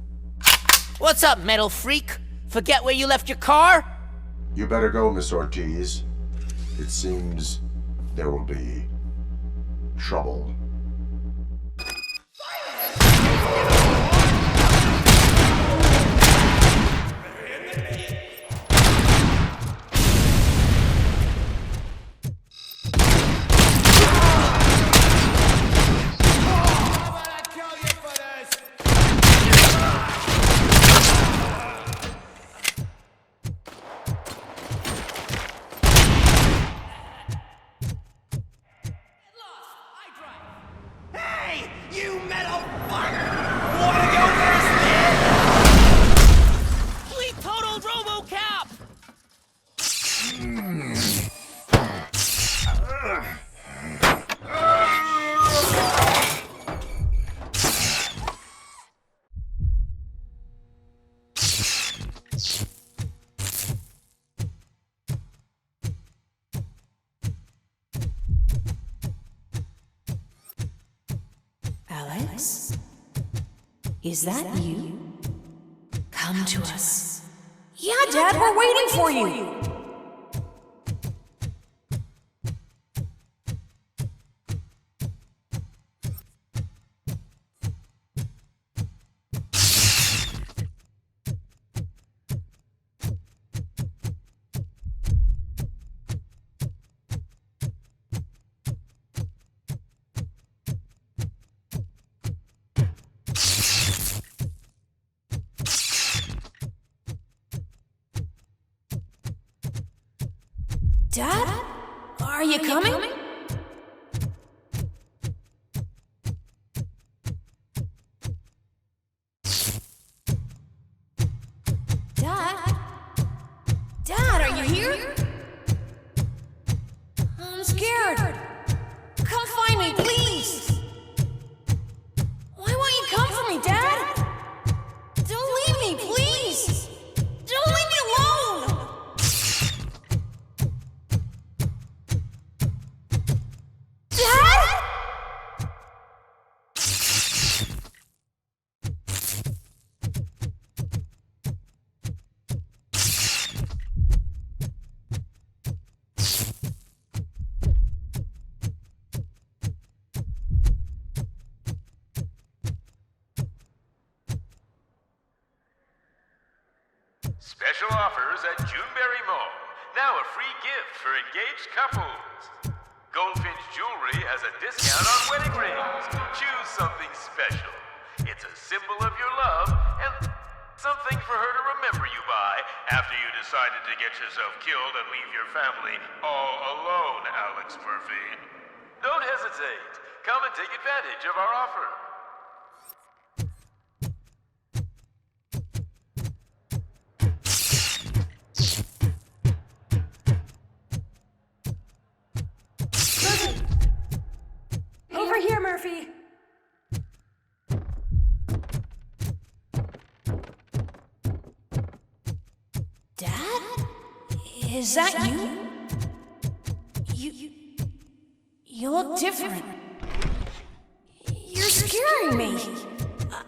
What's up, metal freak? Forget where you left your car? You better go, Miss Ortiz. It seems there will be trouble. Hey, you metal fuck! Wanna go first, man? We totaled Robocop! Alex? Is that you? Come to us. Yeah, Dad, we're waiting for you. Dad? Are you coming? Dad? Dad, are you here? I'm scared. Come find me, please. Why won't you come for me, Dad? Don't leave me, please. Don't leave me alone. Dad? Special offers at Juneberry Mall. Now a free gift for engaged couples. Goldfinch Jewelry has a discount on wedding rings. Choose something special. It's a symbol of your love and Something for her to remember you by after you decided to get yourself killed and leave your family all alone, Alex Murphy. Don't hesitate. Come and take advantage of our offer. Over here, Murphy! Dad? Is that you? You look different. You're scaring me.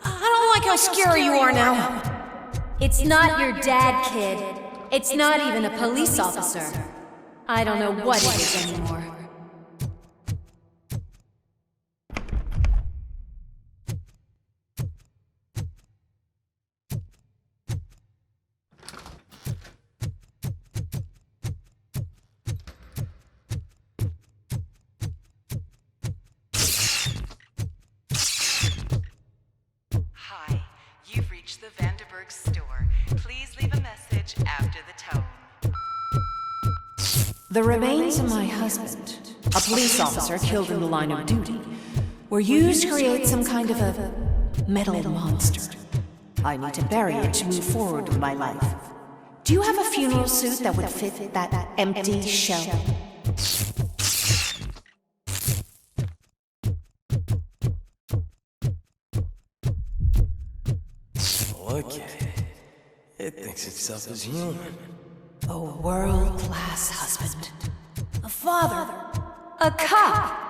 I don't like how scary you are now. It's not your dad, kid. It's not even a police officer. I don't know what it is anymore. Hi, you've reached the Vanderburg store. Please leave a message after the tone. The remains of my husband, a police officer killed in the line of duty, were used to create some kind of a metal monster. I need to bury it to move forward with my life. Do you have a funeral suit that would fit that empty shell? Look at it. It thinks itself as human. A world-class husband. A father. A cop.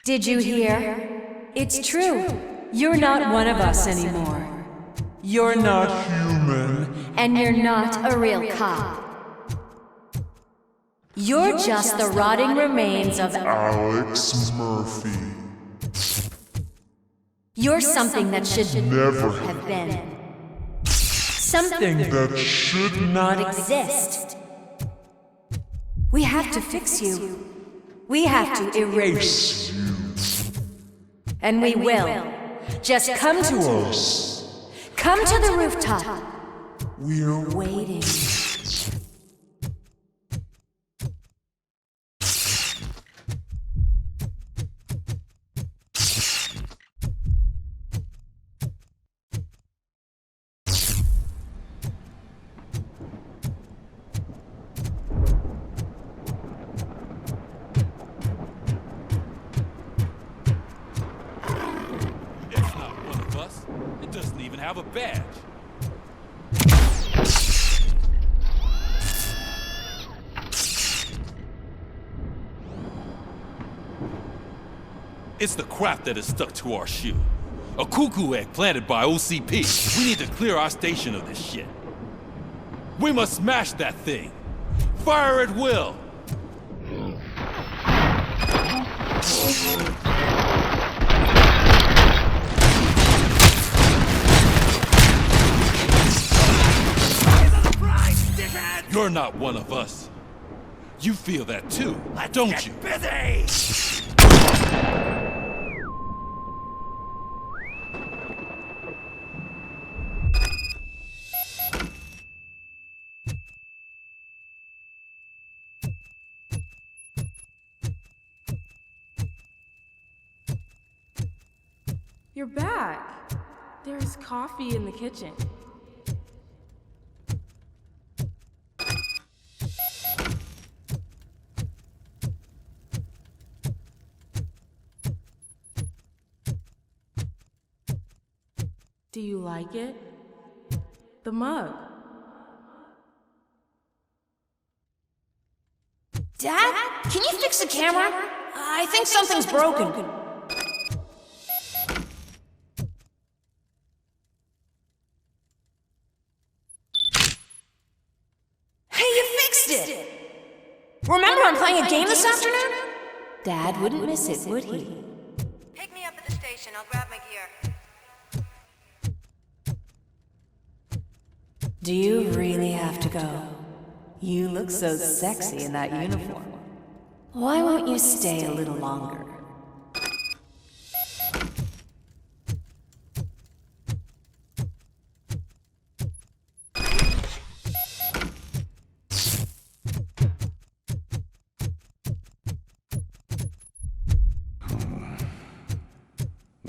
Did you hear? It's true. You're not one of us anymore. You're not human. And you're not a real cop. You're just the rotting remains of Alex Murphy. You're something that should Never have been. Something that should not exist. We have to fix you. We have to erase you. And we will. Just come to us. Come to the rooftop. We're waiting. Have a badge. It's the crap that is stuck to our shoe. A cuckoo egg planted by OCP. We need to clear our station of this shit. We must smash that thing. Fire at will. You're not one of us. You feel that too, don't you? Busy! You're back. There's coffee in the kitchen. Do you like it? The mug. Dad? Can you fix the camera? I think something's broken. Hey, you fixed it! Remember I'm playing a game this afternoon? Dad wouldn't miss it, would he? Pick me up at the station. I'll grab my gear. Do you really have to go? You look so sexy in that uniform. Why won't you stay a little longer?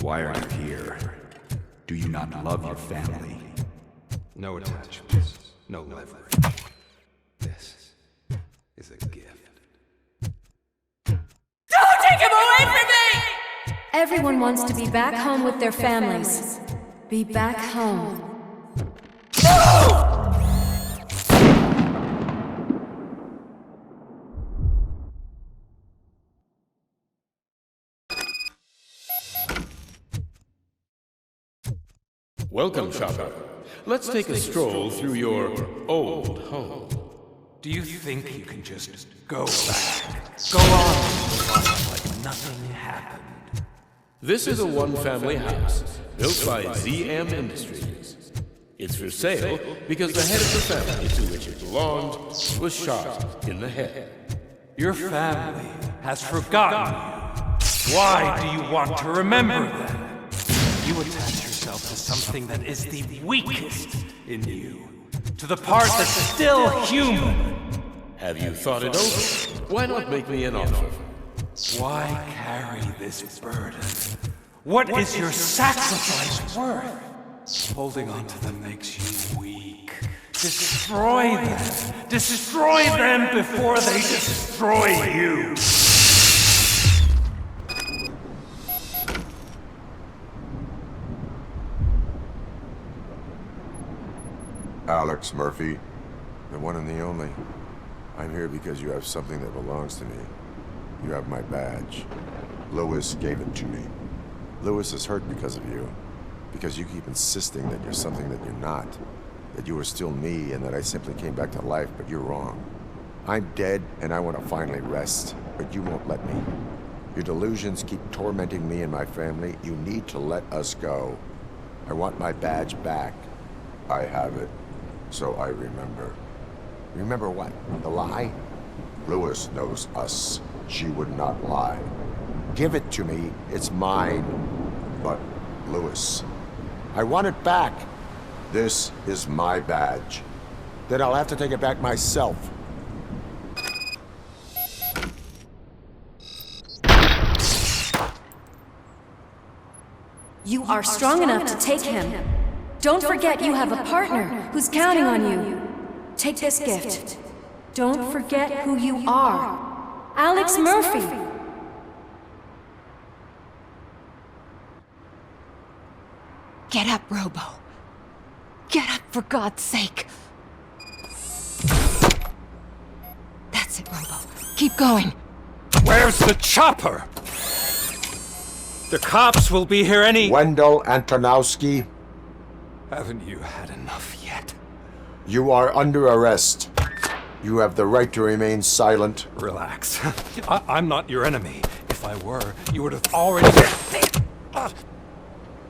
Why are you here? Do you not love your family? No attachments, no leverage. This is a gift. Don't take him away from me! Everyone wants to be back home with their families. Be back home. Welcome, shopper. Let's take a stroll through your old home. Do you think you can just go back? Go on like nothing happened? This is a one-family house built by ZM Industries. It's for sale because the head of the family to which it belonged was shot in the head. Your family has forgotten you. Why do you want to remember them? You attach yourself to something that is the weakest in you, to the part that's still human. Have you thought it over? Why not make me an offer? Why carry this burden? What is your sacrifice worth? Holding on to them makes you weak. Destroy them! Destroy them before they destroy you! Alex Murphy, the one and the only. I'm here because you have something that belongs to me. You have my badge. Lewis gave it to me. Lewis is hurt because of you. Because you keep insisting that you're something that you're not. That you are still me and that I simply came back to life, but you're wrong. I'm dead and I want to finally rest, but you won't let me. Your delusions keep tormenting me and my family. You need to let us go. I want my badge back. I have it. So I remember. Remember what? The lie? Lewis knows us. She would not lie. Give it to me. It's mine. But, Lewis, I want it back. This is my badge. Then I'll have to take it back myself. You are strong enough to take him. Don't forget you have a partner who's counting on you. Take this gift. Don't forget who you are. Alex Murphy. Get up, Robo. Get up, for God's sake. That's it, Robo. Keep going. Where's the chopper? The cops will be here any... Wendell Antonowski. Haven't you had enough yet? You are under arrest. You have the right to remain silent. Relax. I'm not your enemy. If I were, you would have already...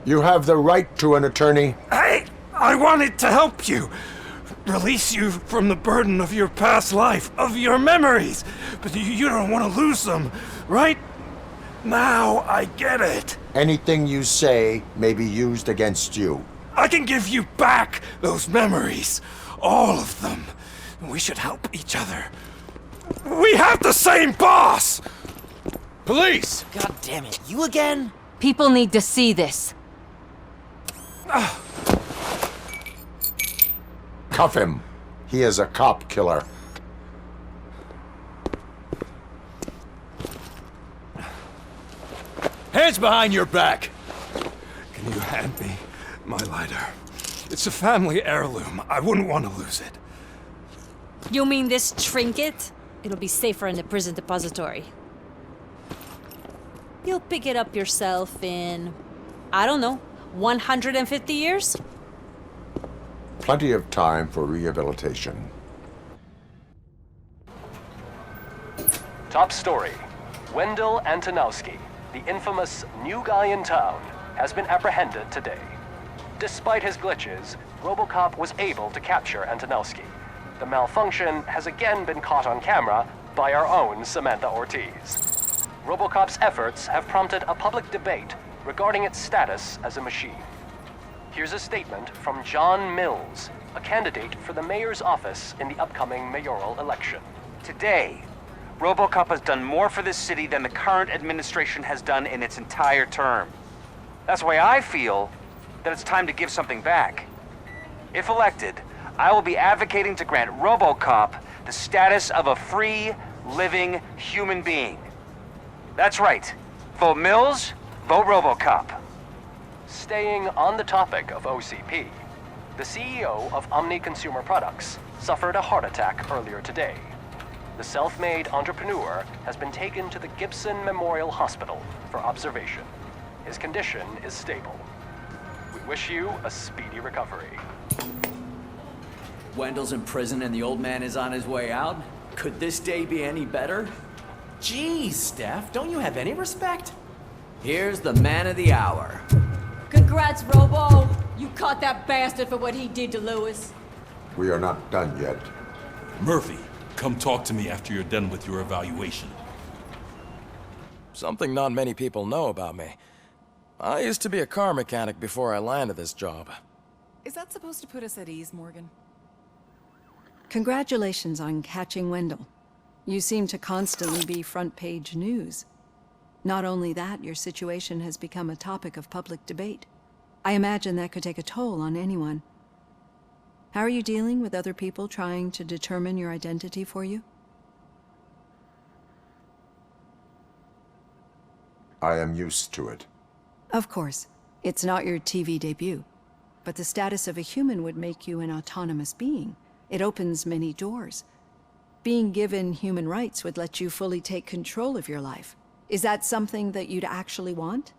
You have the right to an attorney. Hey! I wanted to help you! Release you from the burden of your past life, of your memories! But you don't want to lose them, right? Now I get it. Anything you say may be used against you. I can give you back those memories. All of them. We should help each other. We have the same boss! Police! God damn it, you again? People need to see this. Cuff him. He is a cop killer. Hands behind your back! Can you hand me my lighter? It's a family heirloom. I wouldn't want to lose it. You mean this trinket? It'll be safer in the prison depository. You'll pick it up yourself in, I don't know, 150 years? Plenty of time for rehabilitation. Top story. Wendell Antonowski, the infamous new guy in town, has been apprehended today. Despite his glitches, Robocop was able to capture Antonowski. The malfunction has again been caught on camera by our own Samantha Ortiz. Robocop's efforts have prompted a public debate regarding its status as a machine. Here's a statement from John Mills, a candidate for the mayor's office in the upcoming mayoral election. Today, Robocop has done more for this city than the current administration has done in its entire term. That's why I feel that it's time to give something back. If elected, I will be advocating to grant Robocop the status of a free, living human being. That's right. Vote Mills, vote Robocop. Staying on the topic of OCP, the CEO of Omni Consumer Products suffered a heart attack earlier today. The self-made entrepreneur has been taken to the Gibson Memorial Hospital for observation. His condition is stable. We wish you a speedy recovery. Wendell's in prison and the old man is on his way out? Could this day be any better? Geez, Steph, don't you have any respect? Here's the man of the hour. Congrats, Robo! You caught that bastard for what he did to Lewis. We are not done yet. Murphy, come talk to me after you're done with your evaluation. Something not many people know about me. I used to be a car mechanic before I landed this job. Is that supposed to put us at ease, Morgan? Congratulations on catching Wendell. You seem to constantly be front-page news. Not only that, your situation has become a topic of public debate. I imagine that could take a toll on anyone. How are you dealing with other people trying to determine your identity for you? I am used to it. Of course. It's not your TV debut. But the status of a human would make you an autonomous being. It opens many doors. Being given human rights would let you fully take control of your life. Is that something that you'd actually want?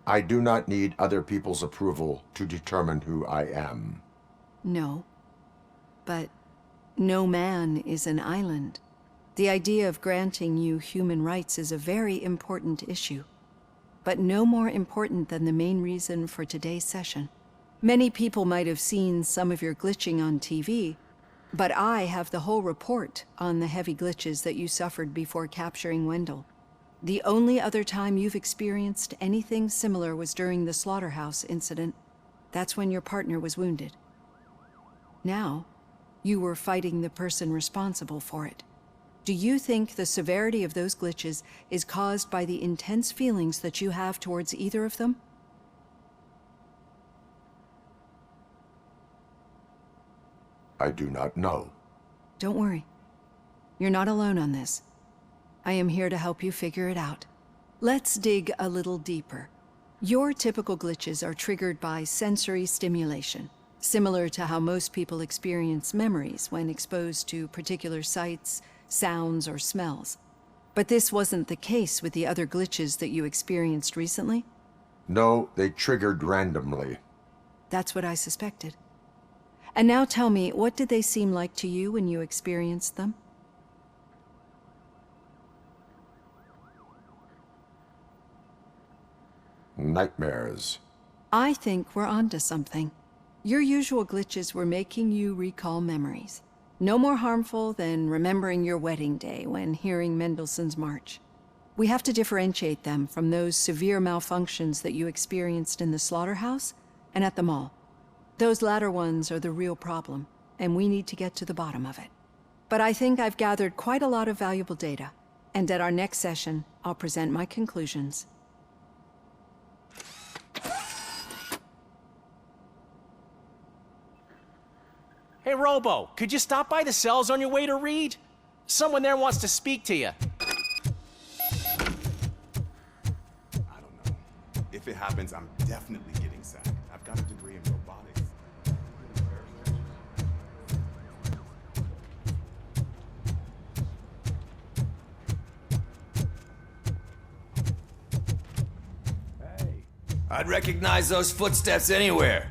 I do not need other people's approval to determine who I am. No. But no man is an island. The idea of granting you human rights is a very important issue. But no more important than the main reason for today's session. Many people might have seen some of your glitching on TV, but I have the whole report on the heavy glitches that you suffered before capturing Wendell. The only other time you've experienced anything similar was during the slaughterhouse incident. That's when your partner was wounded. Now, you were fighting the person responsible for it. Do you think the severity of those glitches is caused by the intense feelings that you have towards either of them? I do not know. Don't worry. You're not alone on this. I am here to help you figure it out. Let's dig a little deeper. Your typical glitches are triggered by sensory stimulation, similar to how most people experience memories when exposed to particular sights, sounds, or smells. But this wasn't the case with the other glitches that you experienced recently? No, they triggered randomly. That's what I suspected. And now tell me, what did they seem like to you when you experienced them? Nightmares. I think we're onto something. Your usual glitches were making you recall memories. No more harmful than remembering your wedding day when hearing Mendelssohn's March. We have to differentiate them from those severe malfunctions that you experienced in the slaughterhouse and at the mall. Those latter ones are the real problem, and we need to get to the bottom of it. But I think I've gathered quite a lot of valuable data, and at our next session, I'll present my conclusions. Hey, Robo, could you stop by the cells on your way to read? Someone there wants to speak to you. If it happens, I'm definitely getting sacked. I've got a degree in robotics. I'd recognize those footsteps anywhere.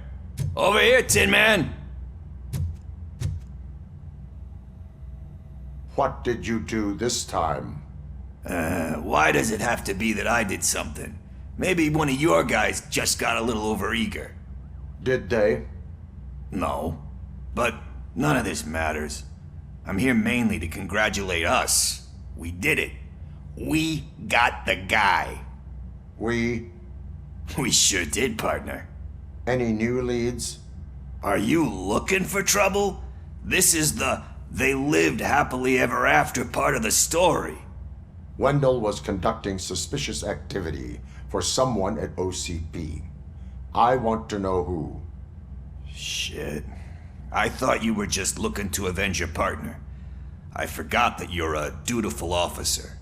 Over here, Tin Man! What did you do this time? Why does it have to be that I did something? Maybe one of your guys just got a little overeager. Did they? No. But none of this matters. I'm here mainly to congratulate us. We did it. We got the guy. We sure did, partner. Any new leads? Are you looking for trouble? This is the they lived happily ever after part of the story. Wendell was conducting suspicious activity for someone at OCP. I want to know who. Shit. I thought you were just looking to avenge your partner. I forgot that you're a dutiful officer.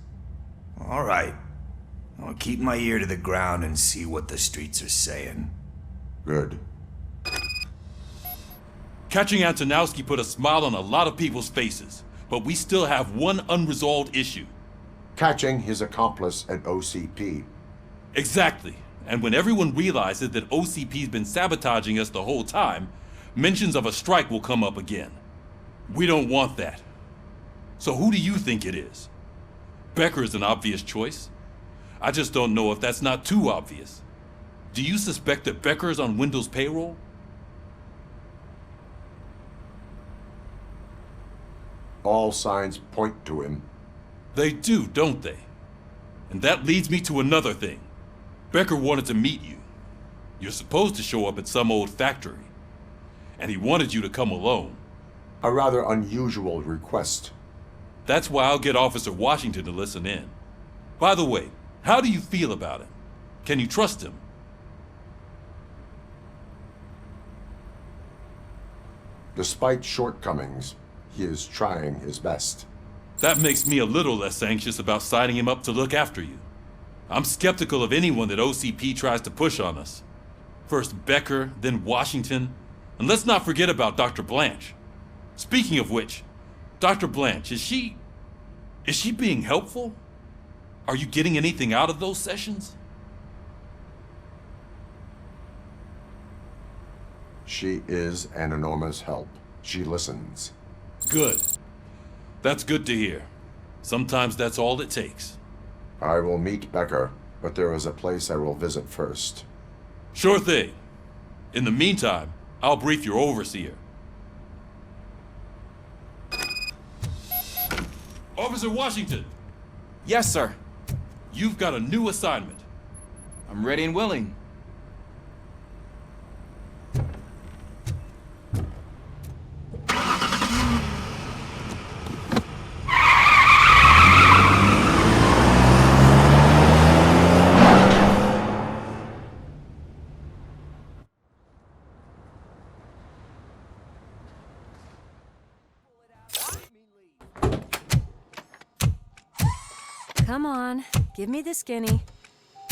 All right. I'll keep my ear to the ground and see what the streets are saying. Good. Catching Antonowski put a smile on a lot of people's faces, but we still have one unresolved issue. Catching his accomplice at OCP. Exactly. And when everyone realizes that OCP's been sabotaging us the whole time, mentions of a strike will come up again. We don't want that. So who do you think it is? Becker is an obvious choice. I just don't know if that's not too obvious. Do you suspect that Becker is on Wendell's payroll? All signs point to him. They do, don't they? And that leads me to another thing. Becker wanted to meet you. You're supposed to show up at some old factory. And he wanted you to come alone. A rather unusual request. That's why I'll get Officer Washington to listen in. By the way, how do you feel about him? Can you trust him? Despite shortcomings, he is trying his best. That makes me a little less anxious about signing him up to look after you. I'm skeptical of anyone that OCP tries to push on us. First Becker, then Washington, and let's not forget about Dr. Blanche. Speaking of which, Dr. Blanche, is she being helpful? Are you getting anything out of those sessions? She is an enormous help. She listens. Good. That's good to hear. Sometimes that's all it takes. I will meet Becker, but there is a place I will visit first. Sure thing. In the meantime, I'll brief your overseer. Officer Washington! Yes, sir. You've got a new assignment. I'm ready and willing. Come on, give me the skinny.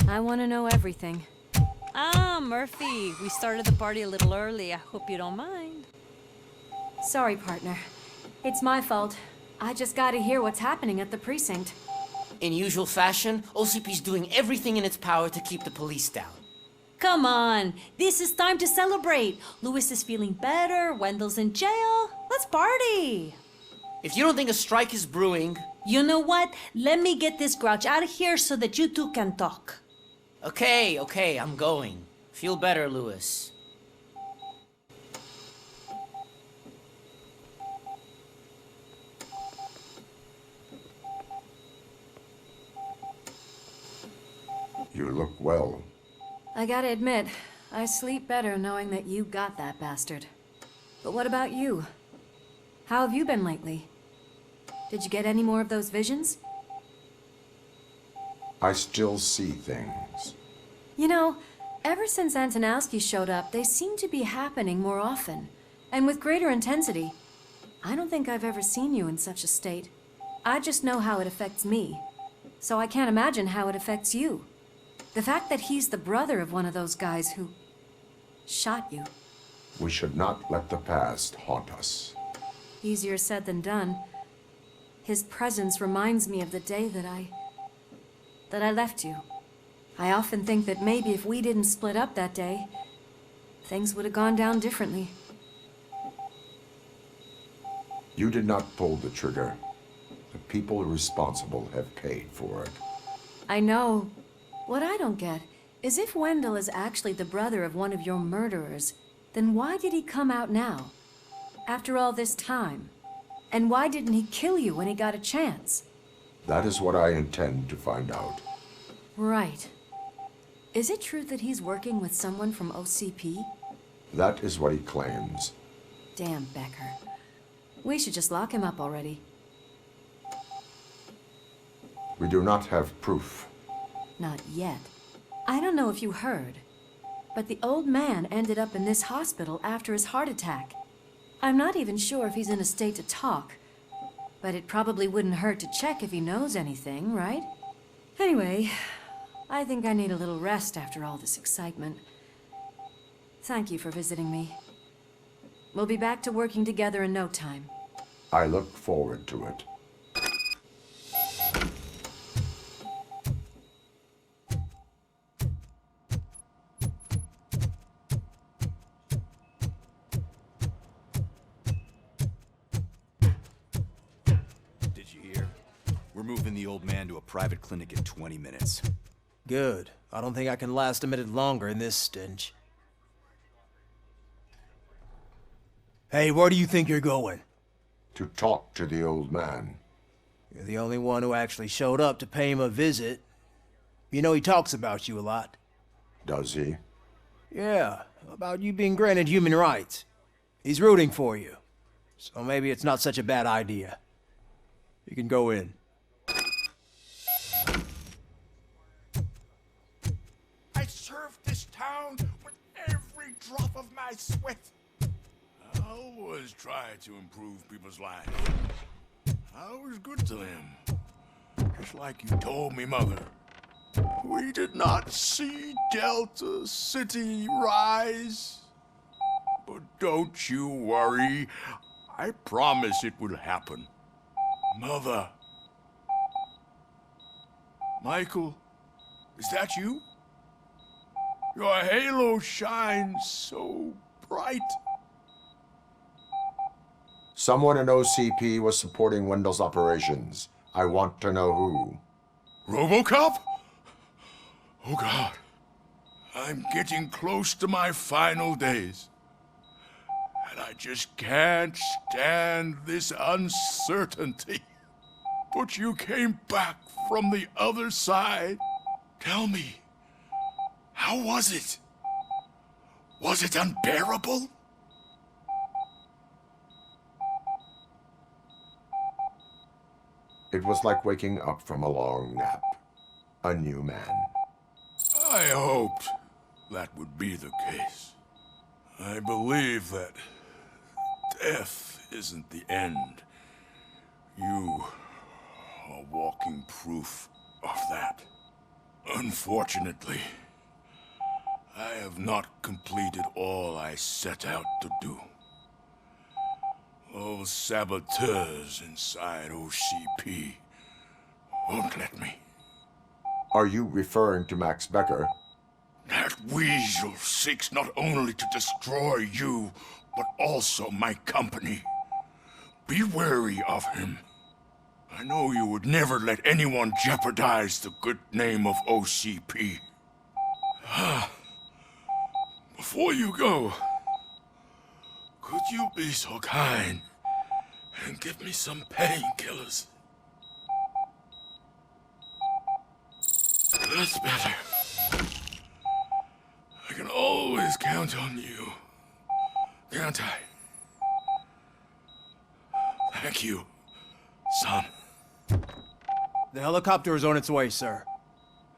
I want to know everything. Ah, Murphy, we started the party a little early. I hope you don't mind. Sorry, partner. It's my fault. I just gotta hear what's happening at the precinct. In usual fashion, OCP's doing everything in its power to keep the police down. Come on, this is time to celebrate. Louis is feeling better, Wendell's in jail. Let's party. If you don't think a strike is brewing... You know what? Let me get this grouch out of here so that you two can talk. Okay, I'm going. Feel better, Louis. You look well. I gotta admit, I sleep better knowing that you got that bastard. But what about you? How have you been lately? Did you get any more of those visions? I still see things. You know, ever since Antonowski showed up, they seem to be happening more often, and with greater intensity. I don't think I've ever seen you in such a state. I just know how it affects me, so I can't imagine how it affects you. The fact that he's the brother of one of those guys who shot you. We should not let the past haunt us. Easier said than done. His presence reminds me of the day that I left you. I often think that maybe if we didn't split up that day, things would have gone down differently. You did not pull the trigger. The people responsible have paid for it. I know. What I don't get is if Wendell is actually the brother of one of your murderers, then why did he come out now? After all this time? And why didn't he kill you when he got a chance? That is what I intend to find out. Right. Is it true that he's working with someone from OCP? That is what he claims. Damn Becker. We should just lock him up already. We do not have proof. Not yet. I don't know if you heard, but the old man ended up in this hospital after his heart attack. I'm not even sure if he's in a state to talk, but it probably wouldn't hurt to check if he knows anything, right? Anyway, I think I need a little rest after all this excitement. Thank you for visiting me. We'll be back to working together in no time. I look forward to it. Did you hear? We're moving the old man to a private clinic in 20 minutes. Good. I don't think I can last a minute longer in this stench. Hey, where do you think you're going? To talk to the old man. You're the only one who actually showed up to pay him a visit. You know he talks about you a lot. Does he? Yeah, about you being granted human rights. He's rooting for you. So maybe it's not such a bad idea. You can go in. I served this town with every drop of my sweat. I always try to improve people's lives. I was good to them. Just like you told me, Mother. We did not see Delta City rise. But don't you worry. I promise it will happen. Mother. Michael, is that you? Your halo shines so bright. Someone in OCP was supporting Wendell's operations. I want to know who. Robocop? Oh God. I'm getting close to my final days. And I just can't stand this uncertainty. But you came back from the other side. Tell me, how was it? Was it unbearable? It was like waking up from a long nap. A new man. I hoped that would be the case. I believe that death isn't the end. You are walking proof of that. Unfortunately, I have not completed all I set out to do. Those saboteurs inside OCP won't let me. Are you referring to Max Becker? That weasel seeks not only to destroy you, but also my company. Be wary of him. I know you would never let anyone jeopardize the good name of OCP. Before you go, could you be so kind and give me some painkillers? That's better. I can always count on you, can't I? Thank you, son. The helicopter is on its way, sir.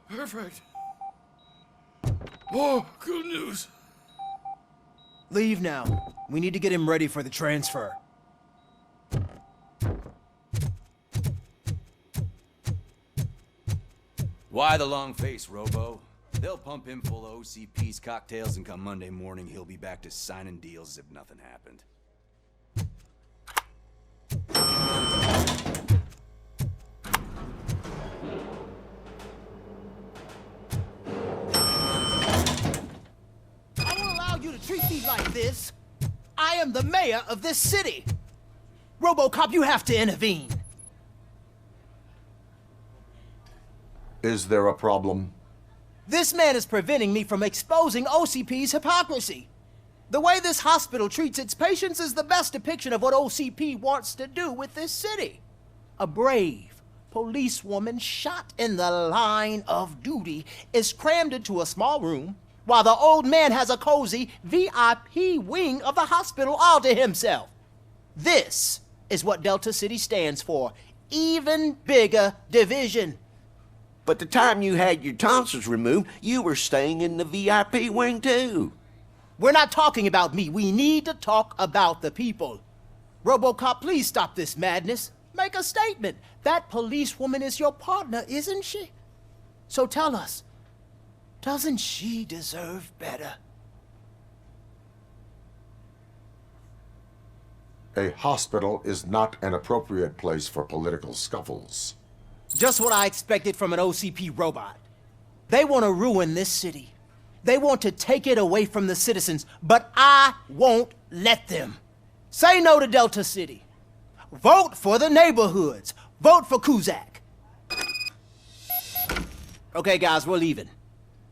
Perfect. Oh, good news. Leave now. We need to get him ready for the transfer. Why the long face, Robo? They'll pump him full of OCP's cocktails, and come Monday morning, he'll be back to signing deals as if nothing happened. I won't allow you to treat me like this. I am the mayor of this city. Robocop, you have to intervene. Is there a problem? This man is preventing me from exposing OCP's hypocrisy. The way this hospital treats its patients is the best depiction of what OCP wants to do with this city. A brave policewoman shot in the line of duty is crammed into a small room, while the old man has a cozy VIP wing of the hospital all to himself. This is what Delta City stands for. Even bigger division. But the time you had your tonsils removed, you were staying in the VIP wing too. We're not talking about me. We need to talk about the people. Robocop, please stop this madness. Make a statement. That policewoman is your partner, isn't she? So tell us, doesn't she deserve better? A hospital is not an appropriate place for political scuffles. Just what I expected from an OCP robot. They want to ruin this city. They want to take it away from the citizens, but I won't let them. Say no to Delta City. Vote for the neighborhoods. Vote for Kuzak. Okay, guys, we're leaving.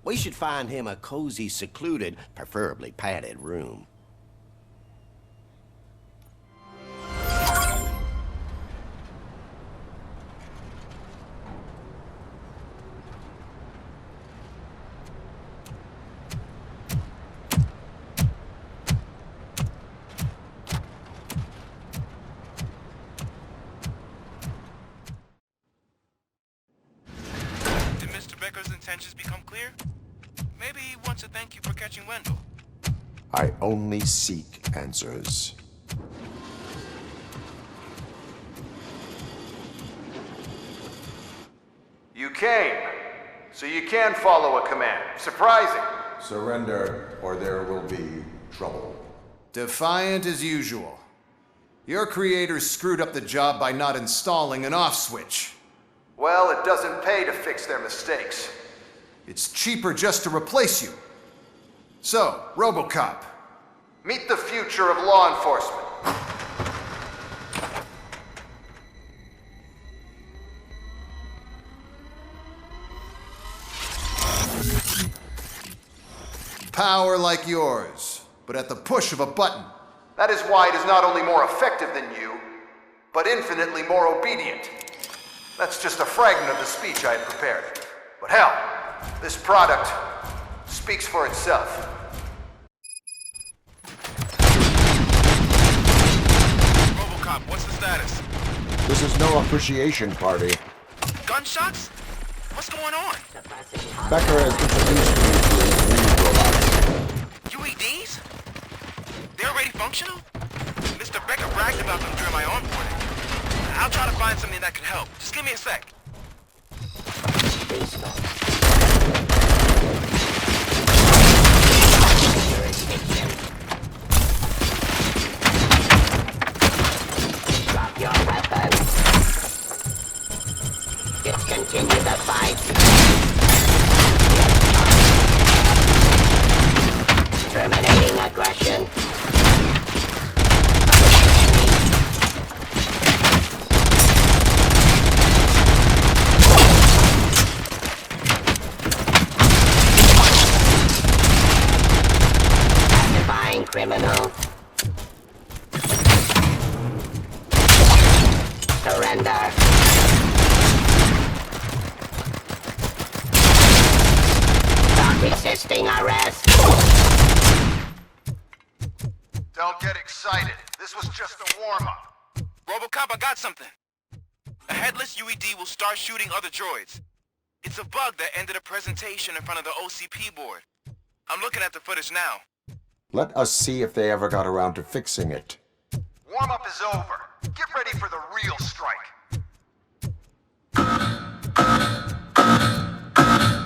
We should find him a cozy, secluded, preferably padded room. Intentions become clear? Maybe he wants to thank you for catching Wendell. I only seek answers. You came, so you can follow a command. Surprising. Surrender, or there will be trouble. Defiant as usual. Your creators screwed up the job by not installing an off switch. Well, it doesn't pay to fix their mistakes. It's cheaper just to replace you. So, Robocop, meet the future of law enforcement. Power like yours, but at the push of a button. That is why it is not only more effective than you, but infinitely more obedient. That's just a fragment of the speech I had prepared. But hell, this product speaks for itself. Robocop, what's the status? This is no appreciation party. Gunshots? What's going on? Becker has introduced me to UEDs? They're already functional? Mr. Becker bragged about them during my onboarding. I'll try to find something that could help. Just give me a sec. Drop your weapon. Discontinue the fight. Terminating aggression. Actifying criminal. Surrender. Stop resisting arrest. Don't get excited. This was just a warm-up. Robocop, I got something. A headless UED will start shooting other droids. It's a bug that ended a presentation in front of the OCP board. I'm looking at the footage now. Let us see if they ever got around to fixing it. Warm-up is over. Get ready for the real strike.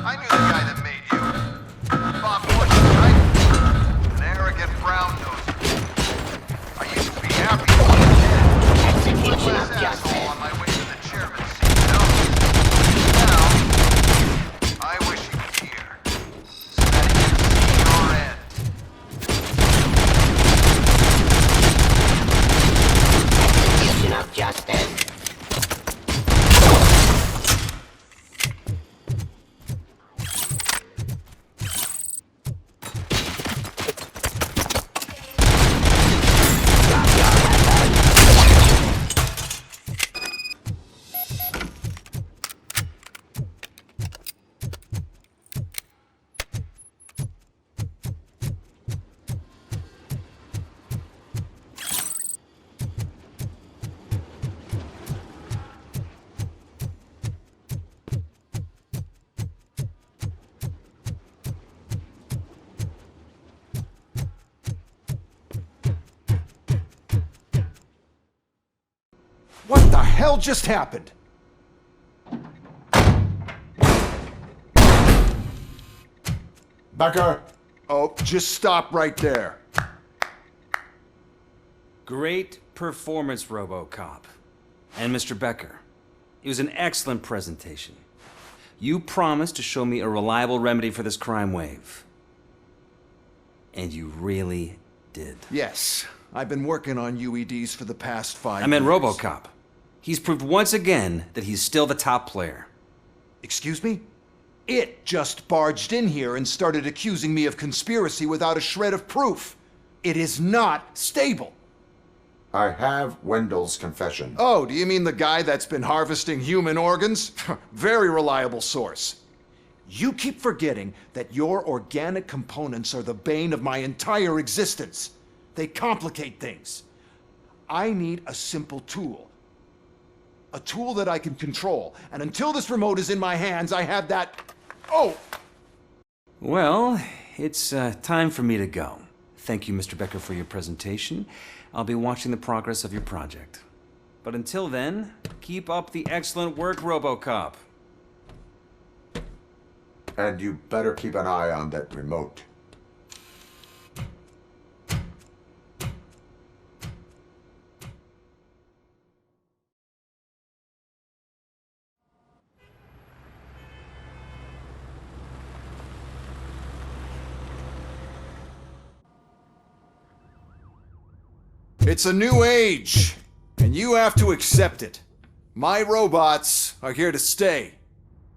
I knew the guy that made you. Bob Morton, right? An arrogant brown-nosed. I used to be happy to be dead. Execution of justice. Asshole on my way to the chairman's seat. Now, I wish he was here. So that he could see your end. Execution of justice. hell just happened? Becker! Oh, just stop right there. Great performance, Robocop. And Mr. Becker, it was an excellent presentation. You promised to show me a reliable remedy for this crime wave. And you really did. Yes, I've been working on UEDs for the past 5 years. I meant Robocop. He's proved once again that he's still the top player. Excuse me? It just barged in here and started accusing me of conspiracy without a shred of proof. It is not stable. I have Wendell's confession. Oh, do you mean the guy that's been harvesting human organs? Very reliable source. You keep forgetting that your organic components are the bane of my entire existence. They complicate things. I need a simple tool. A tool that I can control. And until this remote is in my hands, I have that... Oh! Well, it's time for me to go. Thank you, Mr. Becker, for your presentation. I'll be watching the progress of your project. But until then, keep up the excellent work, Robocop. And you better keep an eye on that remote. It's a new age, and you have to accept it. My robots are here to stay.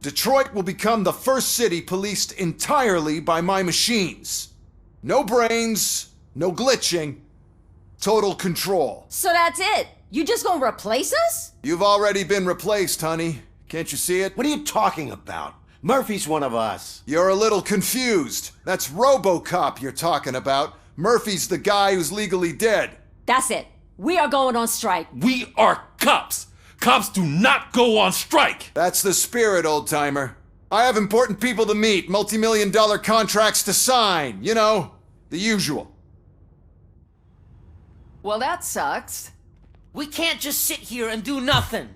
Detroit will become the first city policed entirely by my machines. No brains, no glitching, total control. So that's it? You just gonna replace us? You've already been replaced, honey. Can't you see it? What are you talking about? Murphy's one of us. You're a little confused. That's Robocop you're talking about. Murphy's the guy who's legally dead. That's it. We are going on strike. We are cops. Cops do not go on strike. That's the spirit, old-timer. I have important people to meet, multi-million-dollar contracts to sign. You know, the usual. Well, that sucks. We can't just sit here and do nothing.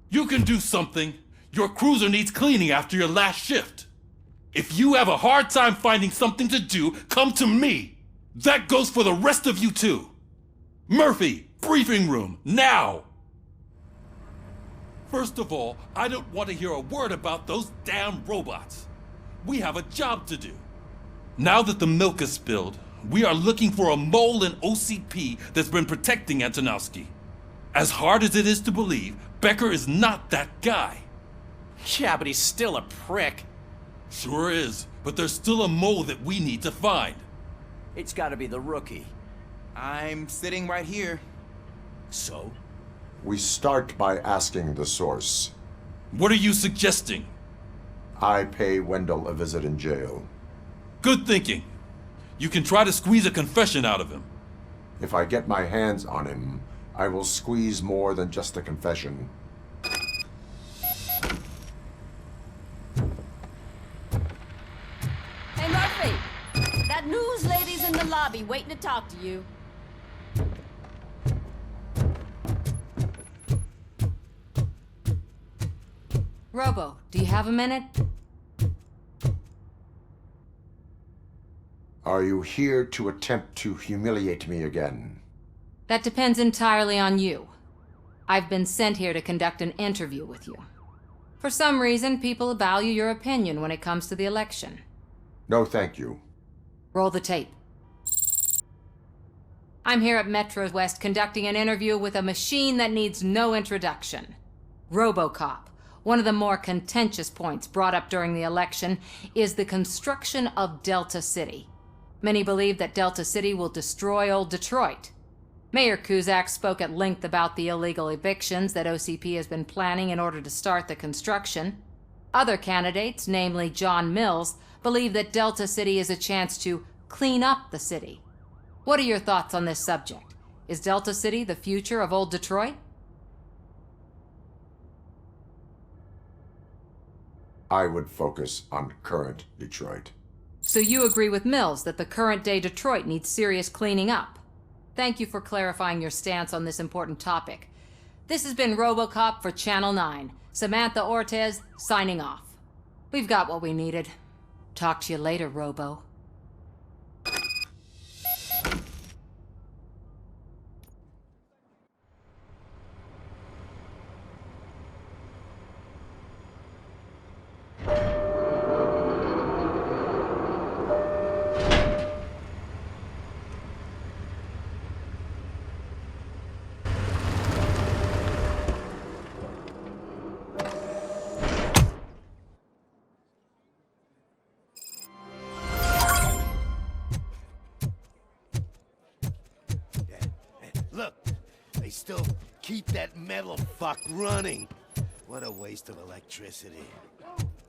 You can do something. Your cruiser needs cleaning after your last shift. If you have a hard time finding something to do, come to me. That goes for the rest of you too. Murphy, briefing room, now! First of all, I don't want to hear a word about those damn robots. We have a job to do. Now that the milk is spilled, we are looking for a mole in OCP that's been protecting Antonowski. As hard as it is to believe, Becker is not that guy. Yeah, but he's still a prick. Sure is, but there's still a mole that we need to find. It's gotta be the rookie. I'm sitting right here. So? We start by asking the source. What are you suggesting? I pay Wendell a visit in jail. Good thinking. You can try to squeeze a confession out of him. If I get my hands on him, I will squeeze more than just a confession. Hey, Murphy! That news lady's in the lobby waiting to talk to you. Robo, do you have a minute? Are you here to attempt to humiliate me again? That depends entirely on you. I've been sent here to conduct an interview with you. For some reason, people value your opinion when it comes to the election. No, thank you. Roll the tape. I'm here at Metro West conducting an interview with a machine that needs no introduction. Robocop. One of the more contentious points brought up during the election is the construction of Delta City. Many believe that Delta City will destroy old Detroit. Mayor Cusack spoke at length about the illegal evictions that OCP has been planning in order to start the construction. Other candidates, namely John Mills, believe that Delta City is a chance to clean up the city. What are your thoughts on this subject? Is Delta City the future of old Detroit? I would focus on current Detroit. So you agree with Mills that the current-day Detroit needs serious cleaning up? Thank you for clarifying your stance on this important topic. This has been Robocop for Channel 9. Samantha Ortez, signing off. We've got what we needed. Talk to you later, Robo. Look, they still keep that metal fuck running. What a waste of electricity.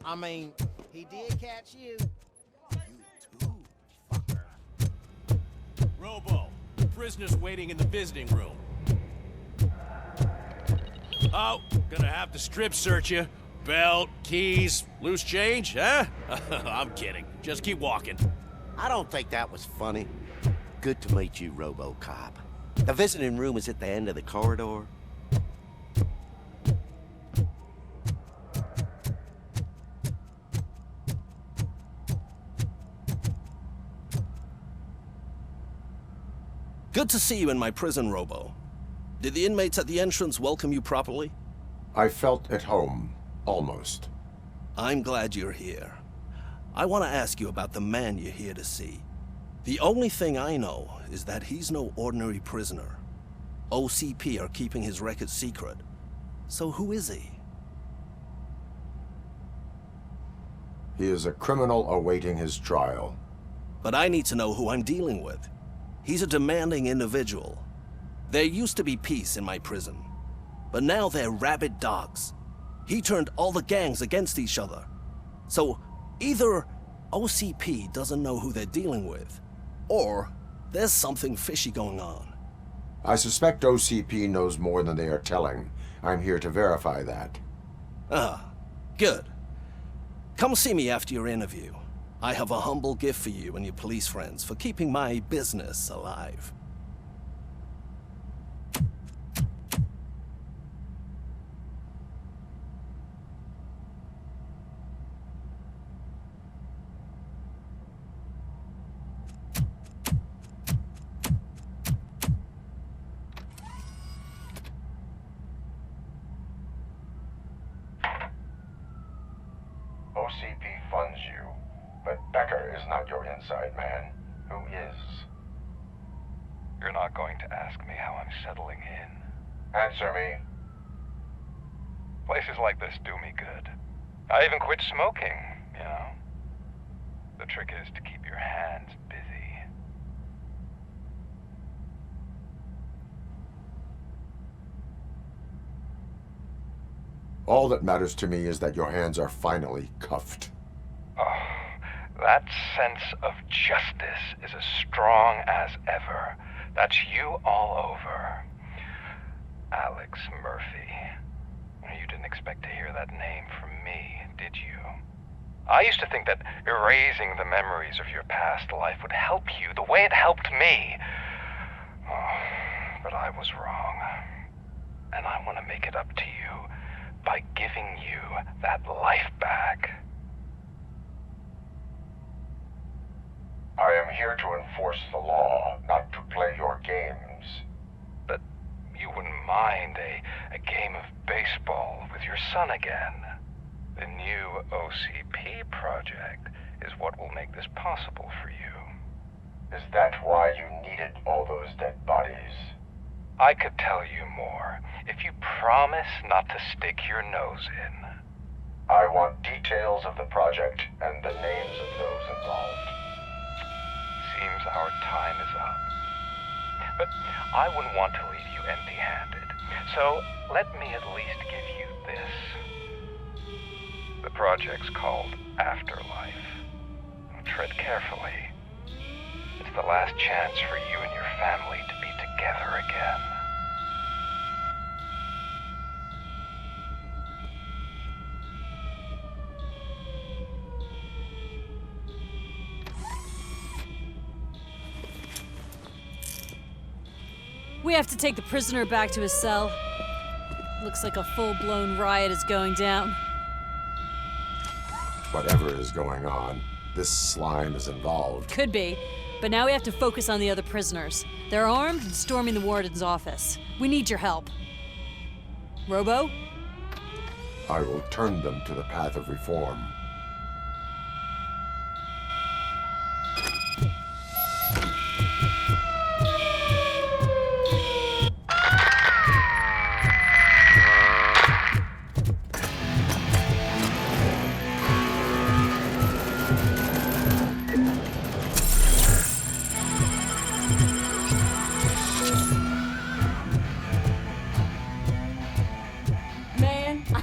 I mean, he did catch you. Robo, prisoner's waiting in the visiting room. Oh, gonna have to strip search you. Belt, keys, loose change, huh? I'm kidding. Just keep walking. I don't think that was funny. Good to meet you, Robocop. The visiting room is at the end of the corridor. Good to see you in my prison, Robo. Did the inmates at the entrance welcome you properly? I felt at home, almost. I'm glad you're here. I want to ask you about the man you're here to see. The only thing I know is that he's no ordinary prisoner. OCP are keeping his record secret. So who is he? He is a criminal awaiting his trial. But I need to know who I'm dealing with. He's a demanding individual. There used to be peace in my prison, but now they're rabid dogs. He turned all the gangs against each other. So either OCP doesn't know who they're dealing with, or there's something fishy going on. I suspect OCP knows more than they are telling. I'm here to verify that. Ah, good. Come see me after your interview. I have a humble gift for you and your police friends for keeping my business alive. OCP funds you, but Becker is not your inside man. Who is? You're not going to ask me how I'm settling in. Answer me. Places like this do me good. I even quit smoking, you know. The trick is to keep your hands busy. All that matters to me is that your hands are finally cuffed. Oh, that sense of justice is as strong as ever. That's you all over. Alex Murphy. You didn't expect to hear that name from me, did you? I used to think that erasing the memories of your past life would help you the way it helped me. Oh, but I was wrong. And I want to make it up to you by giving you that life back. I am here to enforce the law, not to play your games. But you wouldn't mind a game of baseball with your son again. The new OCP project is what will make this possible for you. Is that why you needed all those dead bodies? I could tell you more if you promise not to stick your nose in. I want details of the project and the names of those involved. Seems our time is up. But I wouldn't want to leave you empty-handed, so let me at least give you this. The project's called Afterlife. Tread carefully. It's the last chance for you and your family to be together again. We have to take the prisoner back to his cell. Looks like a full-blown riot is going down. Whatever is going on, this slime is involved. Could be, but now we have to focus on the other prisoners. They're armed and storming the warden's office. We need your help. Robo? I will turn them to the path of reform.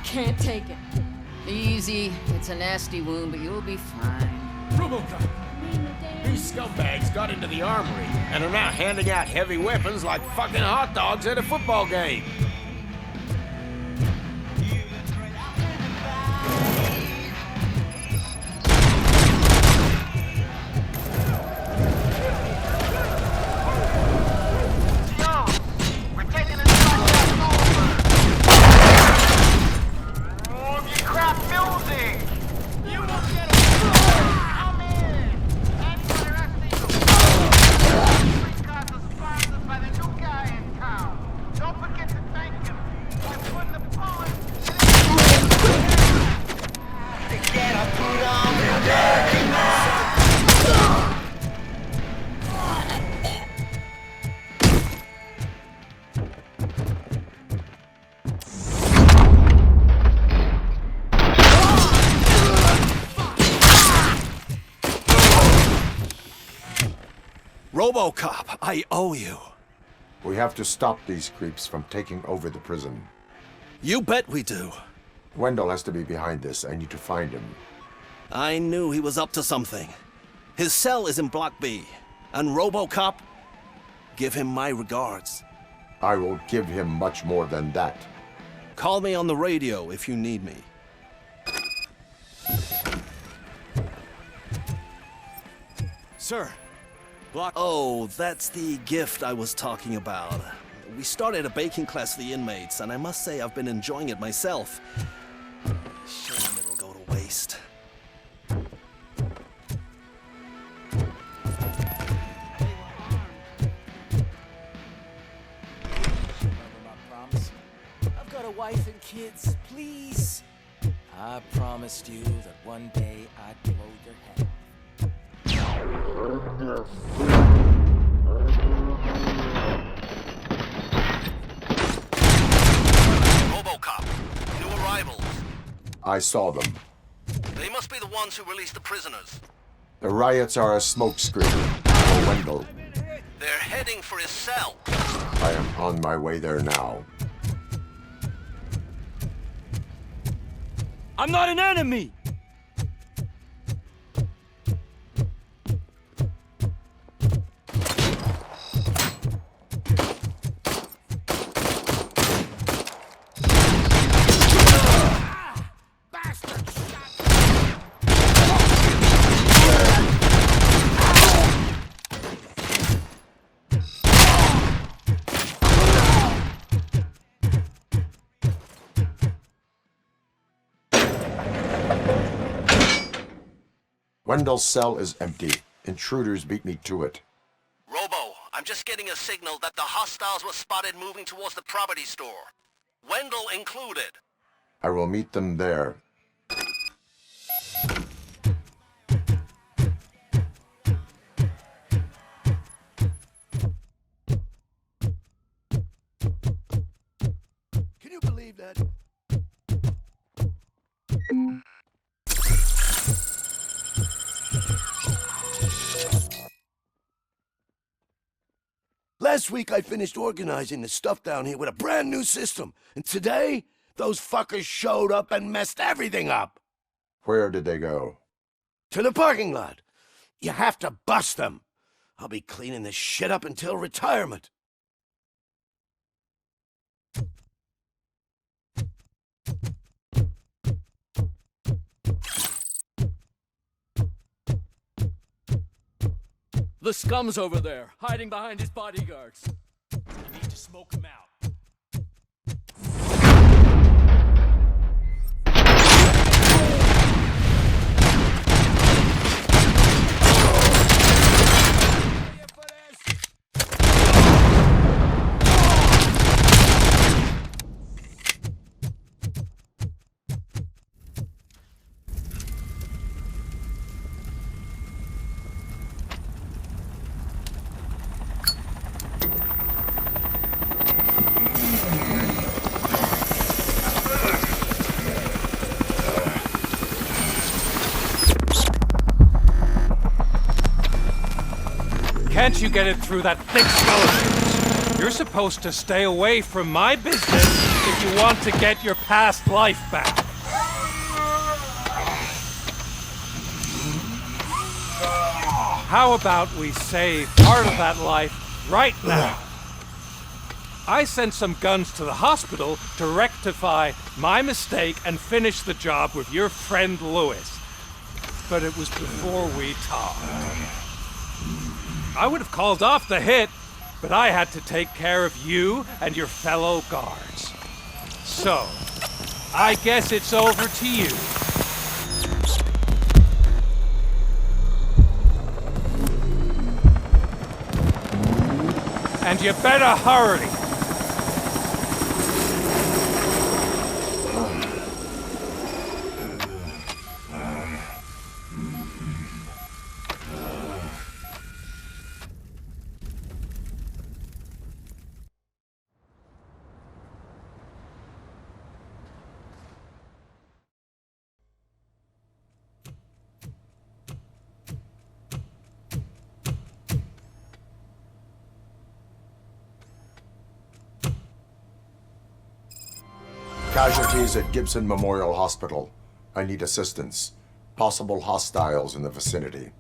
Can't take it. Easy. It's a nasty wound, but you'll be fine. Robocop! These scumbags got into the armory and are now handing out heavy weapons like fucking hot dogs at a football game. Robocop, I owe you. We have to stop these creeps from taking over the prison. You bet we do. Wendell has to be behind this. I need to find him. I knew he was up to something. His cell is in Block B. And Robocop, give him my regards. I will give him much more than that. Call me on the radio if you need me. Sir. Oh, that's the gift I was talking about. We started a baking class for the inmates, and I must say I've been enjoying it myself. Shame it'll go to waste. I've got a wife and kids, please. I promised you that one day I'd blow your head off. Robocop, new arrivals. I saw them. They must be the ones who released the prisoners. The riots are a smokescreen for Wendell. They're heading for his cell. I am on my way there now. I'm not an enemy! Wendell's cell is empty. Intruders beat me to it. Robo, I'm just getting a signal that the hostiles were spotted moving towards the property store. Wendell included. I will meet them there. Can you believe that? Last week I finished organizing the stuff down here with a brand new system. And today, those fuckers showed up and messed everything up. Where did they go? To the parking lot. You have to bust them. I'll be cleaning this shit up until retirement. The scum's over there, hiding behind his bodyguards. You need to smoke him out. can't you get it through that thick skull of yours? You're supposed to stay away from my business if you want to get your past life back. How about we save part of that life right now? I sent some guns to the hospital to rectify my mistake and finish the job with your friend Louis. But it was before we talked. I would have called off the hit, but I had to take care of you and your fellow guards. So, I guess it's over to you. And you better hurry. Casualties at Gibson Memorial Hospital. I need assistance. Possible hostiles in the vicinity.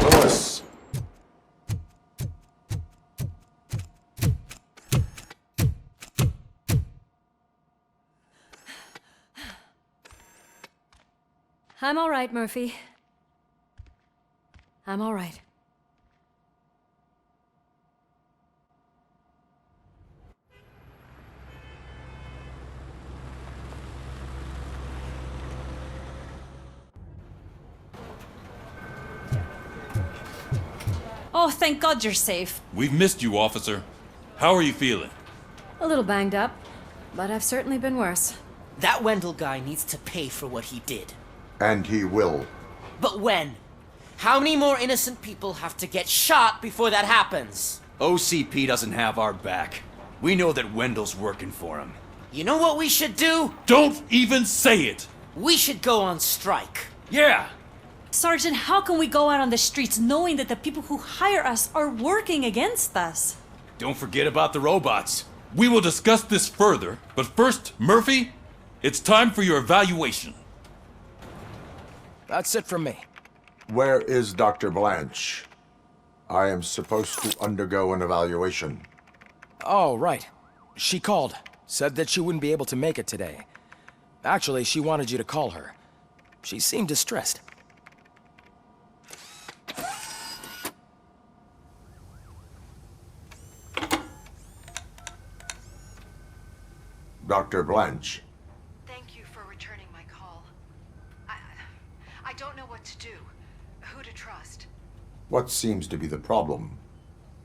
Louis. I'm all right, Murphy. I'm all right. Oh, thank God you're safe. We've missed you, officer. How are you feeling? A little banged up, but I've certainly been worse. That Wendell guy needs to pay for what he did. And he will. But when? How many more innocent people have to get shot before that happens? OCP doesn't have our back. We know that Wendell's working for him. You know what we should do? Don't even say it! We should go on strike. Yeah! Sergeant, how can we go out on the streets knowing that the people who hire us are working against us? Don't forget about the robots. We will discuss this further, but first, Murphy, it's time for your evaluation. That's it from me. Where is Dr. Blanche? I am supposed to undergo an evaluation. Oh, right. She called. Said that she wouldn't be able to make it today. Actually, she wanted you to call her. She seemed distressed. Dr. Blanche. Thank you for returning my call. I don't know what to do. Who to trust. What seems to be the problem?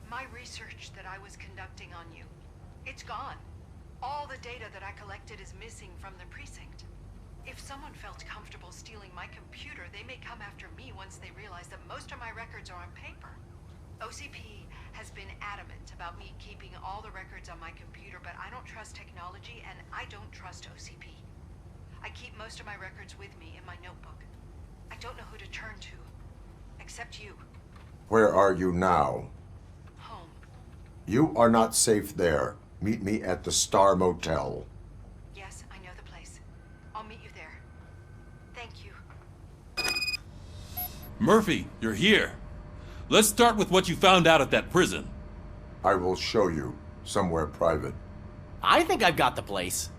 My research that I was conducting on you. It's gone. All the data that I collected is missing from the precinct. If someone felt comfortable stealing my computer, they may come after me once they realize that most of my records are on paper. OCP has been adamant about me keeping all the records on my computer, but I don't trust technology and I don't trust OCP. I keep most of my records with me in my notebook. I don't know who to turn to, except you. Where are you now? Home. You are not safe there. Meet me at the Star Motel. Yes, I know the place. I'll meet you there. Thank you. Murphy, you're here. Let's start with what you found out at that prison. I will show you, somewhere private. I think I've got the place.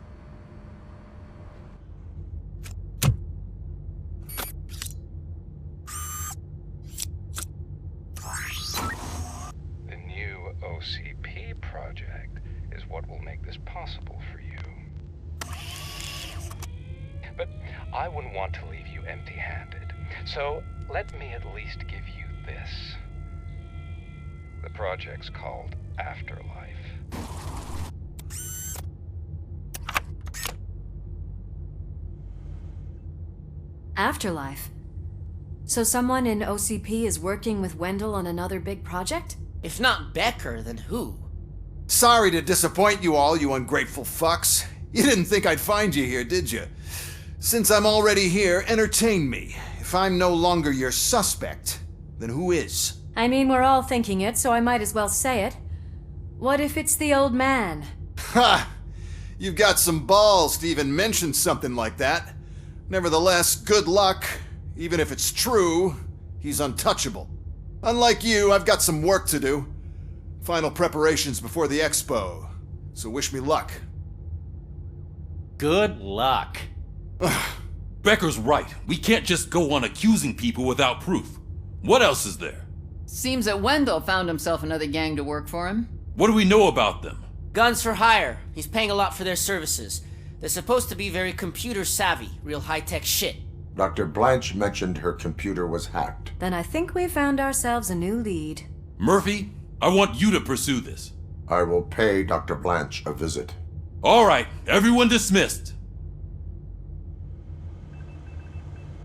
The new OCP project is what will make this possible for you. But I wouldn't want to leave you empty-handed, so let me at least give you this. The project's called Afterlife. Afterlife? So someone in OCP is working with Wendell on another big project? If not Becker, then who? Sorry to disappoint you all, you ungrateful fucks. You didn't think I'd find you here, did you? Since I'm already here, entertain me. If I'm no longer your suspect, then who is? I mean, we're all thinking it, so I might as well say it. What if it's the old man? Ha! You've got some balls to even mention something like that. Nevertheless, good luck. Even if it's true, he's untouchable. Unlike you, I've got some work to do. Final preparations before the expo. So wish me luck. Good luck. Becker's right. We can't just go on accusing people without proof. What else is there? Seems that Wendell found himself another gang to work for him. What do we know about them? Guns for hire. He's paying a lot for their services. They're supposed to be very computer savvy, real high-tech shit. Dr. Blanche mentioned her computer was hacked. Then I think we found ourselves a new lead. Murphy, I want you to pursue this. I will pay Dr. Blanche a visit. All right, everyone dismissed.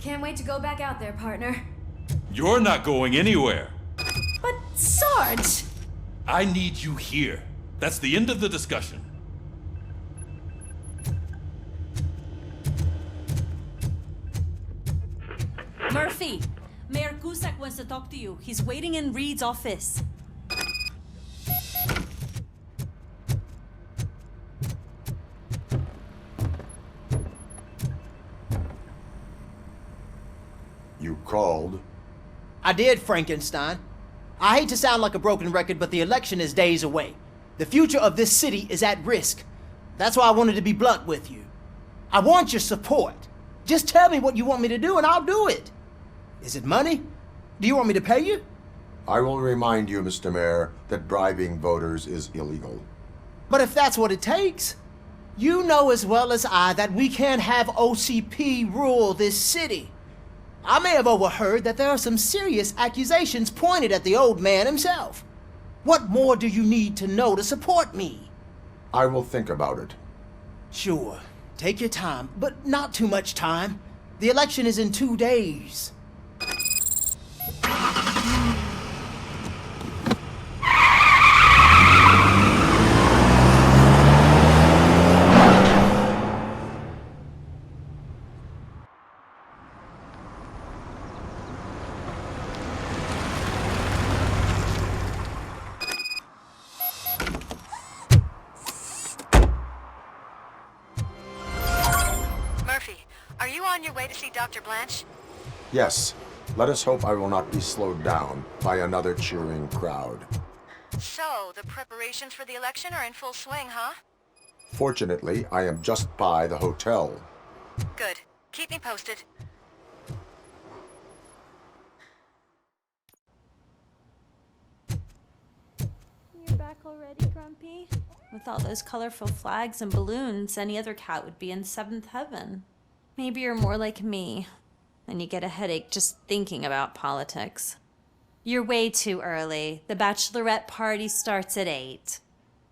Can't wait to go back out there, partner. You're not going anywhere. But Sarge! I need you here. That's the end of the discussion. Murphy, Mayor Cusack wants to talk to you. He's waiting in Reed's office. You called? I did, Frankenstein. I hate to sound like a broken record, but the election is days away. The future of this city is at risk. That's why I wanted to be blunt with you. I want your support. Just tell me what you want me to do and I'll do it. Is it money? Do you want me to pay you? I will remind you, Mr. Mayor, that bribing voters is illegal. But if that's what it takes, you know as well as I that we can't have OCP rule this city. I may have overheard that there are some serious accusations pointed at the old man himself. What more do you need to know to support me? I will think about it. Sure. Take your time, but not too much time. The election is in 2 days. Are you on your way to see Dr. Blanche? Yes. Let us hope I will not be slowed down by another cheering crowd. So, the preparations for the election are in full swing, huh? Fortunately, I am just by the hotel. Good. Keep me posted. You're back already, Grumpy? With all those colorful flags and balloons, any other cat would be in 7th heaven. Maybe you're more like me, and you get a headache just thinking about politics. You're way too early. The bachelorette party starts at 8.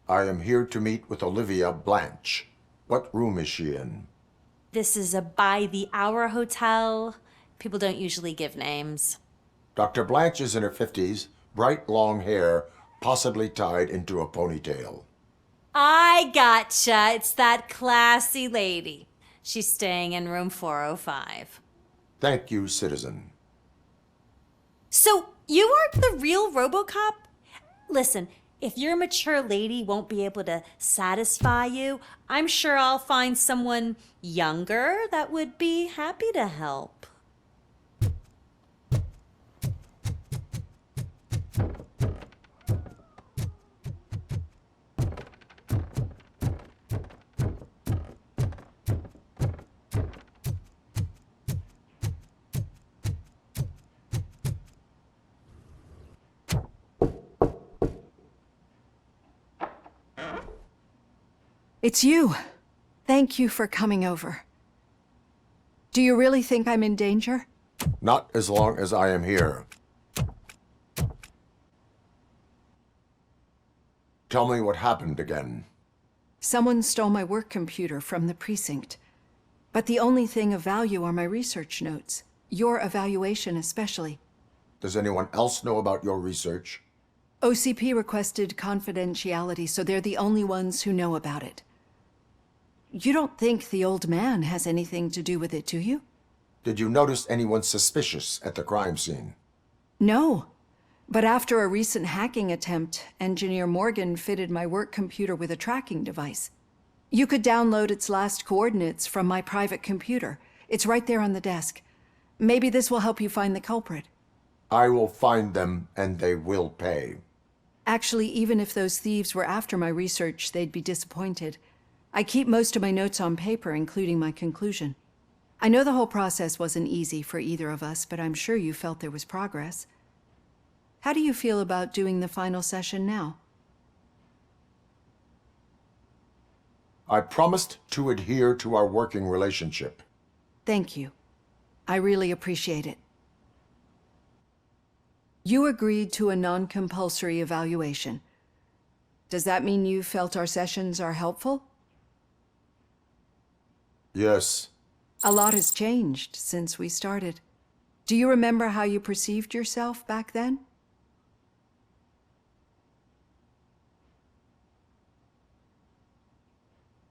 I am here to meet with Olivia Blanche. What room is she in? This is a by-the-hour hotel. People don't usually give names. Dr. Blanche is in her 50s, bright long hair, possibly tied into a ponytail. I gotcha. It's that classy lady. She's staying in room 405. Thank you, citizen. So, you aren't the real Robocop? Listen, if your mature lady won't be able to satisfy you, I'm sure I'll find someone younger that would be happy to help. It's you. Thank you for coming over. Do you really think I'm in danger? Not as long as I am here. Tell me what happened again. Someone stole my work computer from the precinct. But the only thing of value are my research notes. Your evaluation especially. Does anyone else know about your research? OCP requested confidentiality, so they're the only ones who know about it. You don't think the old man has anything to do with it, do you? Did you notice anyone suspicious at the crime scene? No. But after a recent hacking attempt, Engineer Morgan fitted my work computer with a tracking device. You could download its last coordinates from my private computer. It's right there on the desk. Maybe this will help you find the culprit. I will find them, and they will pay. Actually, even if those thieves were after my research, they'd be disappointed. I keep most of my notes on paper, including my conclusion. I know the whole process wasn't easy for either of us, but I'm sure you felt there was progress. How do you feel about doing the final session now? I promised to adhere to our working relationship. Thank you. I really appreciate it. You agreed to a non-compulsory evaluation. Does that mean you felt our sessions are helpful? Yes. A lot has changed since we started. Do you remember how you perceived yourself back then?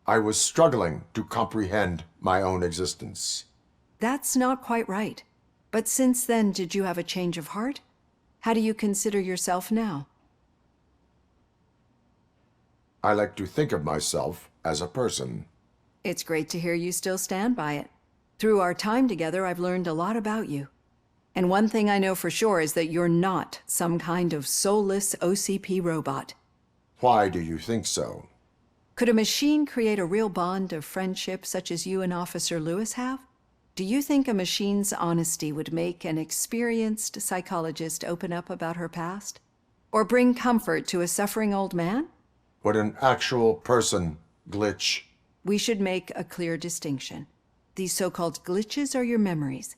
I was struggling to comprehend my own existence. That's not quite right. But since then, did you have a change of heart? How do you consider yourself now? I like to think of myself as a person. It's great to hear you still stand by it. Through our time together, I've learned a lot about you. And one thing I know for sure is that you're not some kind of soulless OCP robot. Why do you think so? Could a machine create a real bond of friendship such as you and Officer Lewis have? Do you think a machine's honesty would make an experienced psychologist open up about her past? Or bring comfort to a suffering old man? Would an actual person glitch? We should make a clear distinction. These so-called glitches are your memories.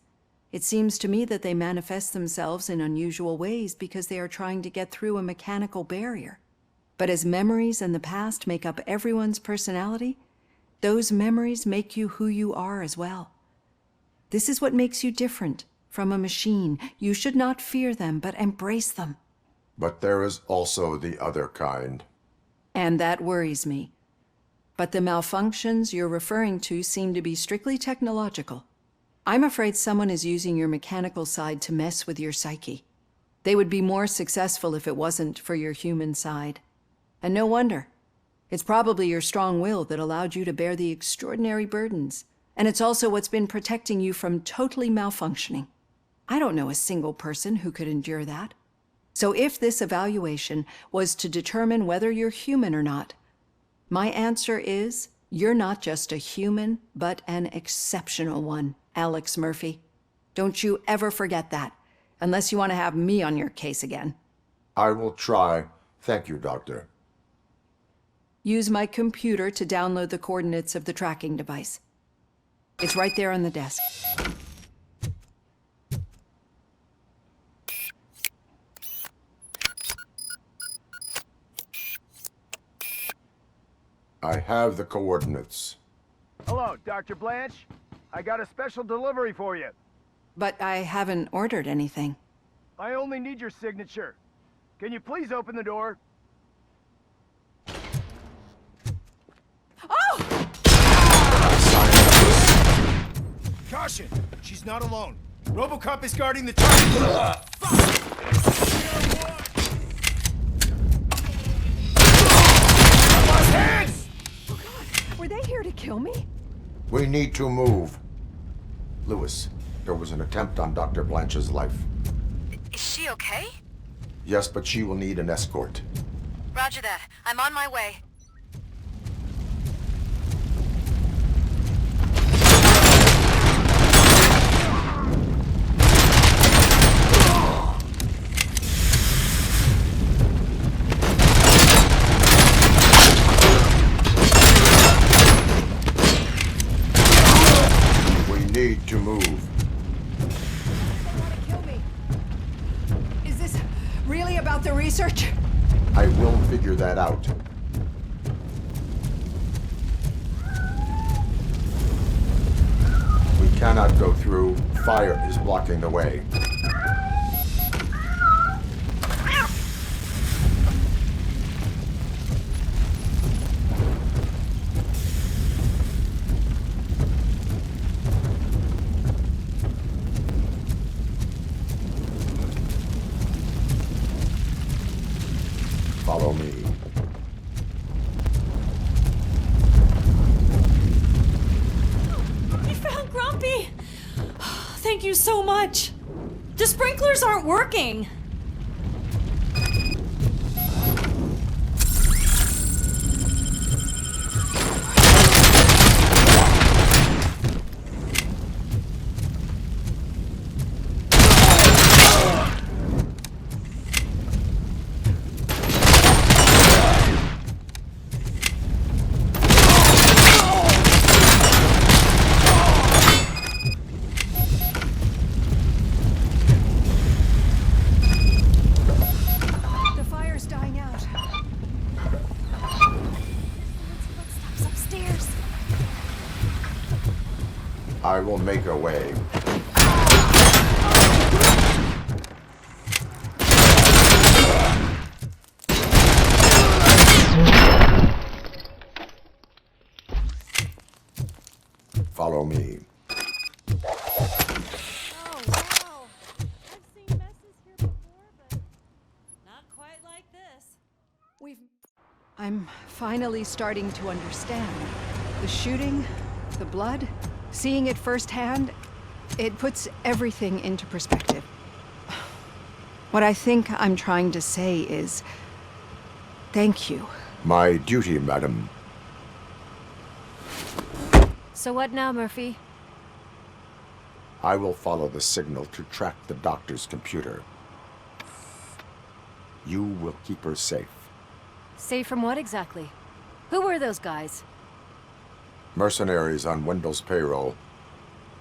It seems to me that they manifest themselves in unusual ways because they are trying to get through a mechanical barrier. But as memories and the past make up everyone's personality, those memories make you who you are as well. This is what makes you different from a machine. You should not fear them, but embrace them. But there is also the other kind. And that worries me. But the malfunctions you're referring to seem to be strictly technological. I'm afraid someone is using your mechanical side to mess with your psyche. They would be more successful if it wasn't for your human side. And no wonder. It's probably your strong will that allowed you to bear the extraordinary burdens. And it's also what's been protecting you from totally malfunctioning. I don't know a single person who could endure that. So if this evaluation was to determine whether you're human or not, my answer is, you're not just a human, but an exceptional one, Alex Murphy. Don't you ever forget that, unless you want to have me on your case again. I will try. Thank you, Doctor. Use my computer to download the coordinates of the tracking device. It's right there on the desk. I have the coordinates. Hello, Dr. Blanche. I got a special delivery for you. But I haven't ordered anything. I only need your signature. Can you please open the door? Oh! Caution! She's not alone. Robocop is guarding the target. Hands! Oh God, were they here to kill me? We need to move. Lewis, there was an attempt on Dr. Blanche's life. Is she okay? Yes, but she will need an escort. Roger that. I'm on my way. Need to move. They want to kill me. Is this really about the research? I will figure that out. cannot go through. Fire is blocking the way. Follow me. We found Grumpy! Thank you so much. The sprinklers aren't working. I will make a way. Follow me. I'm finally starting to understand. The shooting, the blood, seeing it firsthand, it puts everything into perspective. What I think I'm trying to say is, thank you. My duty, madam. So what now, Murphy? I will follow the signal to track the doctor's computer. You will keep her safe. Safe from what exactly? Who were those guys? Mercenaries on Wendell's payroll.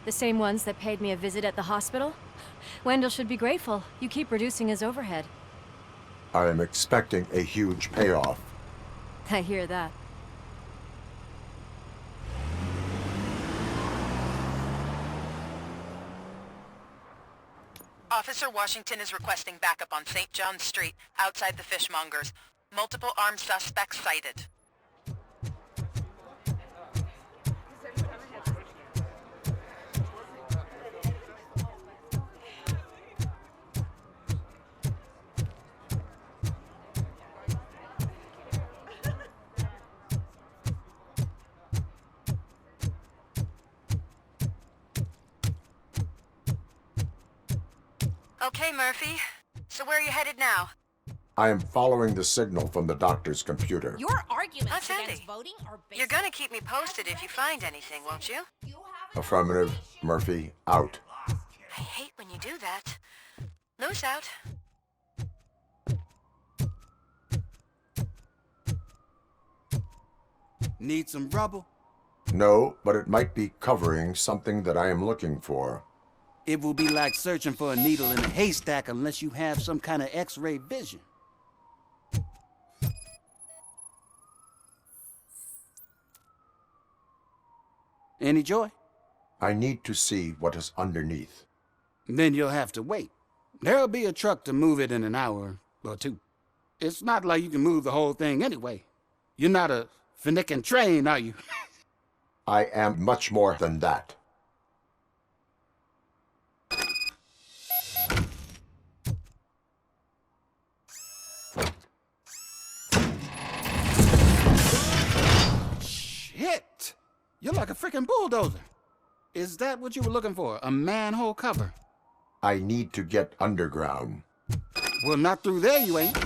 The same ones that paid me a visit at the hospital? Wendell should be grateful. You keep reducing his overhead. I am expecting a huge payoff. I hear that. Officer Washington is requesting backup on St. John's Street, outside the fishmongers. Multiple armed suspects sighted. Okay, Murphy. So where are you headed now? I am following the signal from the doctor's computer. Your arguments against voting are based... You're gonna keep me posted if you find anything, won't you? Affirmative. Murphy, out. I hate when you do that. Loose out. Need some rubble? No, but it might be covering something that I am looking for. It will be like searching for a needle in a haystack unless you have some kind of X-ray vision. Any joy? I need to see what is underneath. Then you'll have to wait. There'll be a truck to move it in an hour or two. It's not like you can move the whole thing anyway. You're not a finicking train, are you? I am much more than that. Shit! You're like a freaking bulldozer. Is that what you were looking for? A manhole cover? I need to get underground. Well, not through there, you ain't.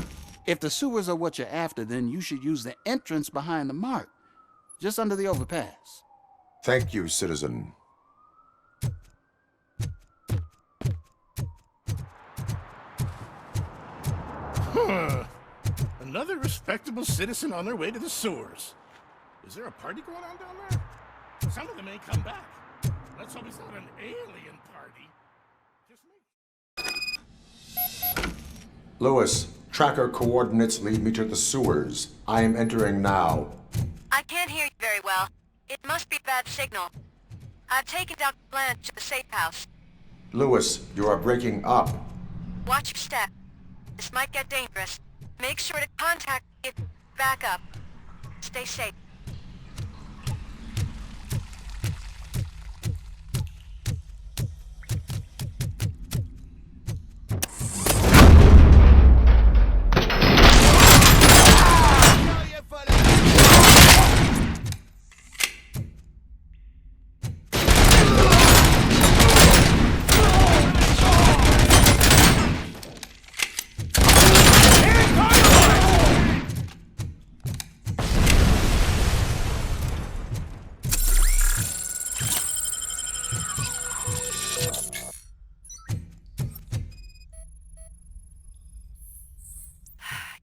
If the sewers are what you're after, then you should use the entrance behind the mark. Just under the overpass. Thank you, citizen. Huh. Another respectable citizen on their way to the sewers. Is there a party going on down there? Some of them ain't come back. Let's hope it's not an alien party. Just me. Lewis, tracker coordinates lead me to the sewers. I am entering now. I can't hear you very well. It must be bad signal. I've taken Dr. Blanche to the safe house. Lewis, you are breaking up. Watch your step. This might get dangerous. Make sure to contact me if back up. Stay safe.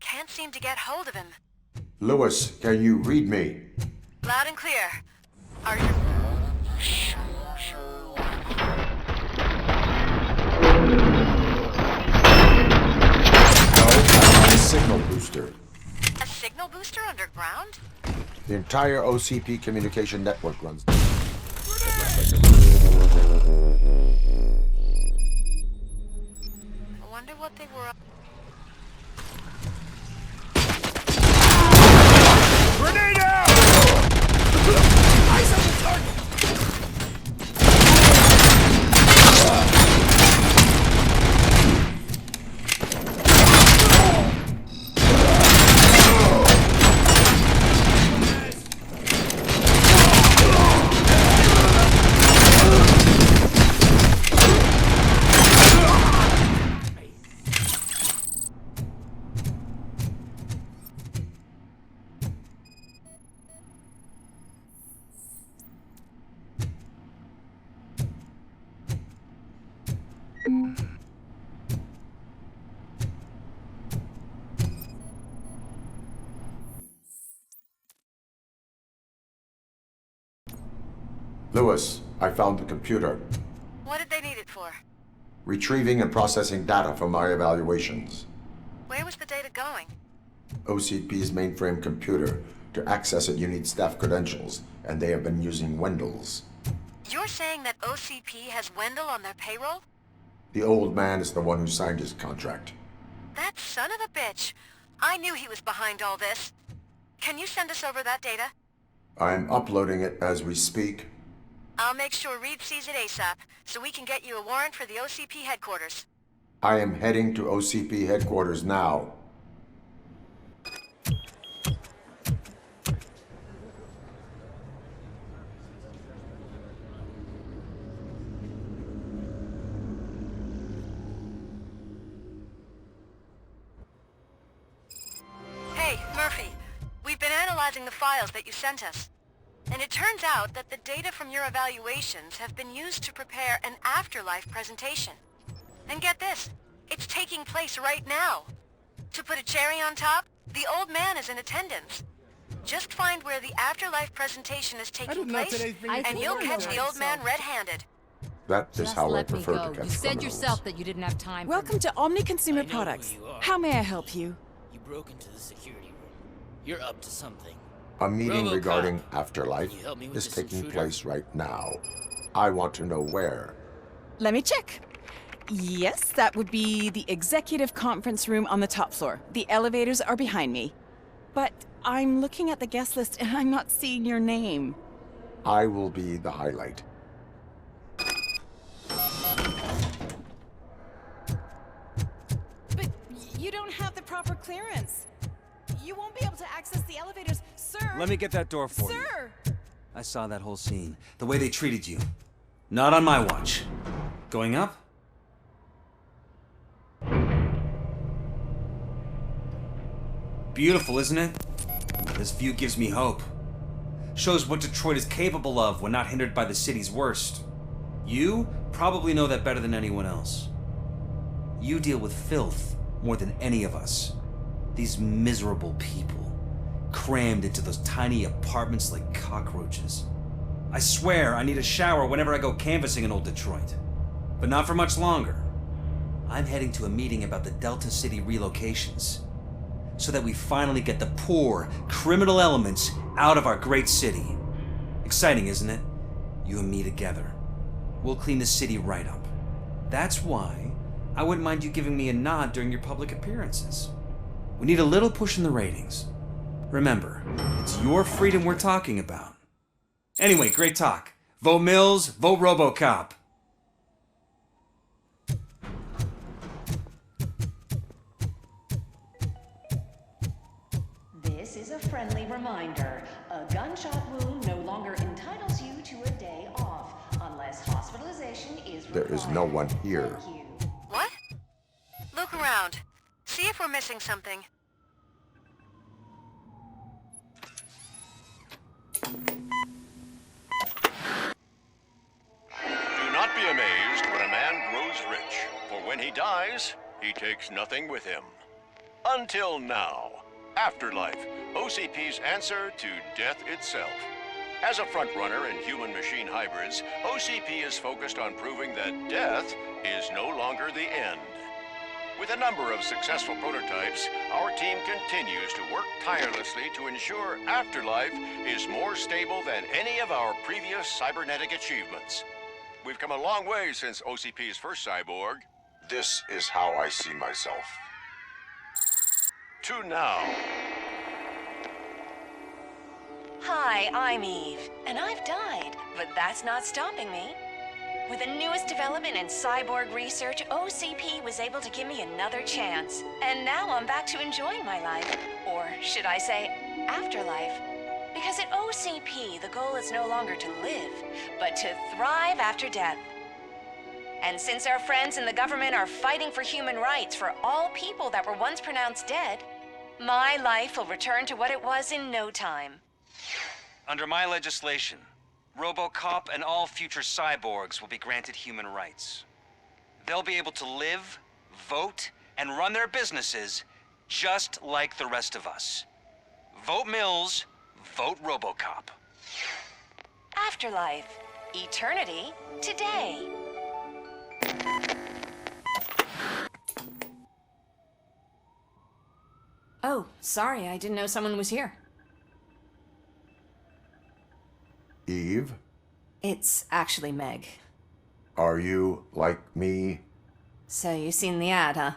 Can't seem to get hold of him. Lewis, can you read me? Loud and clear. Are you... No, I'm a signal booster. A signal booster underground? The entire OCP communication network runs. I wonder what they were up... Grenade out! Eyes on the target! Lewis, I found the computer. What did they need it for? Retrieving and processing data from my evaluations. Where was the data going? OCP's mainframe computer. To access it, you need staff credentials, and they have been using Wendell's. You're saying that OCP has Wendell on their payroll? The old man is the one who signed his contract. That son of a bitch. I knew he was behind all this. Can you send us over that data? I'm uploading it as we speak. I'll make sure Reed sees it ASAP, so we can get you a warrant for the OCP headquarters. I am heading to OCP headquarters now. Hey, Murphy. We've been analyzing the files that you sent us. And it turns out that the data from your evaluations have been used to prepare an afterlife presentation. And get this, it's taking place right now. To put a cherry on top, the old man is in attendance. Just find where the afterlife presentation is taking place, and you'll catch the old man red-handed. That is how I prefer to catch You said criminals. yourself that you didn't have time. Welcome to Omni Consumer Products. How may I help you? You broke into the security room. You're up to something. A meeting Robocop. regarding afterlife Can you help me with is this taking intruder? place right now. I want to know where. Let me check. Yes, that would be the executive conference room on the top floor. The elevators are behind me. But I'm looking at the guest list and I'm not seeing your name. I will be the highlight. But you don't have the proper clearance. You won't be able to access the elevators, sir. Let me get that door for you. Sir! I saw that whole scene. The way they treated you. Not on my watch. Going up? Beautiful, isn't it? This view gives me hope. Shows what Detroit is capable of when not hindered by the city's worst. You probably know that better than anyone else. You deal with filth more than any of us. These miserable people, crammed into those tiny apartments like cockroaches. I swear I need a shower whenever I go canvassing in old Detroit. But not for much longer. I'm heading to a meeting about the Delta City relocations, so that we finally get the poor, criminal elements out of our great city. Exciting, isn't it? You and me together. We'll clean the city right up. That's why I wouldn't mind you giving me a nod during your public appearances. We need a little push in the ratings. Remember, it's your freedom we're talking about. Anyway, great talk. Vote Mills, vote Robocop. This is a friendly reminder. A gunshot wound no longer entitles you to a day off, unless hospitalization is required. There is no one here. What? Look around. See if we're missing something. Do not be amazed when a man grows rich, for when he dies, he takes nothing with him. Until now. Afterlife, OCP's answer to death itself. As a frontrunner in human-machine hybrids, OCP is focused on proving that death is no longer the end. With a number of successful prototypes, our team continues to work tirelessly to ensure Afterlife is more stable than any of our previous cybernetic achievements. We've come a long way since OCP's first cyborg. This is how I see myself. To now. Hi, I'm Eve, and I've died, but that's not stopping me. With the newest development in cyborg research, OCP was able to give me another chance. And now I'm back to enjoying my life. Or should I say, afterlife. Because at OCP, the goal is no longer to live, but to thrive after death. And since our friends in the government are fighting for human rights for all people that were once pronounced dead, my life will return to what it was in no time. Under my legislation, Robocop and all future cyborgs will be granted human rights. They'll be able to live, vote, and run their businesses just like the rest of us. Vote Mills, vote Robocop. Afterlife. Eternity. Today. Oh, sorry, I didn't know someone was here. Eve? It's actually Meg. Are you like me? So you've seen the ad, huh?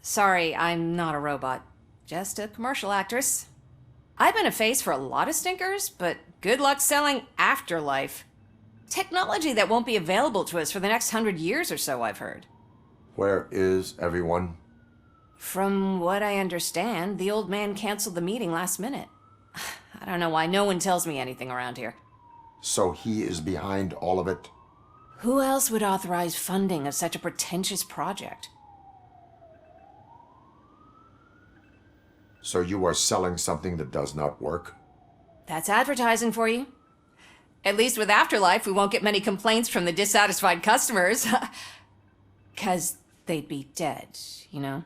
Sorry, I'm not a robot. Just a commercial actress. I've been a face for a lot of stinkers, but good luck selling Afterlife. Technology that won't be available to us for the next 100 years or so, I've heard. Where is everyone? From what I understand, the old man canceled the meeting last minute. I don't know why no one tells me anything around here. So he is behind all of it? Who else would authorize funding of such a pretentious project? So you are selling something that does not work? That's advertising for you. At least with Afterlife, we won't get many complaints from the dissatisfied customers. 'Cause they'd be dead, you know?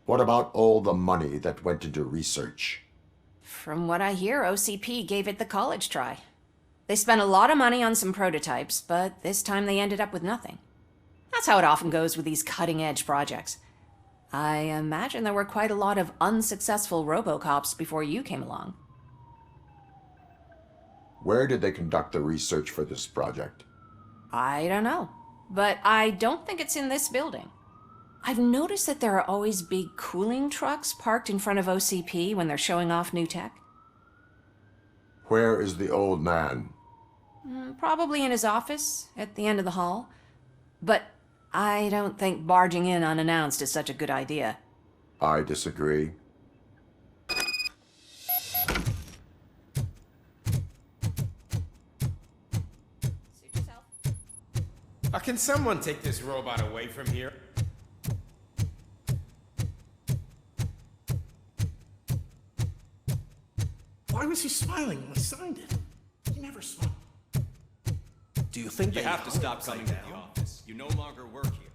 What about all the money that went into research? From what I hear, OCP gave it the college try. They spent a lot of money on some prototypes, but this time they ended up with nothing. That's how it often goes with these cutting-edge projects. I imagine there were quite a lot of unsuccessful Robocops before you came along. Where did they conduct the research for this project? I don't know, but I don't think it's in this building. I've noticed that there are always big cooling trucks parked in front of OCP when they're showing off new tech. Where is the old man? Probably in his office, at the end of the hall. But I don't think barging in unannounced is such a good idea. I disagree. Can someone take this robot away from here? Why was he smiling when I signed it? He never smiled. Do you think You you have have to to stop stop coming coming to to the the office? You no longer work here.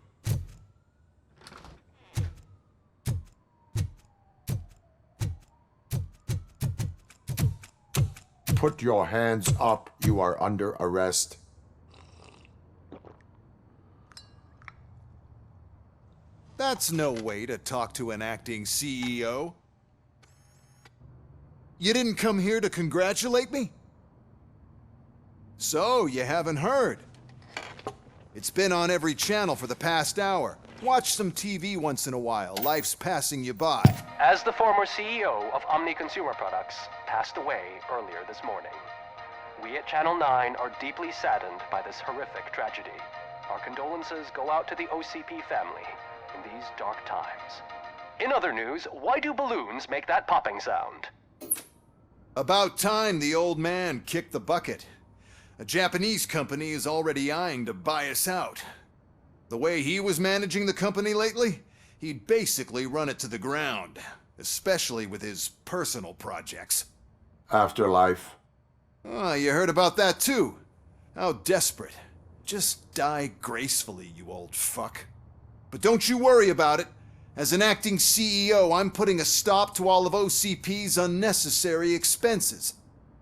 Put your hands up. You are under arrest. That's no way to talk to an acting CEO. You didn't come here to congratulate me? So, you haven't heard? It's been on every channel for the past hour. Watch some TV once in a while. Life's passing you by. As the former CEO of Omni Consumer Products passed away earlier this morning, we at Channel 9 are deeply saddened by this horrific tragedy. Our condolences go out to the OCP family in these dark times. In other news, why do balloons make that popping sound? About time the old man kicked the bucket. A Japanese company is already eyeing to buy us out. The way he was managing the company lately, he'd basically run it to the ground, especially with his personal projects. Afterlife. Oh, you heard about that too. How desperate. Just die gracefully, you old fuck. But don't you worry about it. As an acting CEO, I'm putting a stop to all of OCP's unnecessary expenses.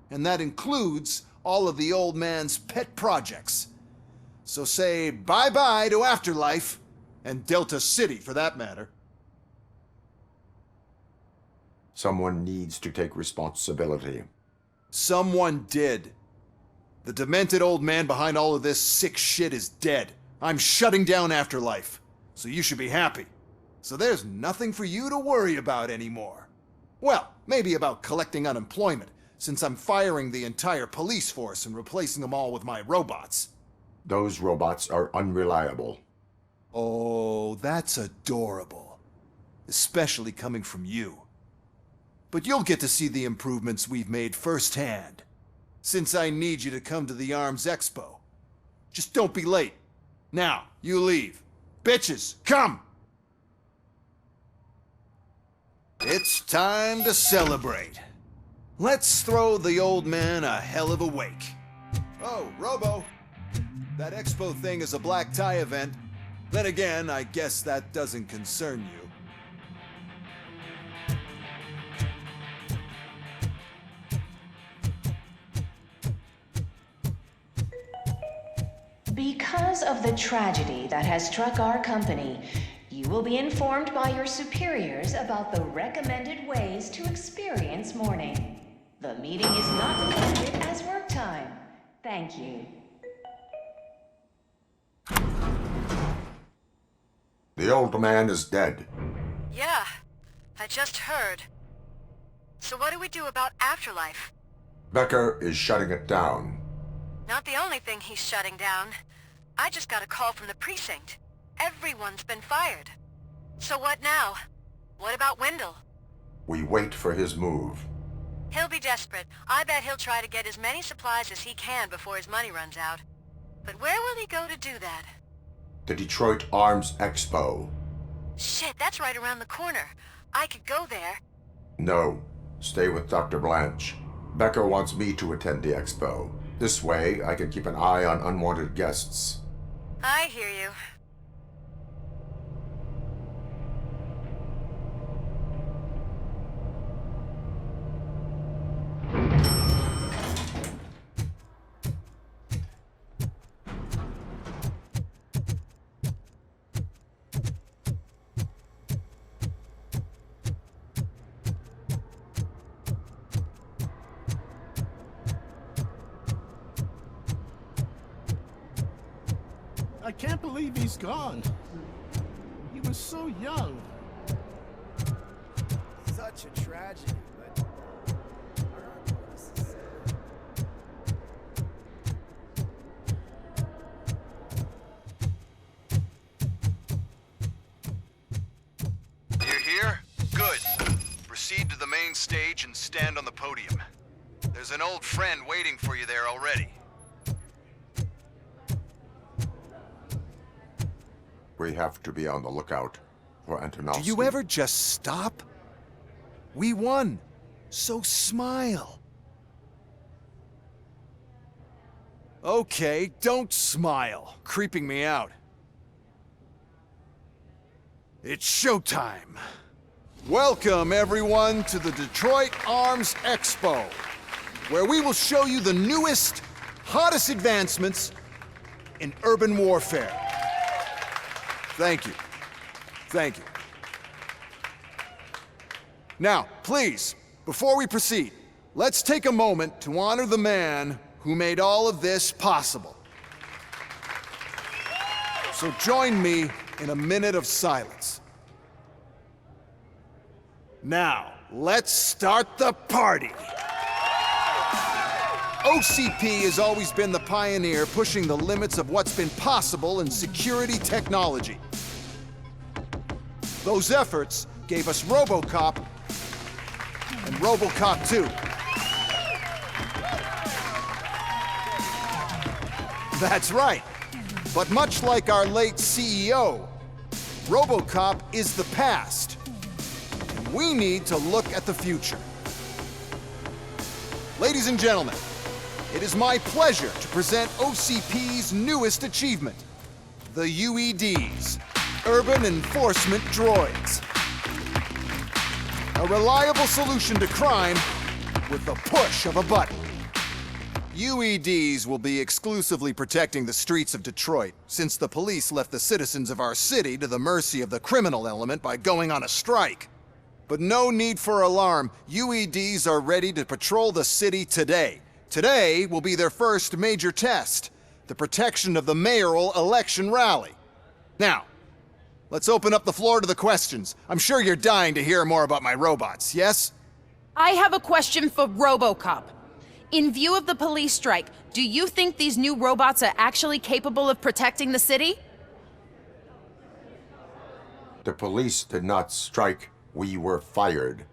And that includes all of the old man's pet projects. So say bye-bye to Afterlife, and Delta City for that matter. Someone needs to take responsibility. Someone did. The demented old man behind all of this sick shit is dead. I'm shutting down Afterlife, so you should be happy. So there's nothing for you to worry about anymore. Well, maybe about collecting unemployment, since I'm firing the entire police force and replacing them all with my robots. Those robots are unreliable. Oh, that's adorable. Especially coming from you. But you'll get to see the improvements we've made firsthand, since I need you to come to the Arms Expo. Just don't be late. Now, you leave. Bitches, come! It's time to celebrate. Let's throw the old man a hell of a wake. Oh, Robo! That expo thing is a black tie event. Then again, I guess that doesn't concern you. Because of the tragedy that has struck our company, you will be informed by your superiors about the recommended ways to experience mourning. The meeting is not recorded as work time. Thank you. The old man is dead. Yeah, I just heard. So what do we do about Afterlife? Becker is shutting it down. Not the only thing he's shutting down. I just got a call from the precinct. Everyone's been fired. So what now? What about Wendell? We wait for his move. He'll be desperate. I bet he'll try to get as many supplies as he can before his money runs out. But where will he go to do that? The Detroit Arms Expo. Shit, that's right around the corner. I could go there. No, stay with Dr. Blanche. Becker wants me to attend the expo. This way, I can keep an eye on unwanted guests. I hear you. I can't believe he's gone. He was so young. Such a tragedy, but You're here? Good. Proceed to the main stage and stand on the podium. There's an old friend waiting for you there already. We have to be on the lookout for Antonowski. Do you ever just stop? We won, so smile. Okay, don't smile, creeping me out. It's showtime. Welcome, everyone, to the Detroit Arms Expo, where we will show you the newest, hottest advancements in urban warfare. Thank you. Thank you. Now, please, before we proceed, let's take a moment to honor the man who made all of this possible. So join me in a minute of silence. Now, let's start the party! OCP has always been the pioneer pushing the limits of what's been possible in security technology. Those efforts gave us Robocop and Robocop 2. That's right. But much like our late CEO, Robocop is the past. And we need to look at the future. Ladies and gentlemen, it is my pleasure to present OCP's newest achievement, the UEDs, Urban Enforcement Droids. A reliable solution to crime with the push of a button. UEDs will be exclusively protecting the streets of Detroit, since the police left the citizens of our city to the mercy of the criminal element by going on a strike. But no need for alarm, UEDs are ready to patrol the city today. Today will be their first major test, the protection of the mayoral election rally. Now, let's open up the floor to the questions. I'm sure you're dying to hear more about my robots, yes? I have a question for Robocop. In view of the police strike, do you think these new robots are actually capable of protecting the city? The police did not strike. We were fired.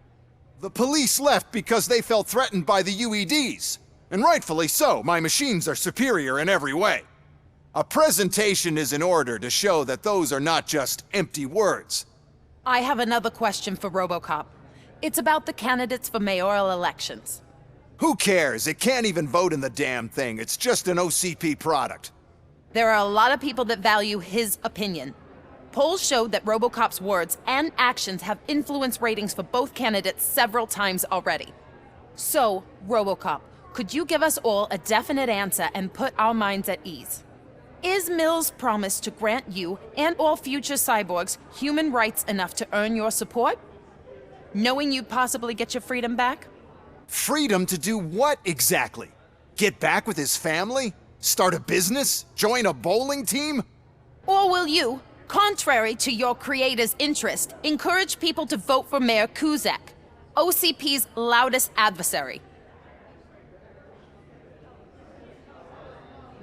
The police left because they felt threatened by the UEDs. And rightfully so, my machines are superior in every way. A presentation is in order to show that those are not just empty words. I have another question for Robocop. It's about the candidates for mayoral elections. Who cares? It can't even vote in the damn thing. It's just an OCP product. There are a lot of people that value his opinion. Polls showed that Robocop's words and actions have influenced ratings for both candidates several times already. So, Robocop, could you give us all a definite answer and put our minds at ease? Is Mills' promise to grant you and all future cyborgs human rights enough to earn your support? Knowing you'd possibly get your freedom back? Freedom to do what exactly? Get back with his family? Start a business? Join a bowling team? Or will you, contrary to your creator's interest, encourage people to vote for Mayor Kuzak, OCP's loudest adversary?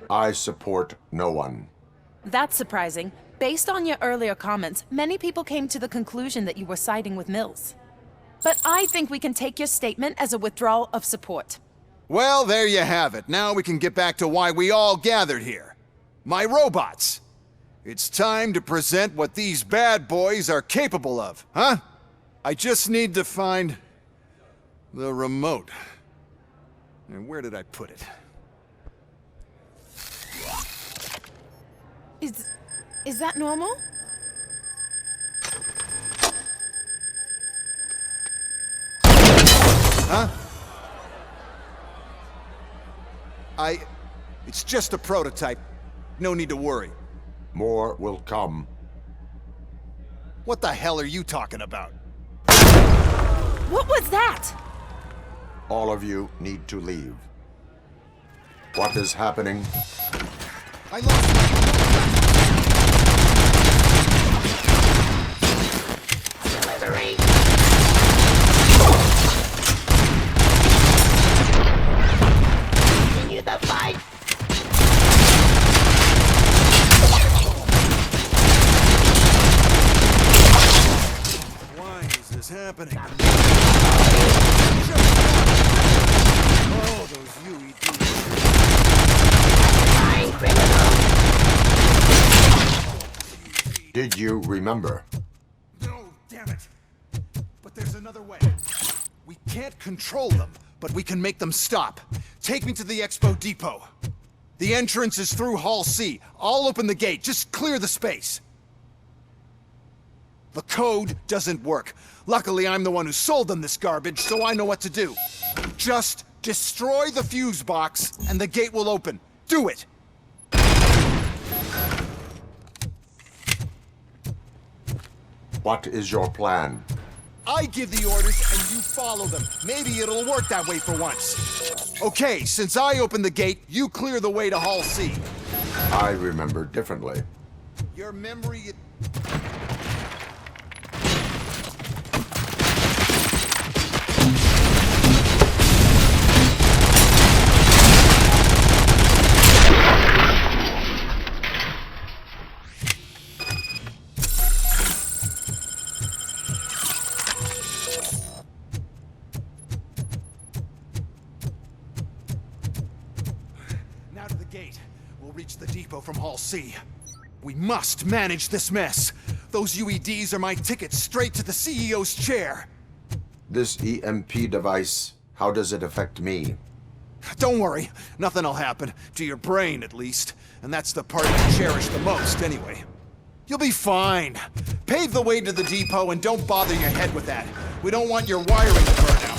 I support no one. That's surprising. Based on your earlier comments, many people came to the conclusion that you were siding with Mills. But I think we can take your statement as a withdrawal of support. Well, there you have it. Now we can get back to why we all gathered here. My robots. It's time to present what these bad boys are capable of, huh? I just need to find the remote. And where did I put it? Is that normal? Huh? It's just a prototype. No need to worry. More will come. What the hell are you talking about? What was that? All of you need to leave. What is happening? I lost my... Delivery. Continue the fight. Why is this happening? Oh, those UEDs. Did you remember? No, damn it. But there's another way. We can't control them, but we can make them stop. Take me to the Expo Depot. The entrance is through Hall C. I'll open the gate. Just clear the space. The code doesn't work. Luckily, I'm the one who sold them this garbage, so I know what to do. Just destroy the fuse box, and the gate will open. Do it! What is your plan? I give the orders and you follow them. Maybe it'll work that way for once. Okay, since I opened the gate, you clear the way to Hall C. I remember differently. Your memory... Now to the gate. We'll reach the depot from Hall C. We must manage this mess. Those UEDs are my ticket straight to the CEO's chair. This EMP device, how does it affect me? Don't worry, nothing'll happen. To your brain, at least. And that's the part you cherish the most, anyway. You'll be fine. Pave the way to the depot and don't bother your head with that. We don't want your wiring to burn out.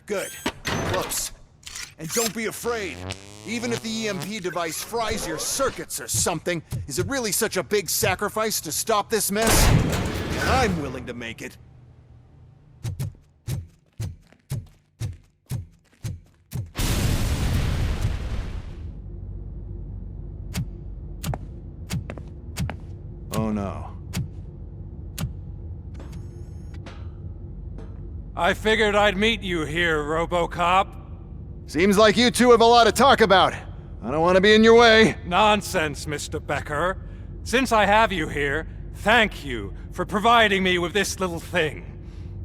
Good. Close. And don't be afraid. Even if the EMP device fries your circuits or something, is it really such a big sacrifice to stop this mess? And I'm willing to make it. Oh no. I figured I'd meet you here, Robocop. Seems like you two have a lot to talk about. I don't want to be in your way. Nonsense, Mr. Becker. Since I have you here, thank you for providing me with this little thing.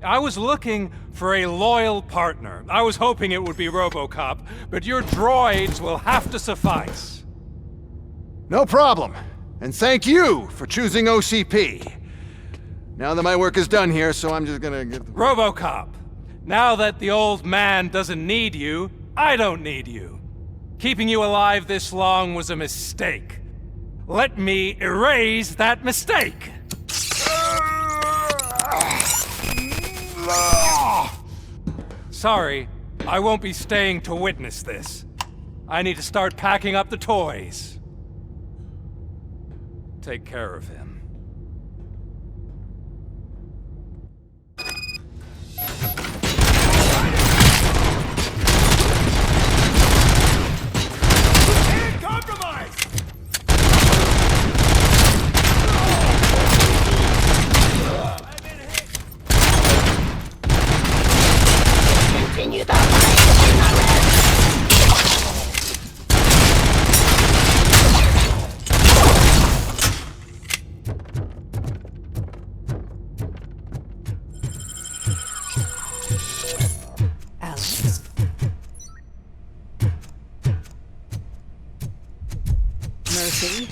I was looking for a loyal partner. I was hoping it would be Robocop, but your droids will have to suffice. No problem. And thank you for choosing OCP. Now that my work is done here, so I'm just gonna get... Robocop, now that the old man doesn't need you, I don't need you. Keeping you alive this long was a mistake. Let me erase that mistake! Sorry, I won't be staying to witness this. I need to start packing up the toys. Take care of him. Continue the fight. Alex. Murphy.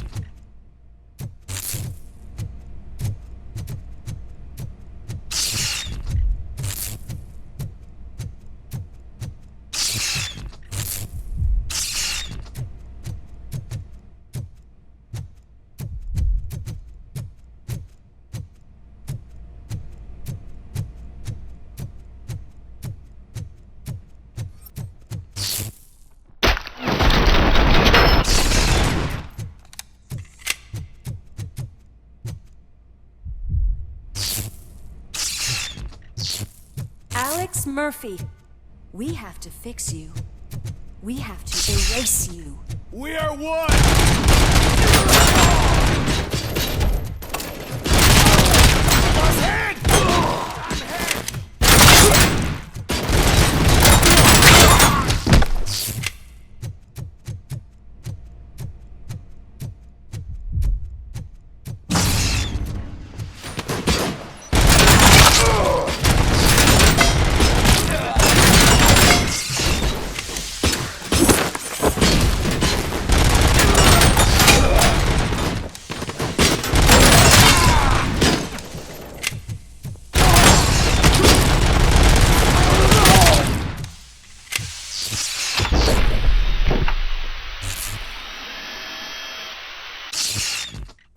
Murphy. We have to fix you. We have to erase you. We are one!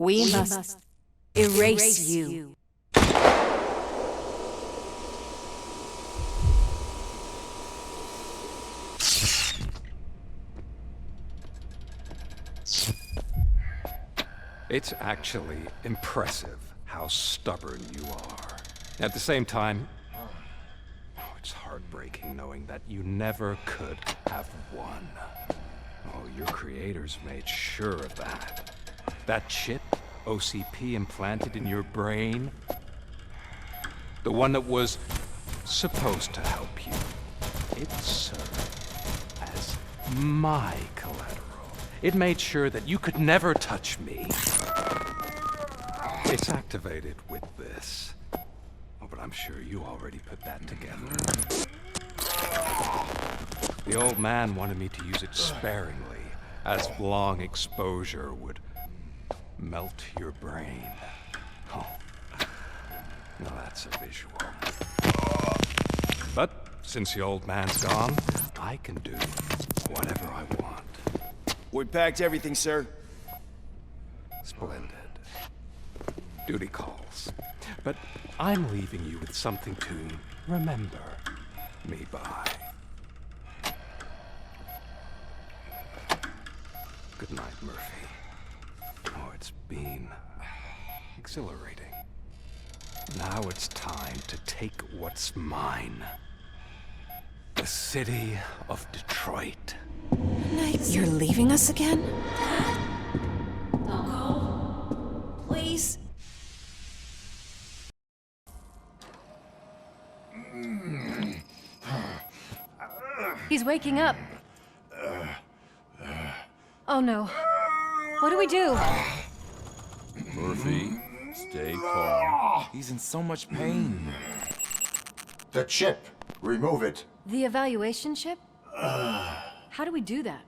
We must erase you. It's actually impressive how stubborn you are. At the same time, it's heartbreaking knowing that you never could have won. Oh, your creators made sure of that. That chip OCP implanted in your brain, the one that was supposed to help you, it served as my collateral. It made sure that you could never touch me. It's activated with this. Oh, but I'm sure you already put that together. The old man wanted me to use it sparingly, as long exposure would melt your brain. Oh, now that's a visual. But since the old man's gone, I can do whatever I want. We packed everything, sir. Splendid. Duty calls. But I'm leaving you with something to remember me by. Good night, Murphy. Oh, it's been exhilarating. Now it's time to take what's mine. The city of Detroit. You're leaving us again? Don't go. Please. He's waking up. Oh no. What do we do? Murphy, stay calm. He's in so much pain. The chip. Remove it. The evaluation chip? How do we do that?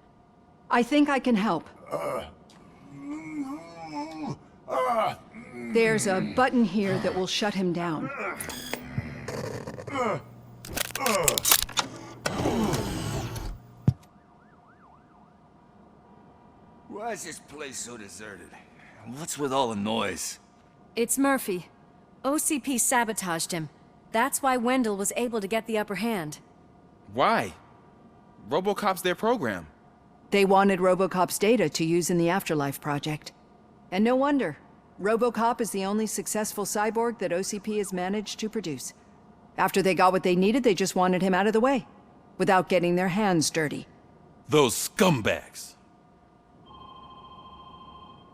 I think I can help. There's a button here that will shut him down. Why is this place so deserted? What's with all the noise? It's Murphy. OCP sabotaged him. That's why Wendell was able to get the upper hand. Why? Robocop's their program. They wanted Robocop's data to use in the Afterlife project. And no wonder. Robocop is the only successful cyborg that OCP has managed to produce. After they got what they needed, they just wanted him out of the way, without getting their hands dirty. Those scumbags.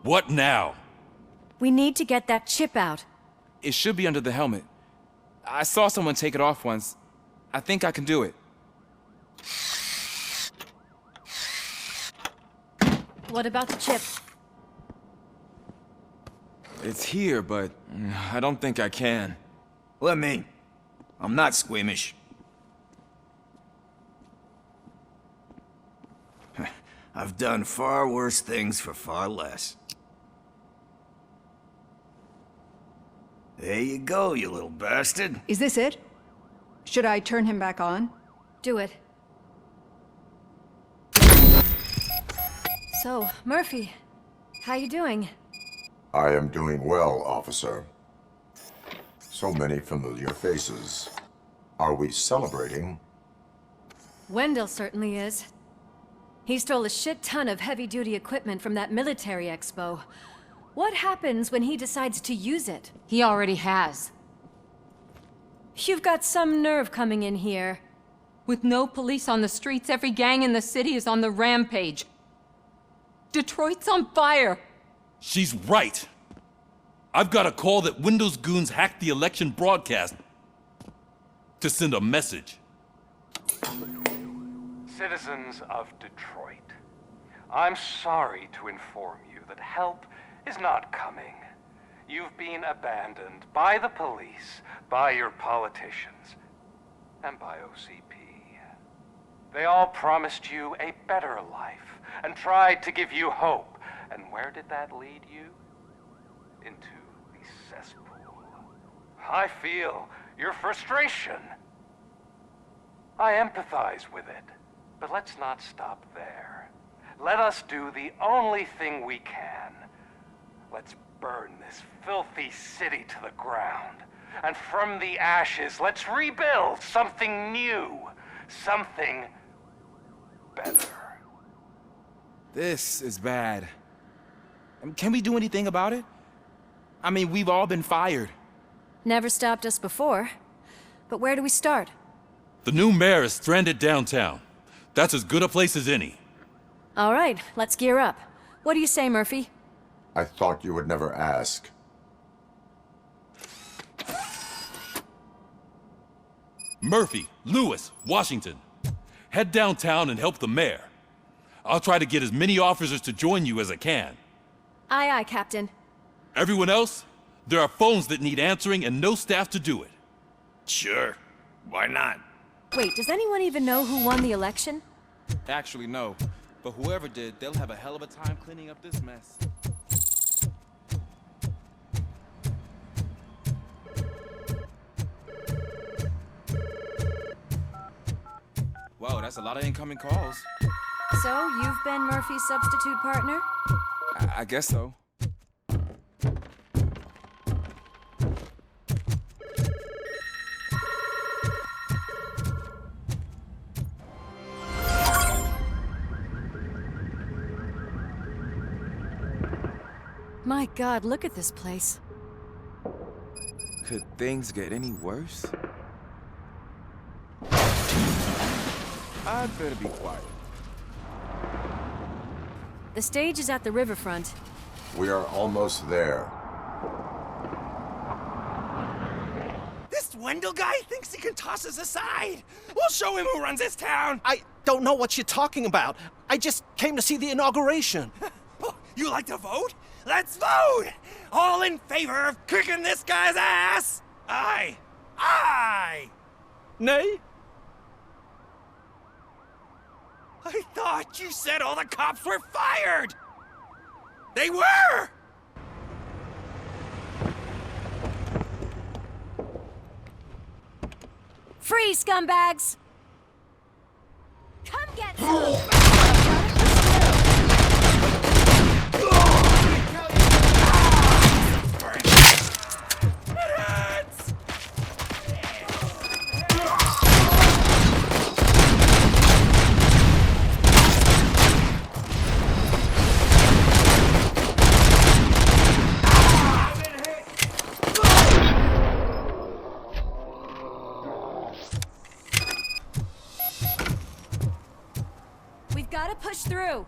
What now? We need to get that chip out. It should be under the helmet. I saw someone take it off once. I think I can do it. What about the chip? It's here, but I don't think I can. Let me. I'm not squeamish. I've done far worse things for far less. There you go, you little bastard. Is this it? Should I turn him back on? Do it. So, Murphy, how you doing? I am doing well, officer. So many familiar faces. Are we celebrating? Wendell certainly is. He stole a shit ton of heavy-duty equipment from that military expo. What happens when he decides to use it? He already has. You've got some nerve coming in here. With no police on the streets, every gang in the city is on the rampage. Detroit's on fire. She's right. I've got a call that Windows goons hacked the election broadcast to send a message. Citizens of Detroit, I'm sorry to inform you that help is not coming. You've been abandoned by the police, by your politicians, and by OCP. They all promised you a better life and tried to give you hope. And where did that lead you? Into the cesspool. I feel your frustration. I empathize with it. But let's not stop there. Let us do the only thing we can. Let's burn this filthy city to the ground. And from the ashes, let's rebuild something new. Something better. This is bad. Can we do anything about it? I mean, we've all been fired. Never stopped us before. But where do we start? The new mayor is stranded downtown. That's as good a place as any. All right, let's gear up. What do you say, Murphy? I thought you would never ask. Murphy, Lewis, Washington. Head downtown and help the mayor. I'll try to get as many officers to join you as I can. Aye, aye, Captain. Everyone else? There are phones that need answering and no staff to do it. Sure. Why not? Wait, does anyone even know who won the election? Actually, no. But whoever did, they'll have a hell of a time cleaning up this mess. Whoa, that's a lot of incoming calls. So, you've been Murphy's substitute partner? I guess so. My God, look at this place. Could things get any worse? I'd better be quiet. The stage is at the riverfront. We are almost there. This Wendell guy thinks he can toss us aside. We'll show him who runs this town. I don't know what you're talking about. I just came to see the inauguration. You like to vote? Let's vote! All in favor of kicking this guy's ass? Aye. Aye! Nay? I thought you said all the cops were fired! They were! Freeze, scumbags! Come get some! We've got to push through.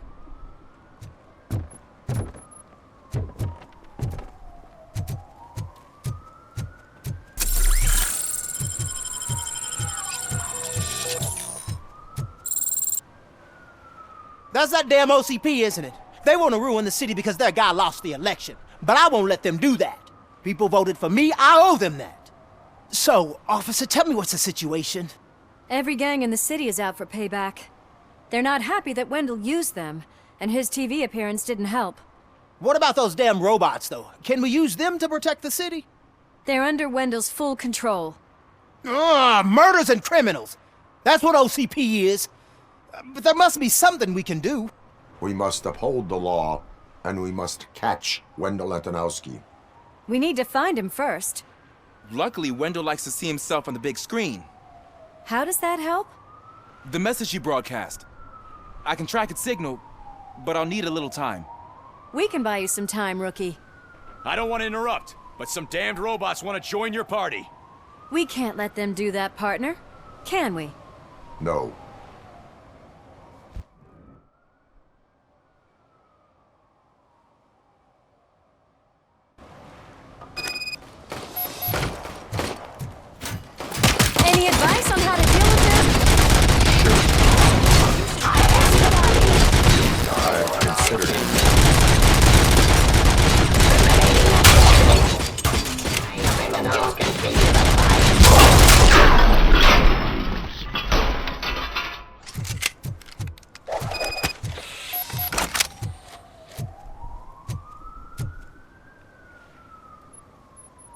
That's that damn OCP, isn't it? They want to ruin the city because their guy lost the election. But I won't let them do that. People voted for me, I owe them that. So, officer, tell me what's the situation. Every gang in the city is out for payback. They're not happy that Wendell used them, and his TV appearance didn't help. What about those damn robots, though? Can we use them to protect the city? They're under Wendell's full control. Murders and criminals. That's what OCP is. But there must be something we can do. We must uphold the law, and we must catch Wendell Antonowski. We need to find him first. Luckily, Wendell likes to see himself on the big screen. How does that help? The message you broadcast. I can track its signal, but I'll need a little time. We can buy you some time, rookie. I don't want to interrupt, but some damned robots want to join your party. We can't let them do that, partner. Can we? No. Any advice on how to deal with them? I've considered it.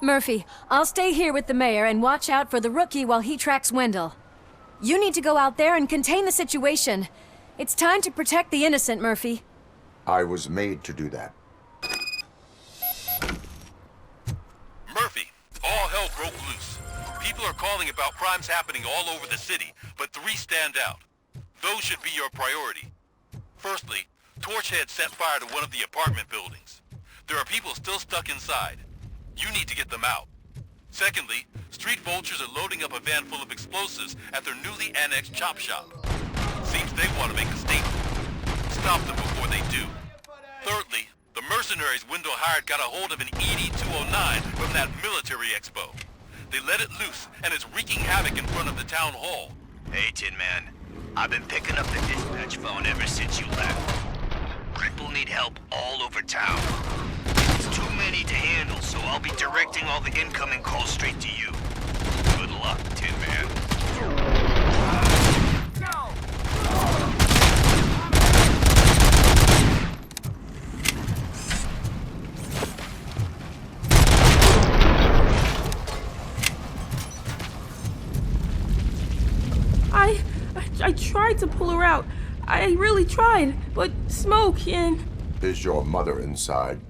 Murphy, I'll stay here with the mayor and watch out for the rookie while he tracks Wendell. You need to go out there and contain the situation. It's time to protect the innocent, Murphy. I was made to do that. Murphy, all hell broke loose. People are calling about crimes happening all over the city, but 3 stand out. Those should be your priority. Firstly, Torchhead set fire to one of the apartment buildings. There are people still stuck inside. You need to get them out. Secondly, street vultures are loading up a van full of explosives at their newly annexed chop shop. Seems they want to make a statement. Stop them before they do. Thirdly, the mercenaries Wendell hired got a hold of an ED-209 from that military expo. They let it loose, and it's wreaking havoc in front of the town hall. Hey, Tin Man. I've been picking up the dispatch phone ever since you left. People need help all over town. It's too many to handle, so I'll be directing all the incoming calls straight to you. Good luck, Tin Man. I tried to pull her out. I really tried, but smoke and... Is your mother inside?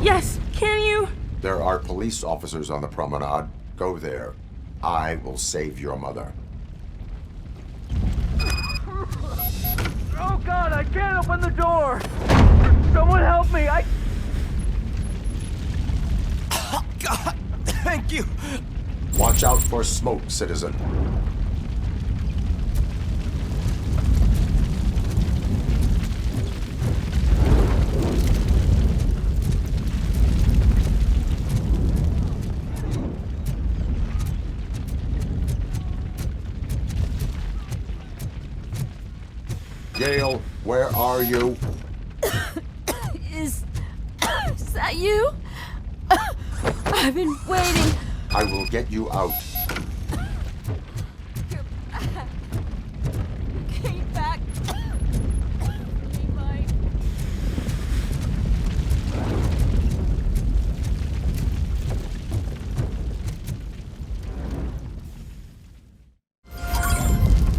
Yes, can you? There are police officers on the promenade. Go there. I will save your mother. Oh God, I can't open the door! Someone help me, Oh God, thank you! Watch out for smoke, citizen. Gail, where are you? Is that you? I've been waiting. I will get you out. Came back.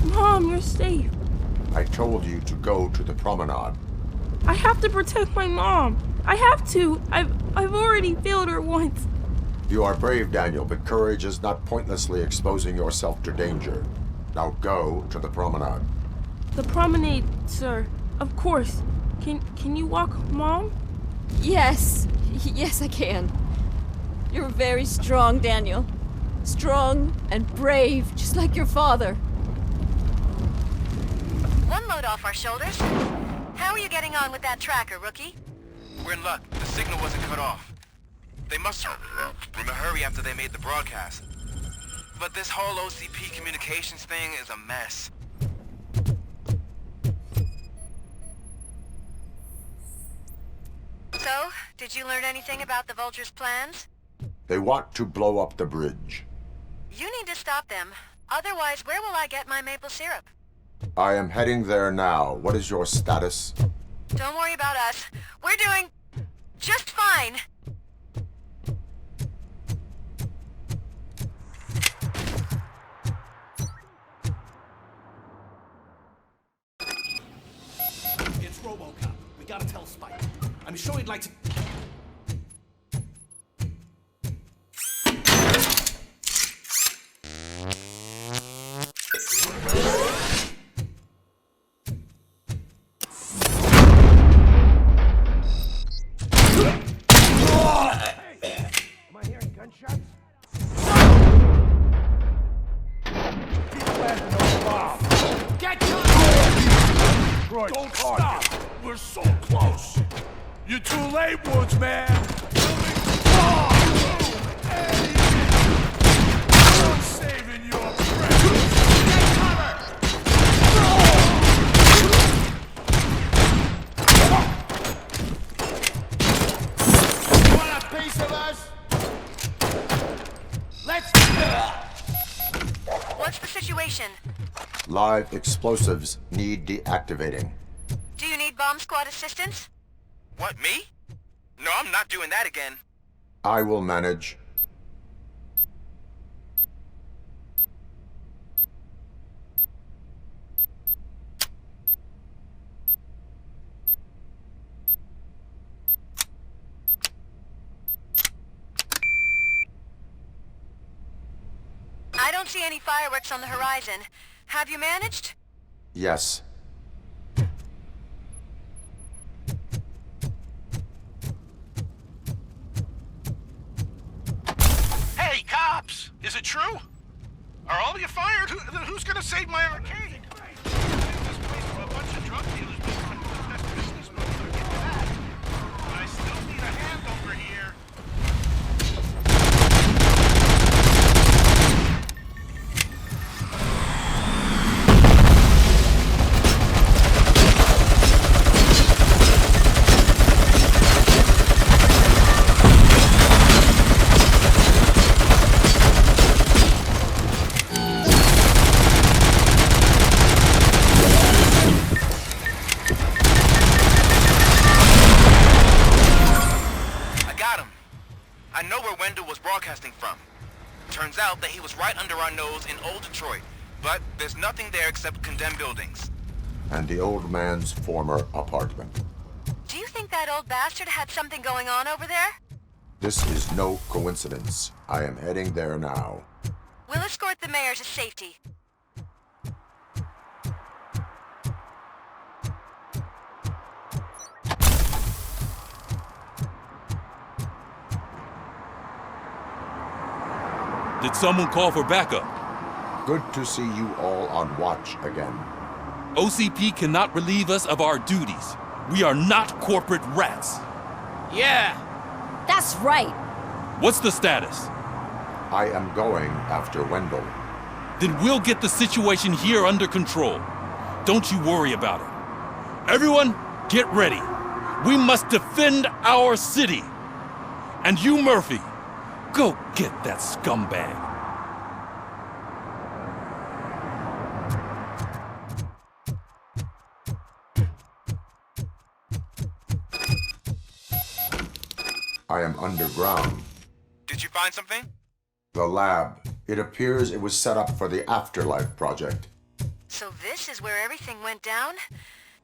Mom, you're safe. I told you to go to the promenade. I have to protect my mom. I have to. I've already failed her once. You are brave, Daniel, but courage is not pointlessly exposing yourself to danger. Now go to the promenade. The promenade, sir. Of course. Can you walk, Mom? Yes. Yes, I can. You're very strong, Daniel. Strong and brave, just like your father. One load off our shoulders. How are you getting on with that tracker, rookie? We're in luck. The signal wasn't cut off. They must have in a hurry after they made the broadcast. But this whole OCP communications thing is a mess. So, did you learn anything about the Vulture's plans? They want to blow up the bridge. You need to stop them. Otherwise, where will I get my maple syrup? I am heading there now. What is your status? Don't worry about us. We're doing just fine. It's Robocop. We gotta tell Spike. I'm sure he'd like to... Am I hearing gunshots? You're too late, Woodsman! I'm saving your precious! Take cover! You want a piece of us? Let's... What's the situation? Live explosives need deactivating. Do you need bomb squad assistance? What, me? No, I'm not doing that again. I will manage. I don't see any fireworks on the horizon. Have you managed? Yes. Hey, cops! Is it true? Are all of you fired? Who's gonna save my arcade? This place for a bunch of drug dealers becoming the best business moves. I'll get that. But I still need a hand over here. I know where Wendell was broadcasting from. Turns out that he was right under our nose in old Detroit, but there's nothing there except condemned buildings. And the old man's former apartment. Do you think that old bastard had something going on over there? This is no coincidence. I am heading there now. We'll escort the mayor to safety. Did someone call for backup? Good to see you all on watch again. OCP cannot relieve us of our duties. We are not corporate rats. Yeah. That's right. What's the status? I am going after Wendell. Then we'll get the situation here under control. Don't you worry about it. Everyone, get ready. We must defend our city. And you, Murphy, go get that scumbag. I am underground. Did you find something? The lab. It appears it was set up for the Afterlife project. So this is where everything went down?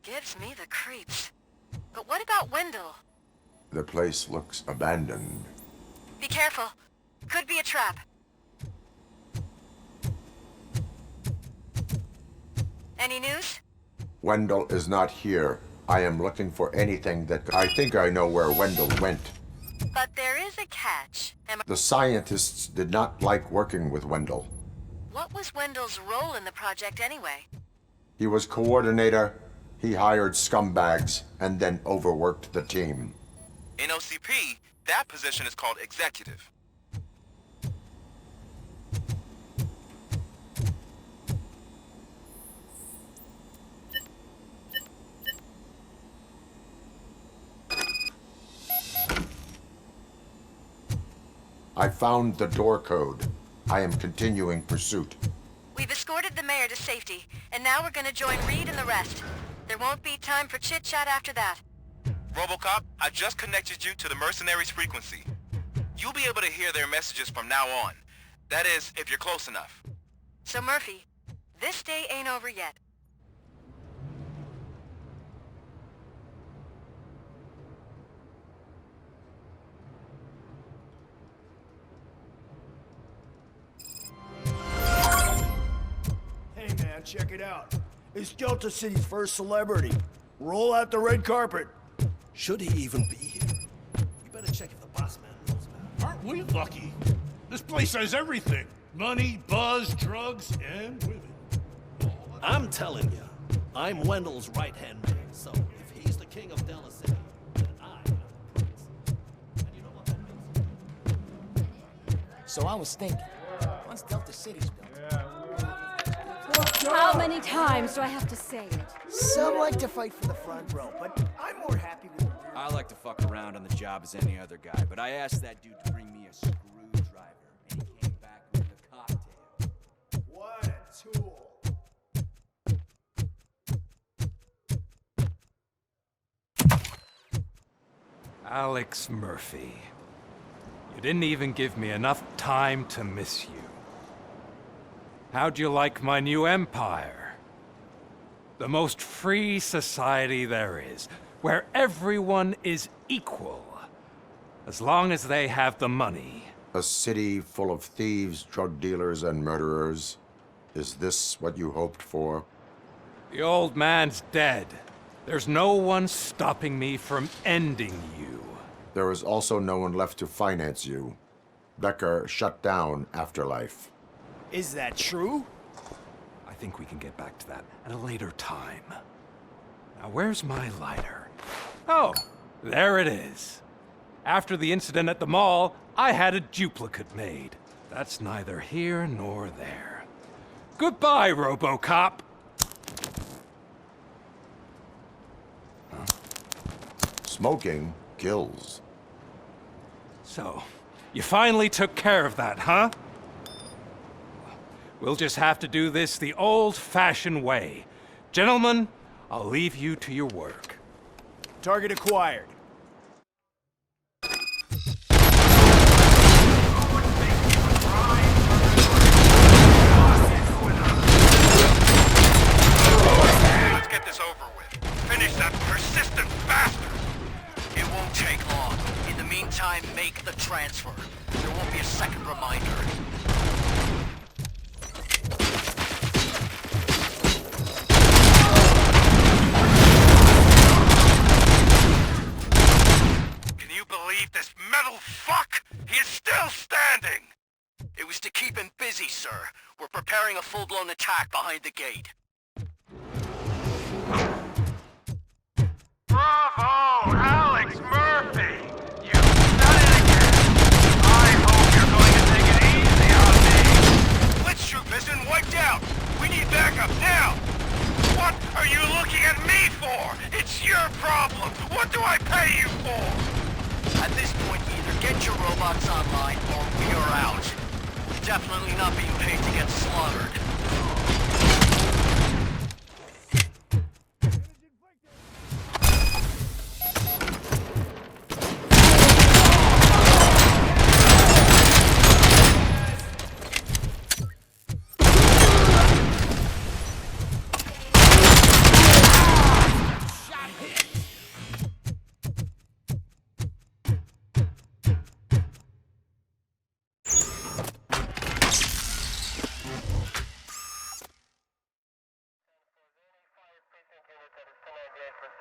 Gives me the creeps. But what about Wendell? The place looks abandoned. Be careful. Could be a trap. Any news? Wendell is not here. I am looking for anything that... I think I know where Wendell went. But there is a catch. The scientists did not like working with Wendell. What was Wendell's role in the project anyway? He was coordinator, he hired scumbags, and then overworked the team. In OCP, that position is called executive. I found the door code. I am continuing pursuit. We've escorted the mayor to safety, and now we're gonna join Reed and the rest. There won't be time for chit-chat after that. Robocop, I just connected you to the mercenaries' frequency. You'll be able to hear their messages from now on. That is, if you're close enough. So Murphy, this day ain't over yet. Hey man, check it out. It's Delta City's first celebrity. Roll out the red carpet. Should he even be here? You better check if the boss man knows about it. Aren't we lucky? This place has everything. Money, buzz, drugs, and women. I'm telling you, I'm Wendell's right-hand man, so if he's the king of Delta City, then I am So I was thinking, once Delta City's built... How many times do I have to say it? Some like to fight for the front row, but I'm more happy with... I like to fuck around on the job as any other guy, but I asked that dude to bring me a screwdriver, and he came back with a cocktail. What a tool. Alex Murphy. You didn't even give me enough time to miss you. How'd you like my new empire? The most free society there is, where everyone is equal, as long as they have the money. A city full of thieves, drug dealers, and murderers. Is this what you hoped for? The old man's dead. There's no one stopping me from ending you. There is also no one left to finance you. Becker shut down Afterlife. Is that true? I think we can get back to that at a later time. Now, where's my lighter? Oh, there it is. After the incident at the mall, I had a duplicate made. That's neither here nor there. Goodbye, Robocop. Smoking kills. So, you finally took care of that, huh? We'll just have to do this the old-fashioned way. Gentlemen, I'll leave you to your work. Target acquired. Let's get this over with. Finish that persistent bastard! It won't take long. In the meantime, make the transfer. There won't be a second reminder. Can you believe this metal fuck? He is still standing! It was to keep him busy, sir. We're preparing a full-blown attack behind the gate. Bravo, Alex Murphy! You've done it again! I hope you're going to take it easy on me! Blitztroop has been wiped out! We need backup now! What are you looking at me for? It's your problem! What do I pay you for? At this point, either get your robots online or we are out. Definitely not being paid to get slaughtered.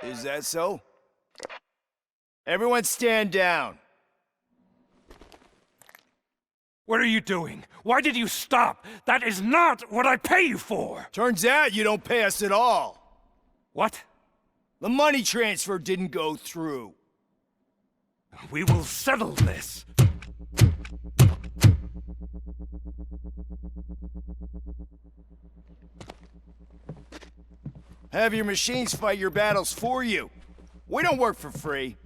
Is that so? Everyone stand down. What are you doing? Why did you stop? That is not what I pay you for! Turns out you don't pay us at all. What? The money transfer didn't go through. We will settle this. Have your machines fight your battles for you. We don't work for free.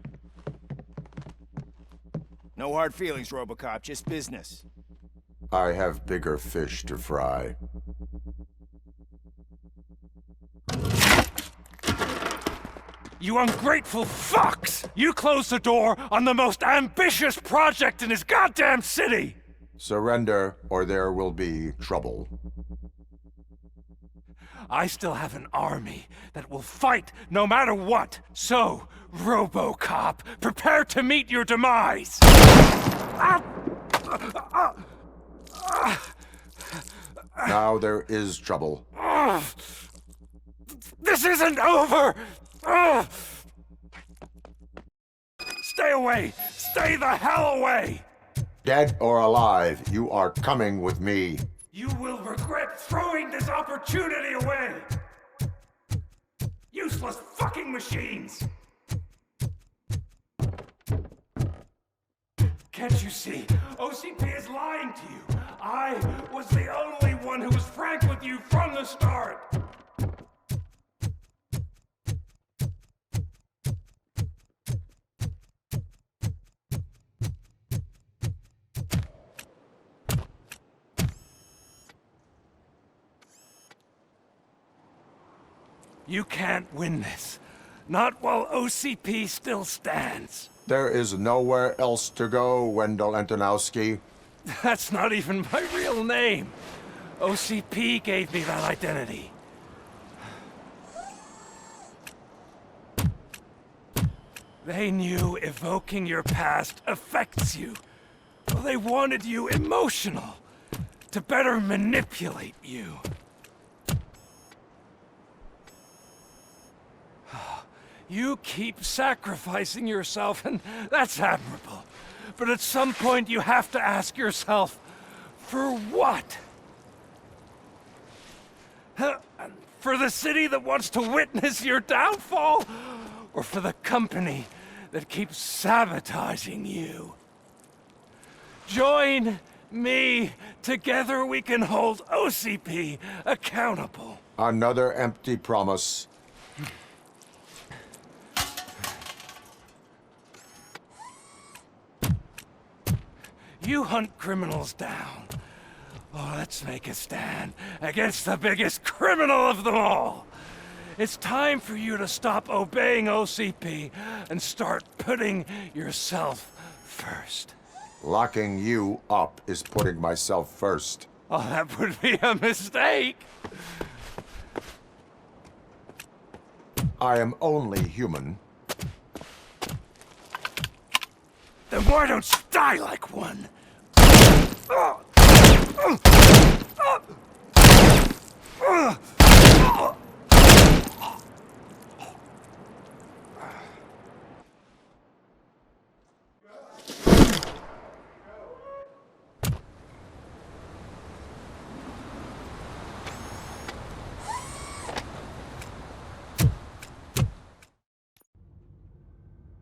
No hard feelings, Robocop, just business. I have bigger fish to fry. You ungrateful fucks! You closed the door on the most ambitious project in this goddamn city! Surrender, or there will be trouble. I still have an army that will fight no matter what. So, Robocop, prepare to meet your demise! Now there is trouble. This isn't over! Stay away! Stay the hell away! Dead or alive, you are coming with me. You will regret throwing this opportunity away! Useless fucking machines! Can't you see? OCP is lying to you. I was the only one who was frank with you from the start. You can't win this. Not while OCP still stands. There is nowhere else to go, Wendell Antonowski. That's not even my real name. OCP gave me that identity. They knew evoking your past affects you. Well, they wanted you emotional, to better manipulate you. You keep sacrificing yourself, and that's admirable. But at some point you have to ask yourself, for what? For the city that wants to witness your downfall? Or for the company that keeps sabotaging you? Join me. Together we can hold OCP accountable. Another empty promise. You hunt criminals down. Oh, let's make a stand against the biggest criminal of them all. It's time for you to stop obeying OCP and start putting yourself first. Locking you up is putting myself first. Oh, that would be a mistake. I am only human. Then why don't you die like one?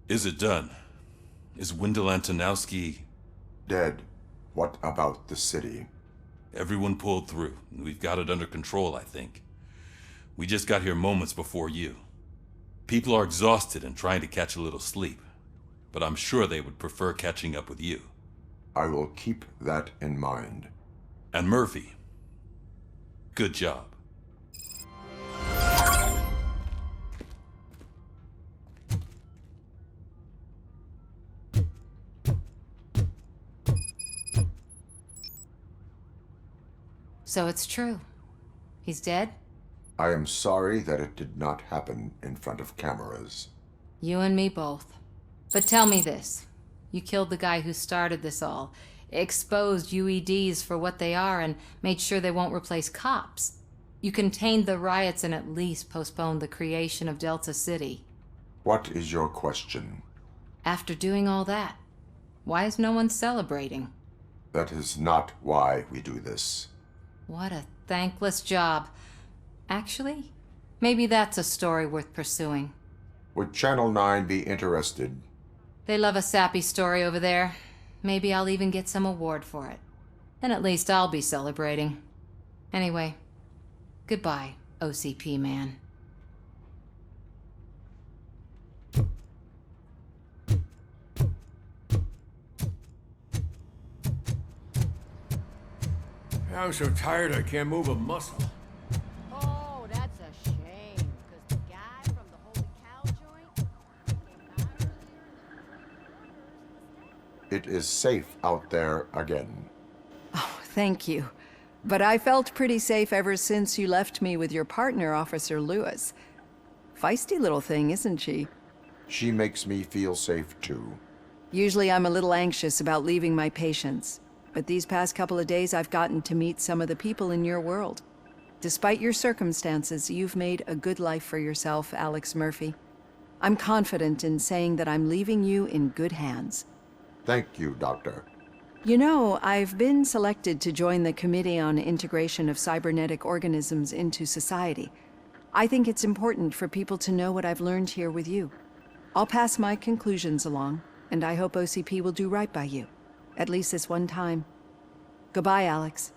Is it done? Is Wendell Antonowski dead? What about the city? Everyone pulled through. We've got it under control, I think. We just got here moments before you. People are exhausted and trying to catch a little sleep, but I'm sure they would prefer catching up with you. I will keep that in mind. And Murphy, good job. So it's true. He's dead? I am sorry that it did not happen in front of cameras. You and me both. But tell me this. You killed the guy who started this all, exposed UEDs for what they are, and made sure they won't replace cops. You contained the riots and at least postponed the creation of Delta City. What is your question? After doing all that, why is no one celebrating? That is not why we do this. What a thankless job. Actually, maybe that's a story worth pursuing. Would Channel 9 be interested? They love a sappy story over there. Maybe I'll even get some award for it. Then at least I'll be celebrating. Anyway, goodbye, OCP man. I'm so tired I can't move a muscle. Oh, that's a shame, because the guy from the Holy Cow joint... It is safe out there again. Oh, thank you. But I felt pretty safe ever since you left me with your partner, Officer Lewis. Feisty little thing, isn't she? She makes me feel safe too. Usually I'm a little anxious about leaving my patients. But these past couple of days, I've gotten to meet some of the people in your world. Despite your circumstances, you've made a good life for yourself, Alex Murphy. I'm confident in saying that I'm leaving you in good hands. Thank you, Doctor. You know, I've been selected to join the Committee on Integration of Cybernetic Organisms into Society. I think it's important for people to know what I've learned here with you. I'll pass my conclusions along, and I hope OCP will do right by you. At least this one time. Goodbye, Alex.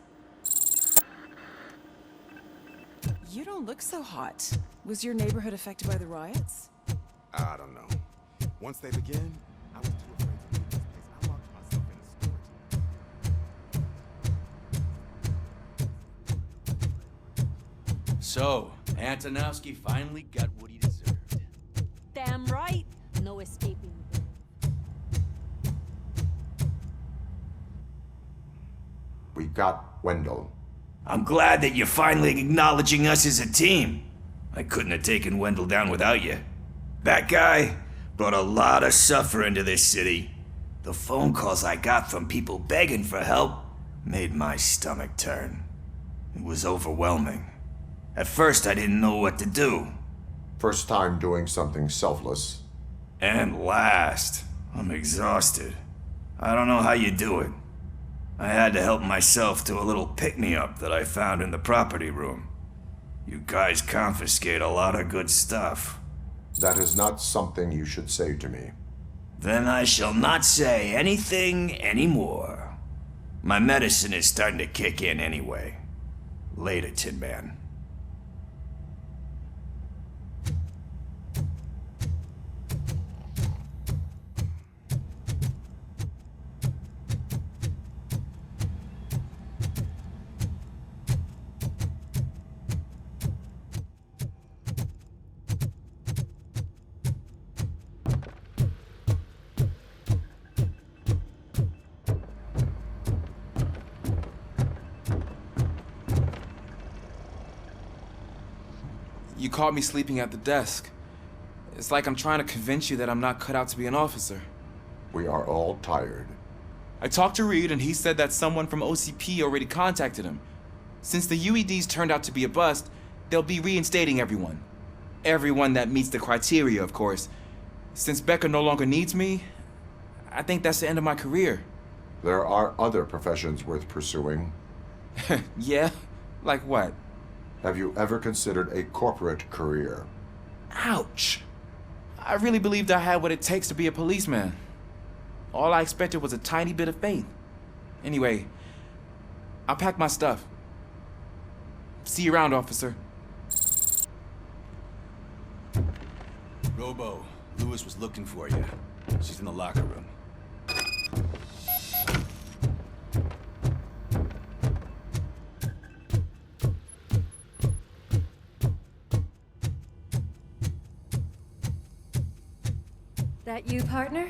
You don't look so hot. Was your neighborhood affected by the riots? I don't know. Once they begin, I was too afraid to leave this place. I locked myself in a storage. So, Antonowski finally got what he deserved. Damn right. No escaping. We got Wendell. I'm glad that you're finally acknowledging us as a team. I couldn't have taken Wendell down without you. That guy brought a lot of suffering to this city. The phone calls I got from people begging for help made my stomach turn. It was overwhelming. At first, I didn't know what to do. First time doing something selfless. And last, I'm exhausted. I don't know how you do it. I had to help myself to a little pick-me-up that I found in the property room. You guys confiscate a lot of good stuff. That is not something you should say to me. Then I shall not say anything anymore. My medicine is starting to kick in anyway. Later, Tin Man. You caught me sleeping at the desk. It's like I'm trying to convince you that I'm not cut out to be an officer. We are all tired. I talked to Reed and he said that someone from OCP already contacted him. Since the UEDs turned out to be a bust, they'll be reinstating everyone. Everyone that meets the criteria, of course. Since Becca no longer needs me, I think that's the end of my career. There are other professions worth pursuing. Yeah? Like what? Have you ever considered a corporate career? Ouch! I really believed I had what it takes to be a policeman. All I expected was a tiny bit of faith. Anyway, I'll pack my stuff. See you around, officer. Robo, Lewis was looking for you. She's in the locker room. That you, partner?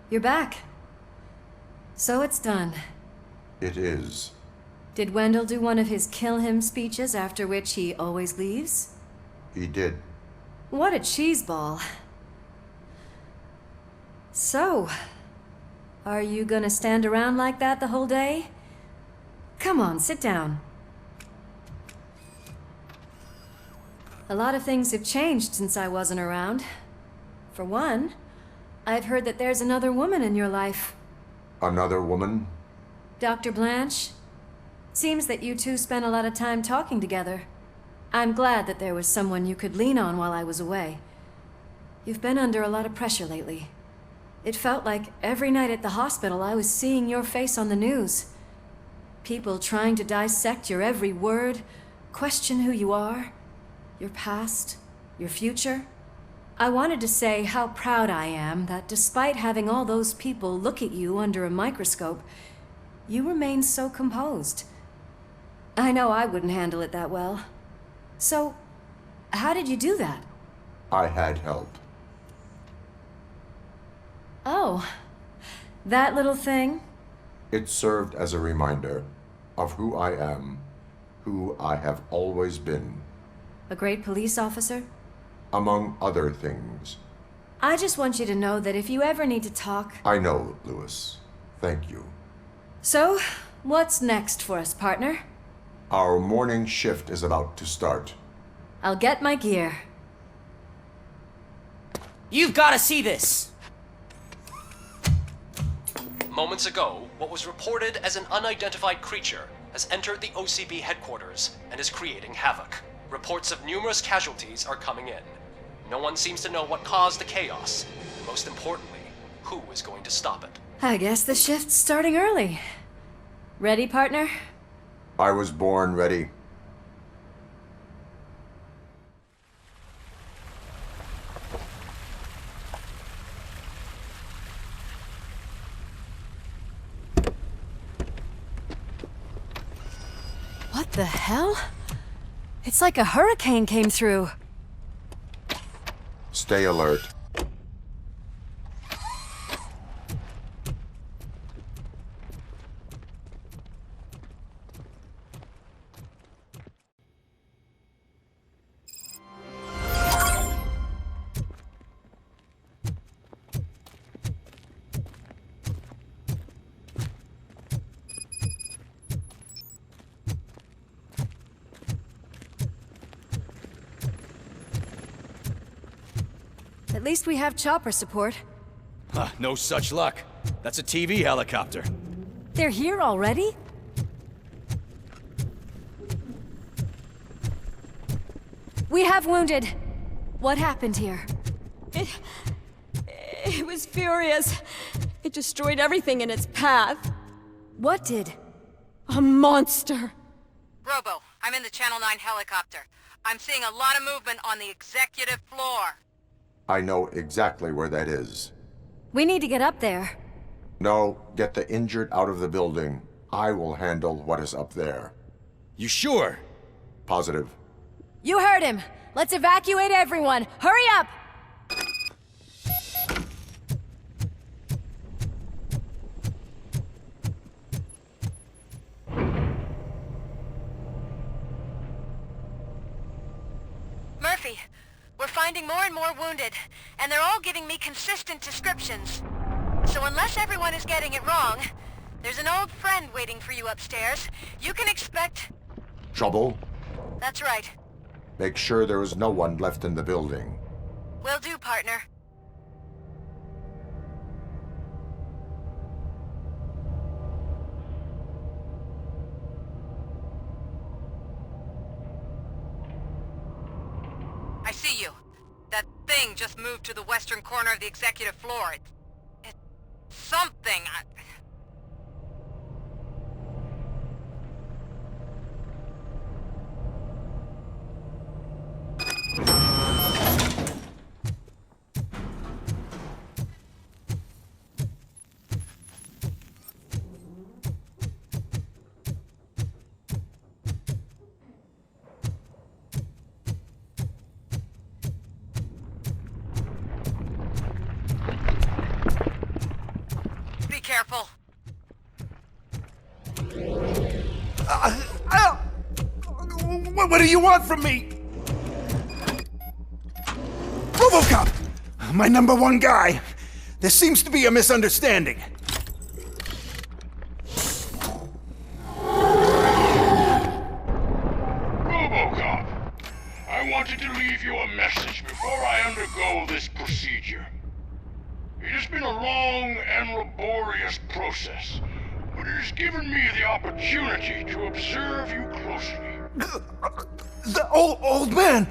You're back. So it's done. It is. Did Wendell do one of his kill him speeches after which he always leaves? He did. What a cheeseball. So, are you gonna stand around like that the whole day? Come on, sit down. A lot of things have changed since I wasn't around. For one, I've heard that there's another woman in your life. Another woman? Dr. Blanche. Seems that you two spent a lot of time talking together. I'm glad that there was someone you could lean on while I was away. You've been under a lot of pressure lately. It felt like every night at the hospital I was seeing your face on the news. People trying to dissect your every word, question who you are, your past, your future. I wanted to say how proud I am that despite having all those people look at you under a microscope, you remain so composed. I know I wouldn't handle it that well. So, how did you do that? I had help. Oh, that little thing? It served as a reminder of who I am, who I have always been. A great police officer? Among other things. I just want you to know that if you ever need to talk... I know, Lewis. Thank you. So, what's next for us, partner? Our morning shift is about to start. I'll get my gear. You've got to see this! Moments ago, what was reported as an unidentified creature has entered the OCP headquarters and is creating havoc. Reports of numerous casualties are coming in. No one seems to know what caused the chaos. Most importantly, who is going to stop it? I guess the shift's starting early. Ready, partner? I was born ready. What the hell? It's like a hurricane came through. Stay alert. At least we have chopper support. Huh, no such luck. That's a TV helicopter. They're here already? We have wounded. What happened here? It was furious. It destroyed everything in its path. What did? A monster. Robo, I'm in the Channel 9 helicopter. I'm seeing a lot of movement on the executive floor. I know exactly where that is. We need to get up there. No, get the injured out of the building. I will handle what is up there. You sure? Positive. You heard him. Let's evacuate everyone. Hurry up! Murphy, we're finding more and more wounded, and they're all giving me consistent descriptions. So unless everyone is getting it wrong, there's an old friend waiting for you upstairs. You can expect... Trouble? That's right. Make sure there is no one left in the building. Will do, partner. I see you. That thing just moved to the western corner of the executive floor. It's something. Be careful. What do you want from me? Robocop! My #1 guy. There seems to be a misunderstanding. Robocop, I wanted to leave you a message before I undergo this procedure. It has been a long and laborious process, but it has given me the opportunity to observe you closely. The old man!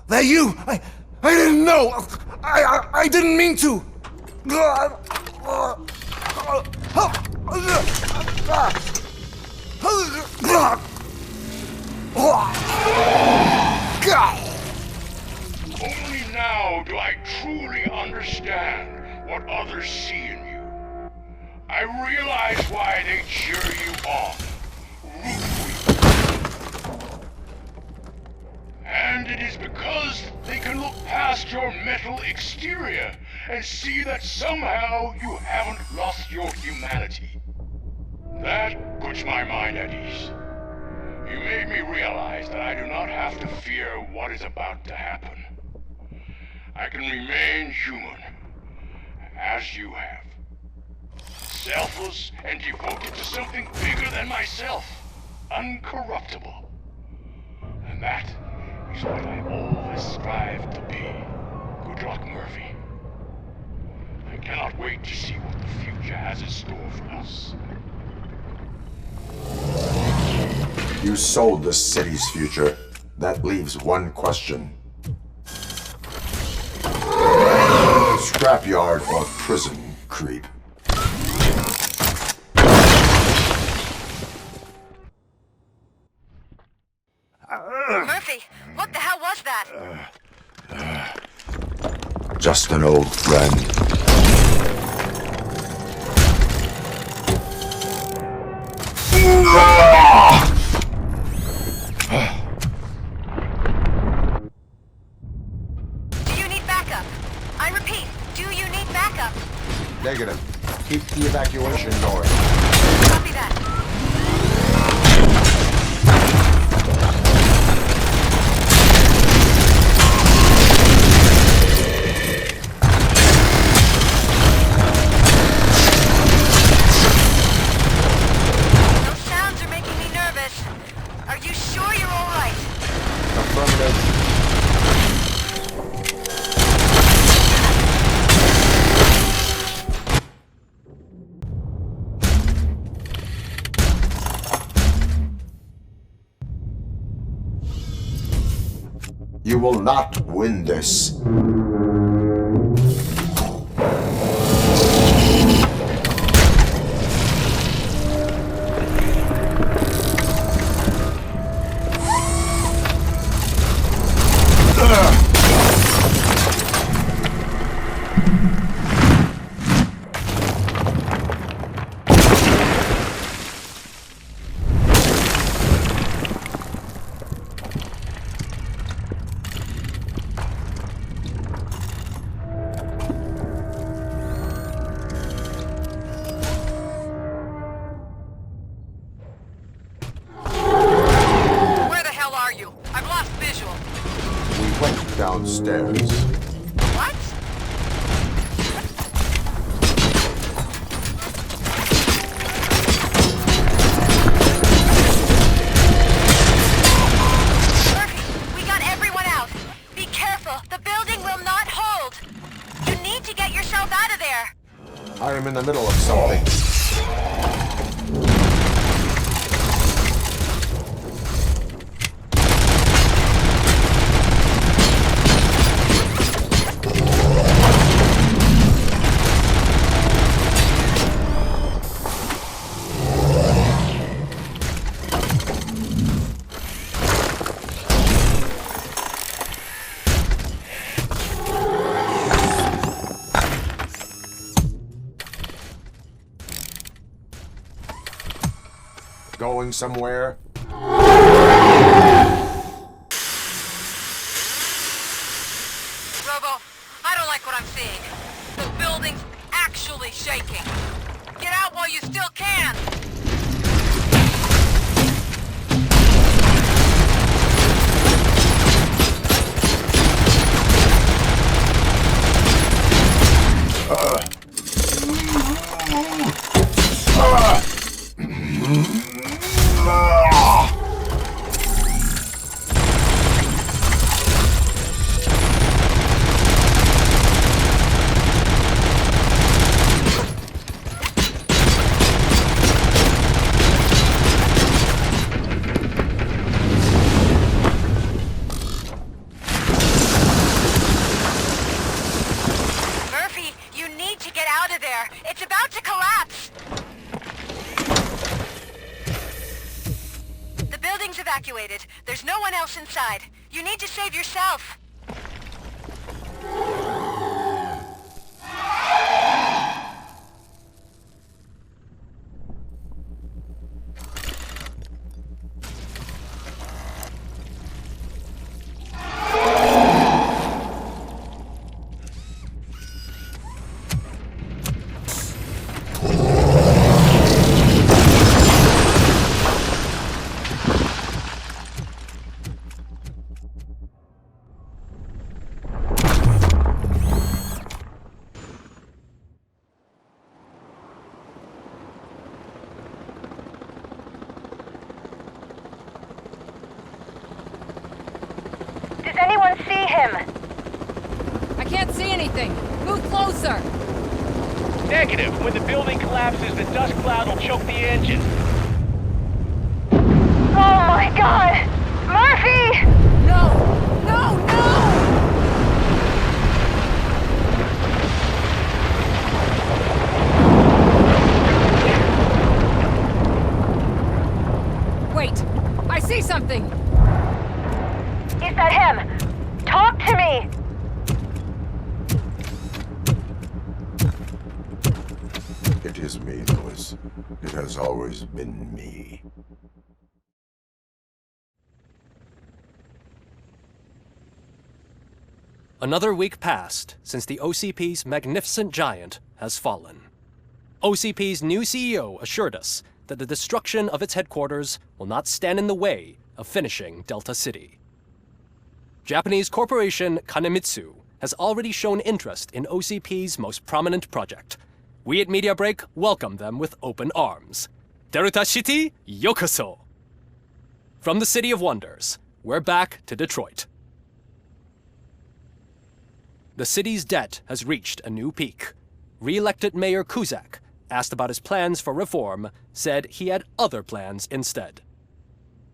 That you? I didn't know! I didn't mean to! Only now do I truly understand what others see in you. I realize why they cheer you on, root for you. And it is because they can look past your metal exterior and see that somehow you haven't lost your humanity. That puts my mind at ease. You made me realize that I do not have to fear what is about to happen. I can remain human, as you have. Selfless and devoted to something bigger than myself. Uncorruptible. And that is what I always strive to be. Good luck, Murphy. I cannot wait to see what the future has in store for us. You sold the city's future. That leaves one question. Scrap scrapyard or prison, creep. Murphy, what the hell was that? Just an old friend. Do you need backup? I repeat, do you need backup? Negative. Keep the evacuation going. Copy that. Those sounds are making me nervous. Are you sure you're all right? Affirmative. You will not win this. Where the hell are you? I've lost visual. We went downstairs. What? Murphy, we got everyone out. Be careful. The building will not hold. You need to get yourself out of there. I am in the middle of something. Going somewhere? Robo, I don't like what I'm seeing. The building's actually shaking. Get out while you still can. Murphy, you need to get out of there. It's about to collapse. The building's evacuated. There's no one else inside. You need to save yourself. Does anyone see him? I can't see anything. Move closer. Negative. When the building collapses, the dust cloud will choke the engine. Oh my god! Murphy! No! No! No! is me, Louis. It has always been me. Another week passed since the OCP's magnificent giant has fallen. OCP's new CEO assured us that the destruction of its headquarters will not stand in the way of finishing Delta City. Japanese corporation Kanemitsu has already shown interest in OCP's most prominent project. We at Media Break welcome them with open arms. Delta City, yokoso! From the City of Wonders, we're back to Detroit. The city's debt has reached a new peak. Re-elected Mayor Cusack, asked about his plans for reform, said he had other plans instead.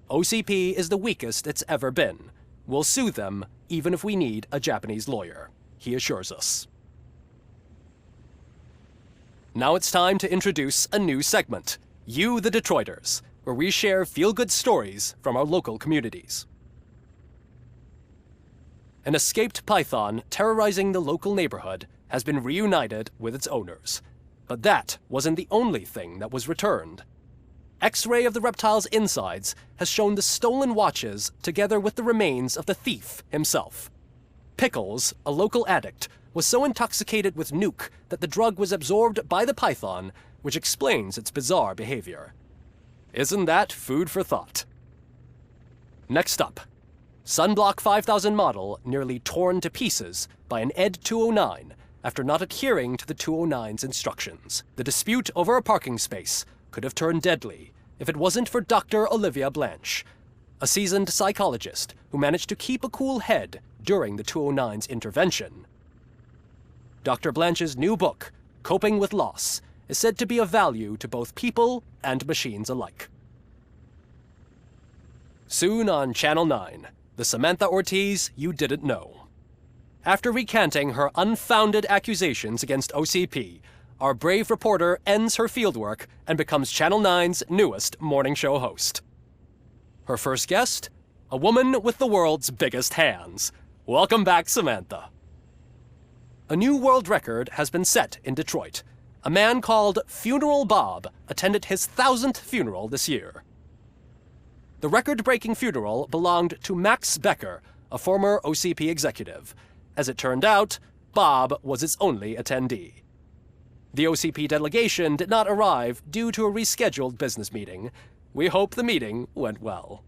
OCP is the weakest it's ever been. We'll sue them even if we need a Japanese lawyer, he assures us. Now it's time to introduce a new segment, You the Detroiters, where we share feel-good stories from our local communities. An escaped python terrorizing the local neighborhood has been reunited with its owners. But that wasn't the only thing that was returned. X-ray of the reptile's insides has shown the stolen watches together with the remains of the thief himself. Pickles, a local addict, was so intoxicated with nuke that the drug was absorbed by the python, which explains its bizarre behavior. Isn't that food for thought? Next up, Sunblock 5000 model nearly torn to pieces by an ED 209 after not adhering to the 209's instructions. The dispute over a parking space could have turned deadly if it wasn't for Dr. Olivia Blanche, a seasoned psychologist who managed to keep a cool head during the 209's intervention. Dr. Blanche's new book, Coping with Loss, is said to be of value to both people and machines alike. Soon on Channel 9, the Samantha Ortiz you didn't know. After recanting her unfounded accusations against OCP, our brave reporter ends her fieldwork and becomes Channel 9's newest morning show host. Her first guest? A woman with the world's biggest hands. Welcome back, Samantha. A new world record has been set in Detroit. A man called Funeral Bob attended his 1000th funeral this year. The record-breaking funeral belonged to Max Becker, a former OCP executive. As it turned out, Bob was its only attendee. The OCP delegation did not arrive due to a rescheduled business meeting. We hope the meeting went well.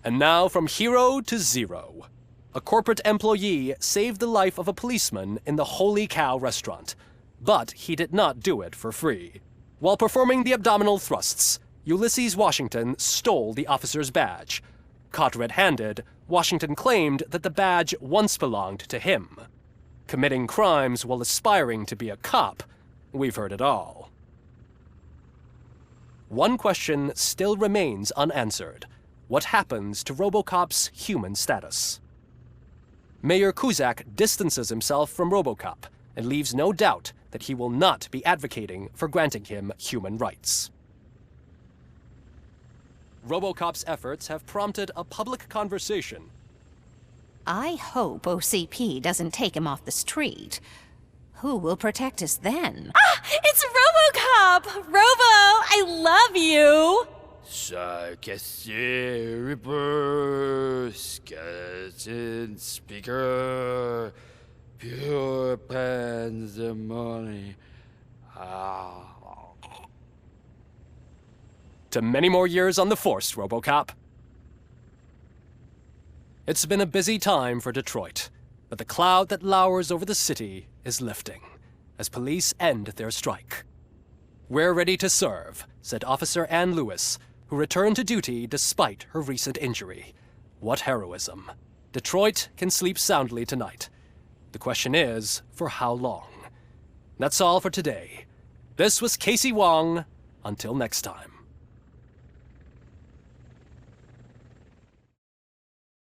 And now from hero to zero. A corporate employee saved the life of a policeman in the Holy Cow restaurant, but he did not do it for free. While performing the abdominal thrusts, Ulysses Washington stole the officer's badge. Caught red-handed, Washington claimed that the badge once belonged to him. Committing crimes while aspiring to be a cop, we've heard it all. One question still remains unanswered. What happens to Robocop's human status? Mayor Cusack distances himself from Robocop and leaves no doubt that he will not be advocating for granting him human rights. Robocop's efforts have prompted a public conversation. I hope OCP doesn't take him off the street. Who will protect us then? Ah! It's Robocop! Robo, I love you! Sarcastic Reaper, skeleton speaker, pure pandemonium. To many more years on the force, Robocop. It's been a busy time for Detroit, but the cloud that lowers over the city is lifting as police end their strike. We're ready to serve, said Officer Ann Lewis, who returned to duty despite her recent injury. What heroism. Detroit can sleep soundly tonight. The question is, for how long? That's all for today. This was Casey Wong. Until next time.